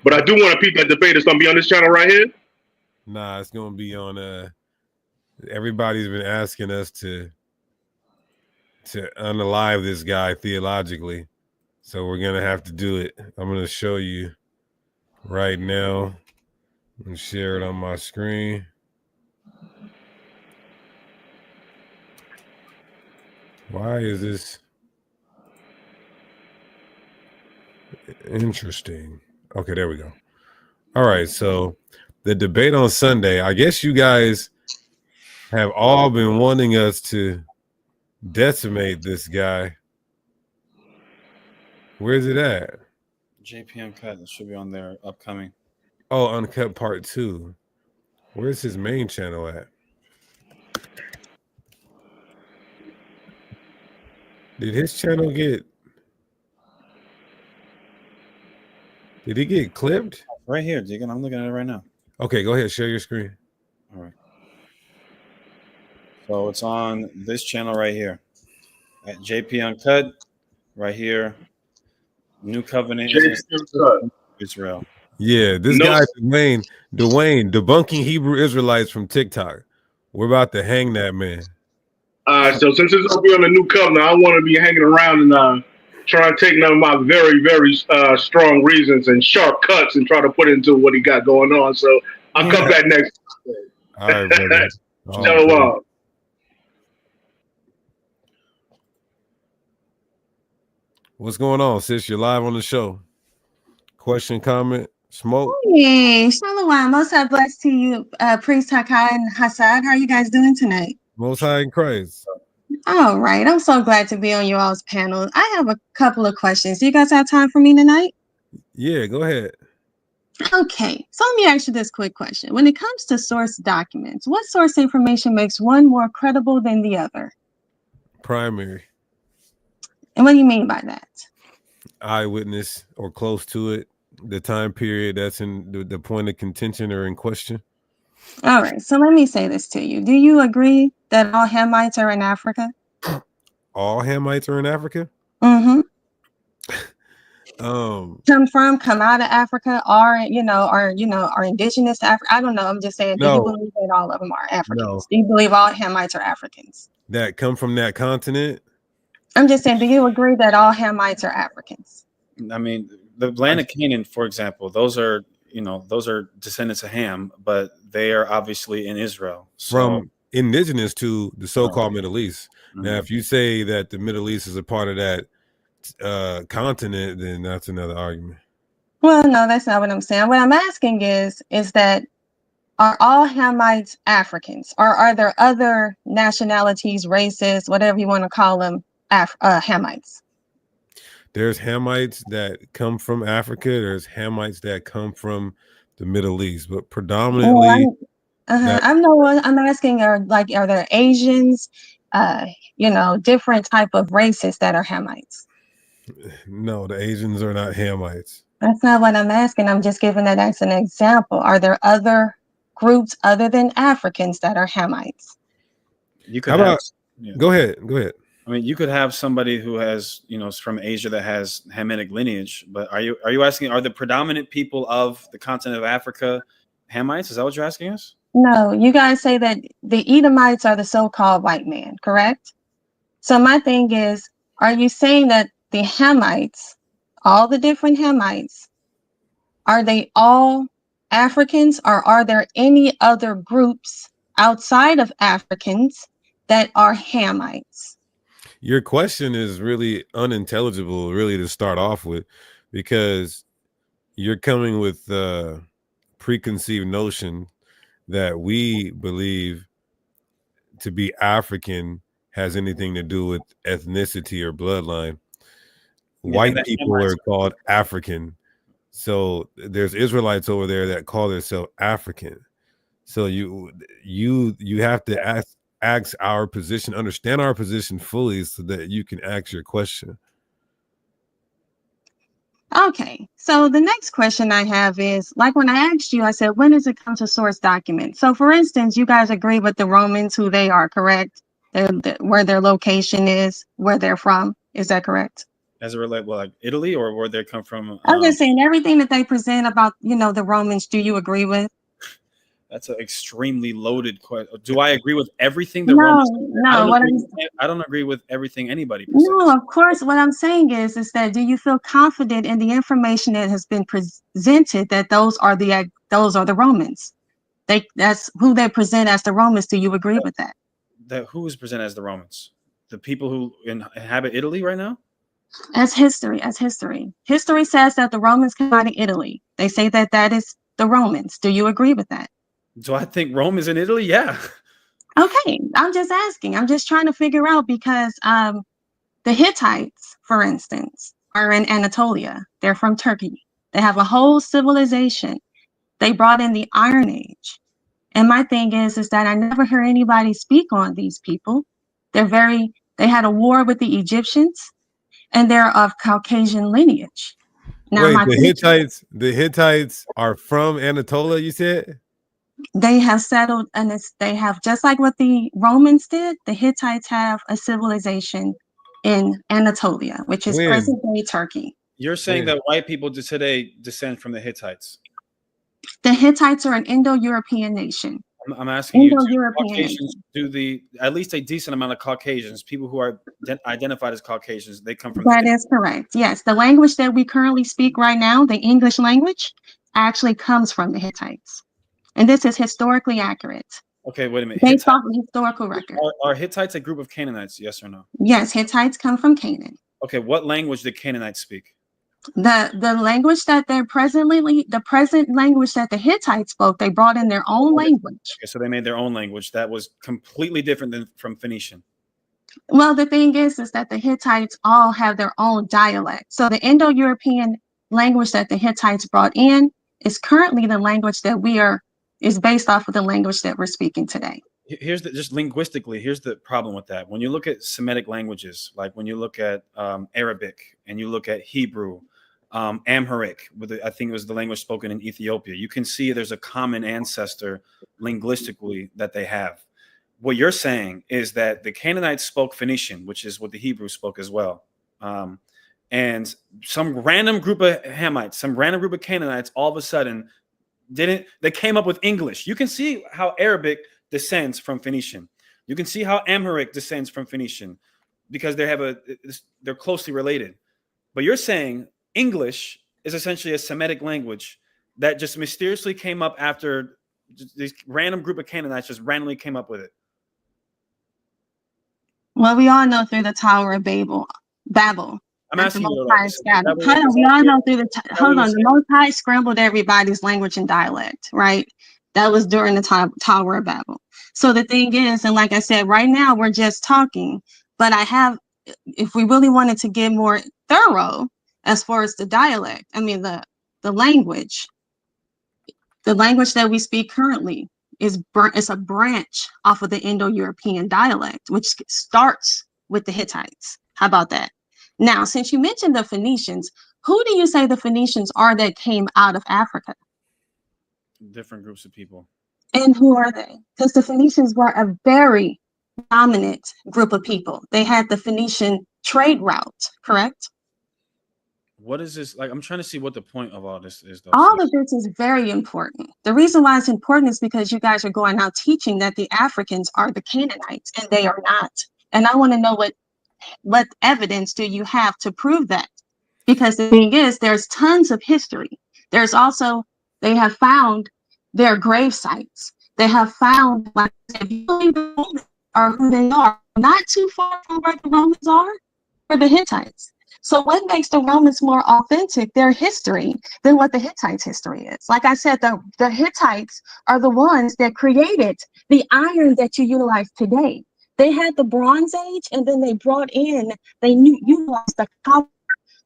But I do want to peep that debate. It's gonna be on this channel right here. Nah, it's gonna be on. Everybody's been asking us to unalive this guy theologically, so we're gonna have to do it. I'm gonna show you right now. And share it on my screen. Why is this interesting? Okay, there we go. All right, so the debate on Sunday, I guess you guys have all been wanting us to decimate this guy. Where's it at? JPM cut. It should be on there upcoming. Oh, Uncut Part 2. Where's his main channel at? Did his channel get... Did he get clipped? Right here, Deacon. I'm looking at it right now. Okay, go ahead. Share your screen. All right. So it's on this channel right here. At JP Uncut. Right here. New Covenant. Israel. Yeah, this guy Dwayne, debunking Hebrew Israelites from TikTok. We're about to hang that man. So since it's gonna be on the new covenant, I want to be hanging around and try and take none of my very, very strong reasons and sharp cuts and try to put into what he got going on. So I'll come back next. All right, brother. Shalom. What's going on, sis? You're live on the show. Question, comment, smoke. Hey, Shalom. Most high bless to you, Priest Hakai and Hassad. How are you guys doing tonight? Most high in Christ. All right. I'm so glad to be on you all's panel. I have a couple of questions. Do you guys have time for me tonight? Yeah, go ahead. Okay. So let me ask you this quick question. When it comes to source documents, what source information makes one more credible than the other? Primary. And what do you mean by that? Eyewitness or close to it. the time period that's in the point of contention or in question? All right. So let me say this to you. Do you agree that all Hamites are in Africa? All Hamites are in Africa? Mm-hmm. Come out of Africa, are indigenous to Africa. I don't know. I'm just saying, do you No. believe that all of them are Africans? No. Do you believe all Hamites are Africans? That come from that continent? I'm just saying, do you agree that all Hamites are Africans? I mean, the land of Canaan, for example, those are descendants of Ham, but they are obviously in Israel. From indigenous to the so-called Middle East. Now, if you say that the Middle East is a part of that continent, then that's another argument. Well, no, that's not what I'm saying. What I'm asking is that are all Hamites Africans, or are there other nationalities, races, whatever you want to call them, Hamites? There's Hamites that come from Africa. There's Hamites that come from the Middle East, but predominantly. I'm asking, are there Asians, different type of races that are Hamites? No, the Asians are not Hamites. That's not what I'm asking. I'm just giving that as an example. Are there other groups other than Africans that are Hamites? You could Go ahead. I mean, you could have somebody who has, is from Asia that has Hamitic lineage, but are you asking, are the predominant people of the continent of Africa Hamites? Is that what you're asking us? No, you guys say that the Edomites are the so-called white man, correct? So my thing is, are you saying that the Hamites, all the different Hamites, are they all Africans, or are there any other groups outside of Africans that are Hamites? Your question is really unintelligible, really, to start off with, because you're coming with a preconceived notion that we believe to be African has anything to do with ethnicity or bloodline. White people are called African. So there's Israelites over there that call themselves African. So you have to ask our position, understand our position fully, so that you can ask your question. Okay, so the next question I have is, like when I asked you, I said, when does it come to source documents? So for instance, you guys agree with the Romans, who they are, correct? Where their location is, where they're from. Is that correct? As it relates, like Italy, or where they come from? I'm just saying, everything that they present about, the Romans, do you agree with? That's an extremely loaded question. Do I agree with everything the Romans? No. I don't agree with everything anybody presents. No, of course. What I'm saying is that, do you feel confident in the information that has been presented that those are the Romans? That's who they present as the Romans. Do you agree with that? That who is presented as the Romans? The people who inhabit Italy right now? As history. History says that the Romans came out of Italy. They say that is the Romans. Do you agree with that? Do I think Rome is in Italy? Yeah. Okay, I'm just asking. I'm just trying to figure out, because the Hittites, for instance, are in Anatolia. They're from Turkey. They have a whole civilization. They brought in the Iron Age. And my thing is that I never hear anybody speak on these people. They had a war with the Egyptians, and they're of Caucasian lineage. Now, wait, the Hittites are from Anatolia, you said? They have settled, and they have, just like what the Romans did, the Hittites have a civilization in Anatolia, which is present-day Turkey. You're saying that white people today descend from the Hittites? The Hittites are an Indo-European nation. I'm asking you, Caucasians, at least a decent amount of Caucasians, people who are identified as Caucasians, they come from. That is correct. Yes, the language that we currently speak right now, the English language, actually comes from the Hittites. And this is historically accurate. Okay, wait a minute. Based off the historical record. Are Hittites a group of Canaanites, yes or no? Yes, Hittites come from Canaan. Okay, what language did Canaanites speak? The language that the present language that the Hittites spoke, they brought in their own language. Okay, so they made their own language that was completely different than from Phoenician. Well, the thing is that the Hittites all have their own dialect. So the Indo-European language that the Hittites brought in is currently the language that is based off of the language that we're speaking today. Just linguistically, here's the problem with that. When you look at Semitic languages, like when you look at Arabic and you look at Hebrew, Amharic, I think it was the language spoken in Ethiopia. You can see there's a common ancestor linguistically that they have. What you're saying is that the Canaanites spoke Phoenician, which is what the Hebrews spoke as well. And some random group of Hamites, some random group of Canaanites, all of a sudden they came up with English. You can see how Arabic descends from Phoenician. You can see how Amharic descends from Phoenician because they're closely related. But you're saying English is essentially a Semitic language that just mysteriously came up after this random group of Canaanites just randomly came up with it. Well, we all know through the Tower of Babel. I'm asking you. We all know through the Most High scrambled everybody's language and dialect, right? That was during the Tower of Babel. So the thing is, and like I said, right now we're just talking, but if we really wanted to get more thorough as far as the dialect, the language that we speak currently is a branch off of the Indo-European dialect, which starts with the Hittites. How about that? Now, since you mentioned the Phoenicians, who do you say the Phoenicians are that came out of Africa? Different groups of people. And who are they? Because the Phoenicians were a very dominant group of people. They had the Phoenician trade route, correct? What is this? Like, I'm trying to see what the point of all this is, though. All of this is very important. The reason why it's important is because you guys are going out teaching that the Africans are the Canaanites, and they are not. And I want to know what evidence do you have to prove that? Because the thing is, there's tons of history. There's also, they have found their grave sites. They have found, like, if you believe the Romans are who they are, not too far from where the Romans are, or the Hittites. So what makes the Romans more authentic, their history, than what the Hittites' history is? Like I said, the Hittites are the ones that created the iron that you utilize today. They had the Bronze Age, and then they utilized the copper.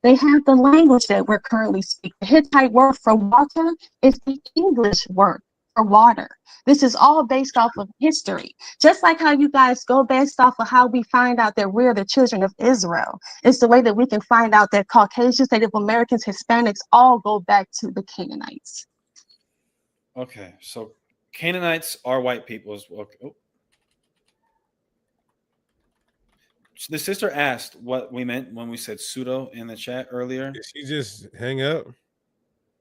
They have the language that we're currently speaking. The Hittite word for water is the English word for water. This is all based off of history. Just like how you guys go based off of how we find out that we're the children of Israel. It's the way that we can find out that Caucasians, Native Americans, Hispanics all go back to the Canaanites. Okay, so Canaanites are white people. Okay. Oh. The sister asked what we meant when we said pseudo in the chat earlier. Did she just hang up?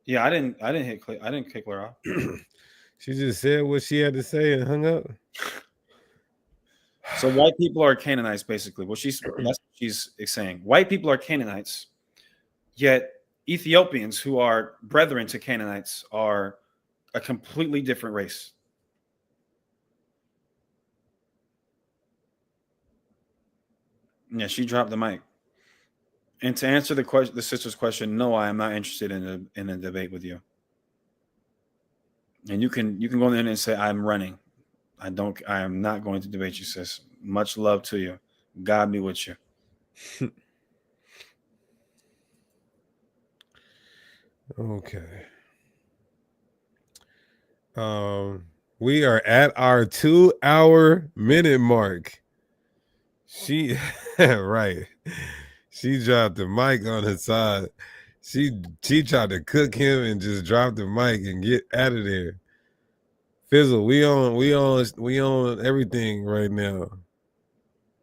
Yeah, I didn't kick her off. She just said what she had to say and hung up. So white people are Canaanites, basically. That's what she's saying. White people are Canaanites, yet Ethiopians, who are brethren to Canaanites, are a completely different race. Yeah, she dropped the mic. And to answer the sister's question, no, I am not interested in a debate with you. And you can go on the internet and say I'm running. I am not going to debate you, sis. Much love to you. God be with you. Okay. We are at our 2-hour minute mark. She right. She dropped the mic on her side. She tried to cook him and just drop the mic and get out of there. Fizzle, we on everything right now.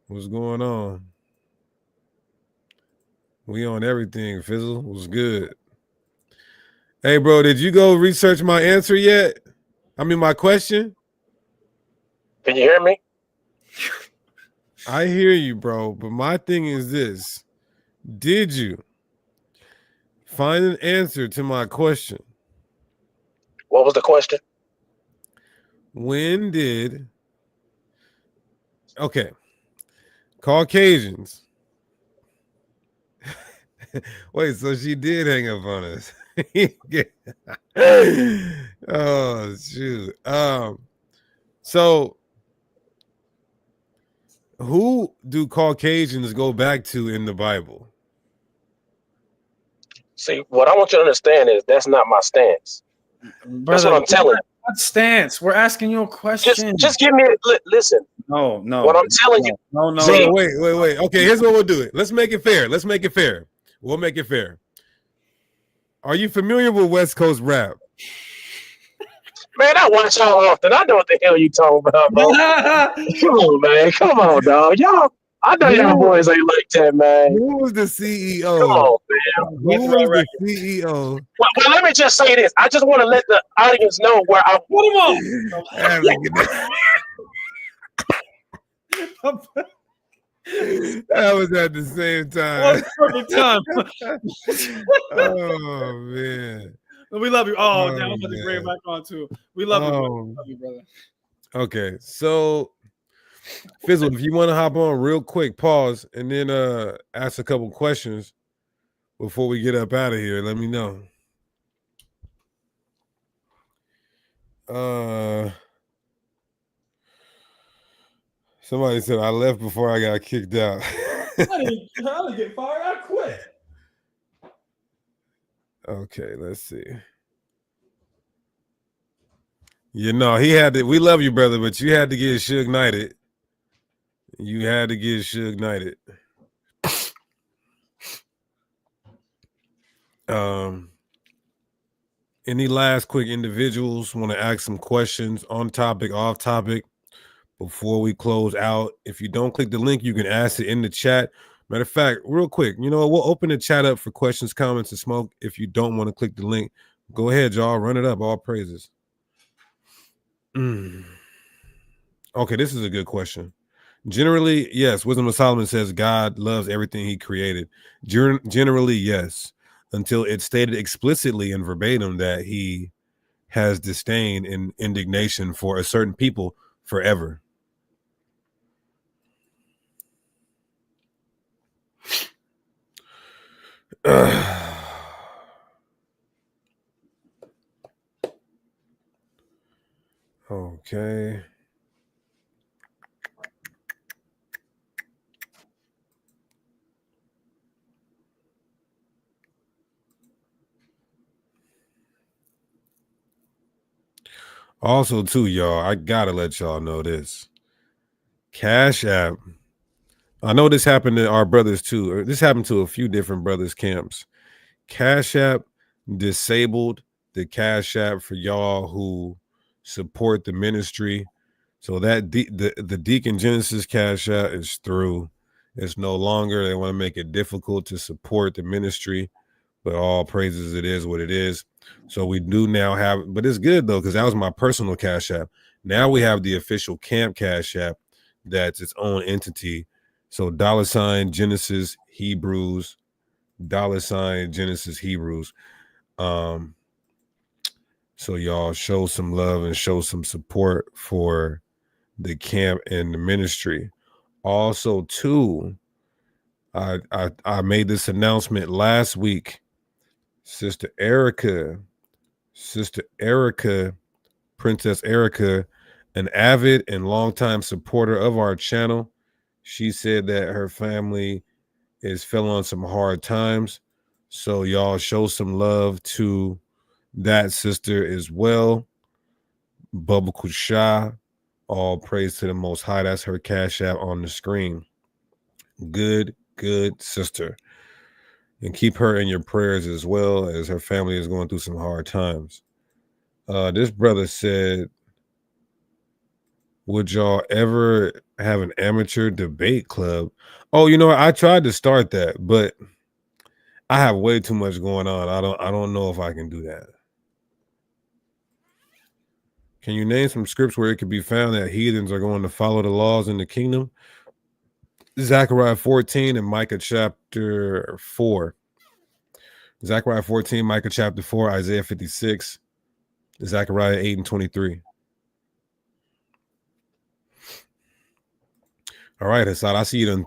What's going on? We on everything, Fizzle. What's good? Hey, bro, did you go research my answer yet? I mean, my question? Can you hear me? I hear you, bro, but my thing is this. Did you find an answer to my question? What was the question? When did Caucasians wait, so she did hang up on us. Oh shoot. So who do Caucasians go back to in the Bible? See, what I want you to understand is that's not my stance. That's what I'm telling you. What stance? We're asking you a question. Just give me listen. No. What I'm telling you. No. Wait. Okay, here's what we'll do. Let's make it fair. We'll make it fair. Are you familiar with West Coast rap? Man, I watch y'all often. I know what the hell you talking about, bro. Come on, man. Come on, dog. Y'all, I know y'all boys ain't like that, man. Who was the CEO? Come on, man. Who was the CEO? Well, let me just say this. I just want to let the audience know where I'm. Put him on. That was at the same time. Perfect time. Oh man. We love you. Oh, Oh, damn, I'm about to bring it man. back on too. We love you, brother. Oh. Love you, brother. Okay, so Fizzle, if you want to hop on real quick, pause, and then ask a couple questions before we get up out of here. Let me know. Somebody said I left before I got kicked out. I didn't get fired. I quit. Okay, let's see. You know, he had to. We love you, brother, but you had to get Suge Knighted. You had to get Suge Knighted. Any last quick individuals want to ask some questions on topic, off topic before we close out? If you don't click the link, you can ask it in the chat. Matter of fact, real quick, you know, we'll open the chat up for questions, comments, and smoke. If you don't want to click the link, go ahead, y'all. Run it up. All praises. Okay, this is a good question. Generally, yes. Wisdom of Solomon says God loves everything he created. Generally, yes. Until it's stated explicitly and verbatim that he has disdain and indignation for a certain people forever. Okay. Also, too, y'all, I gotta let y'all know this. Cash App. I know this happened to our brothers too. Or this happened to a few different brothers' camps. Cash App disabled the Cash App for y'all who support the ministry. So that the Deacon Genesis Cash App is through. It's no longer. They want to make it difficult to support the ministry, but all praises, it is what it is. So we do now have, but it's good though, because that was my personal Cash App. Now we have the official camp Cash App that's its own entity. So $ Genesis Hebrews, $ Genesis Hebrews. So y'all show some love and show some support for the camp and the ministry. Also, too, I made this announcement last week. Sister Erica, Princess Erica, an avid and longtime supporter of our channel. She said that her family is fell on some hard times. So y'all show some love to that sister as well. Bubba Kusha, all praise to the Most High. That's her Cash App on the screen. Good sister. And keep her in your prayers as well, as her family is going through some hard times. This brother said, would y'all ever have an amateur debate club? Oh, you know what? I tried to start that, but I have way too much going on. I don't know if I can do that. Can you name some scripts where it could be found that heathens are going to follow the laws in the kingdom? Zechariah 14 and Micah chapter 4. Zechariah 14, Micah chapter 4, Isaiah 56, Zechariah 8 and 23. All right, Hassad, I see you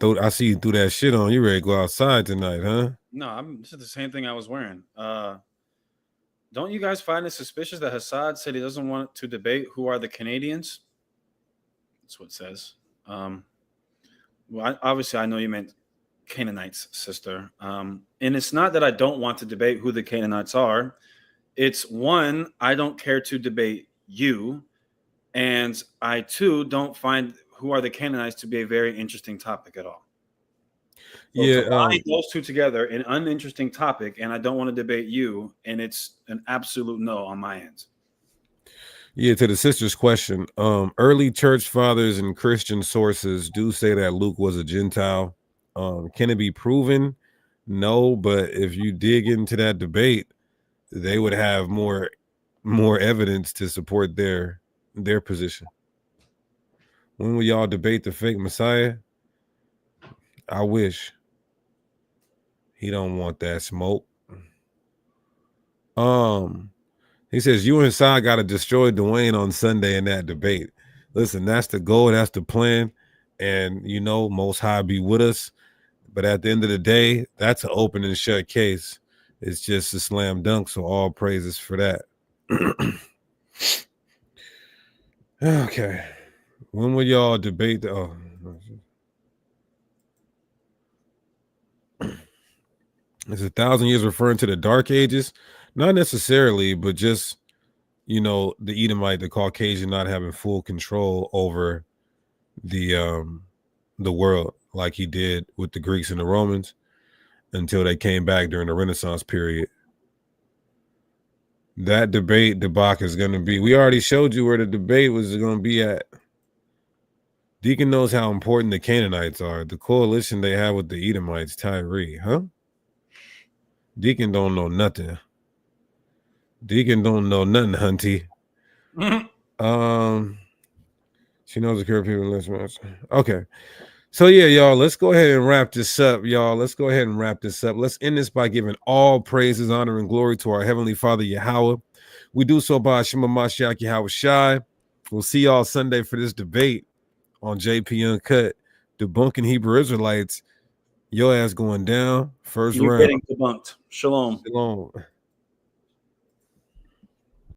threw that shit on. You ready to go outside tonight, huh? No, this is the same thing I was wearing. Don't you guys find it suspicious that Hassad said he doesn't want to debate who are the Canadians? That's what it says. Well, obviously, I know you meant Canaanites, sister. And it's not that I don't want to debate who the Canaanites are. It's one, I don't care to debate you. And I, too, don't find who are the Canaanites to be a very interesting topic at all. So Yeah, to line those two together, an uninteresting topic, and I don't want to debate you, and it's an absolute no on my end. Yeah, to the sister's question, early church fathers and Christian sources do say that Luke was a Gentile. Can it be proven? No, but if you dig into that debate, they would have more evidence to support their position. When will y'all debate the fake Messiah? I wish. He don't want that smoke. He says you and Sai got to destroy Dwayne on Sunday in that debate. Listen, that's the goal, that's the plan, and Most High be with us. But at the end of the day, that's an open and shut case. It's just a slam dunk. So all praises for that. Okay, when will y'all debate? Is 1,000 years referring to the Dark Ages? Not necessarily, but just the Edomite, the Caucasian, not having full control over the world like he did with the Greeks and the Romans until they came back during the Renaissance period. That debate debacle is going to be. We already showed you where the debate was going to be at. Deacon knows how important the Canaanites are. The coalition they have with the Edomites, Tyree, huh? Deacon don't know nothing. Deacon don't know nothing, Hunty. She knows the current people listen. Okay. So yeah, y'all, let's go ahead and wrap this up, y'all. Let's go ahead and wrap this up. Let's end this by giving all praises, honor, and glory to our Heavenly Father, Yahweh. We do so by Shema Mashiach Yahweh Shai. We'll see y'all Sunday for this debate on JP Uncut, debunking Hebrew Israelites. Your ass going down. First You're round. getting debunked. Shalom. Shalom.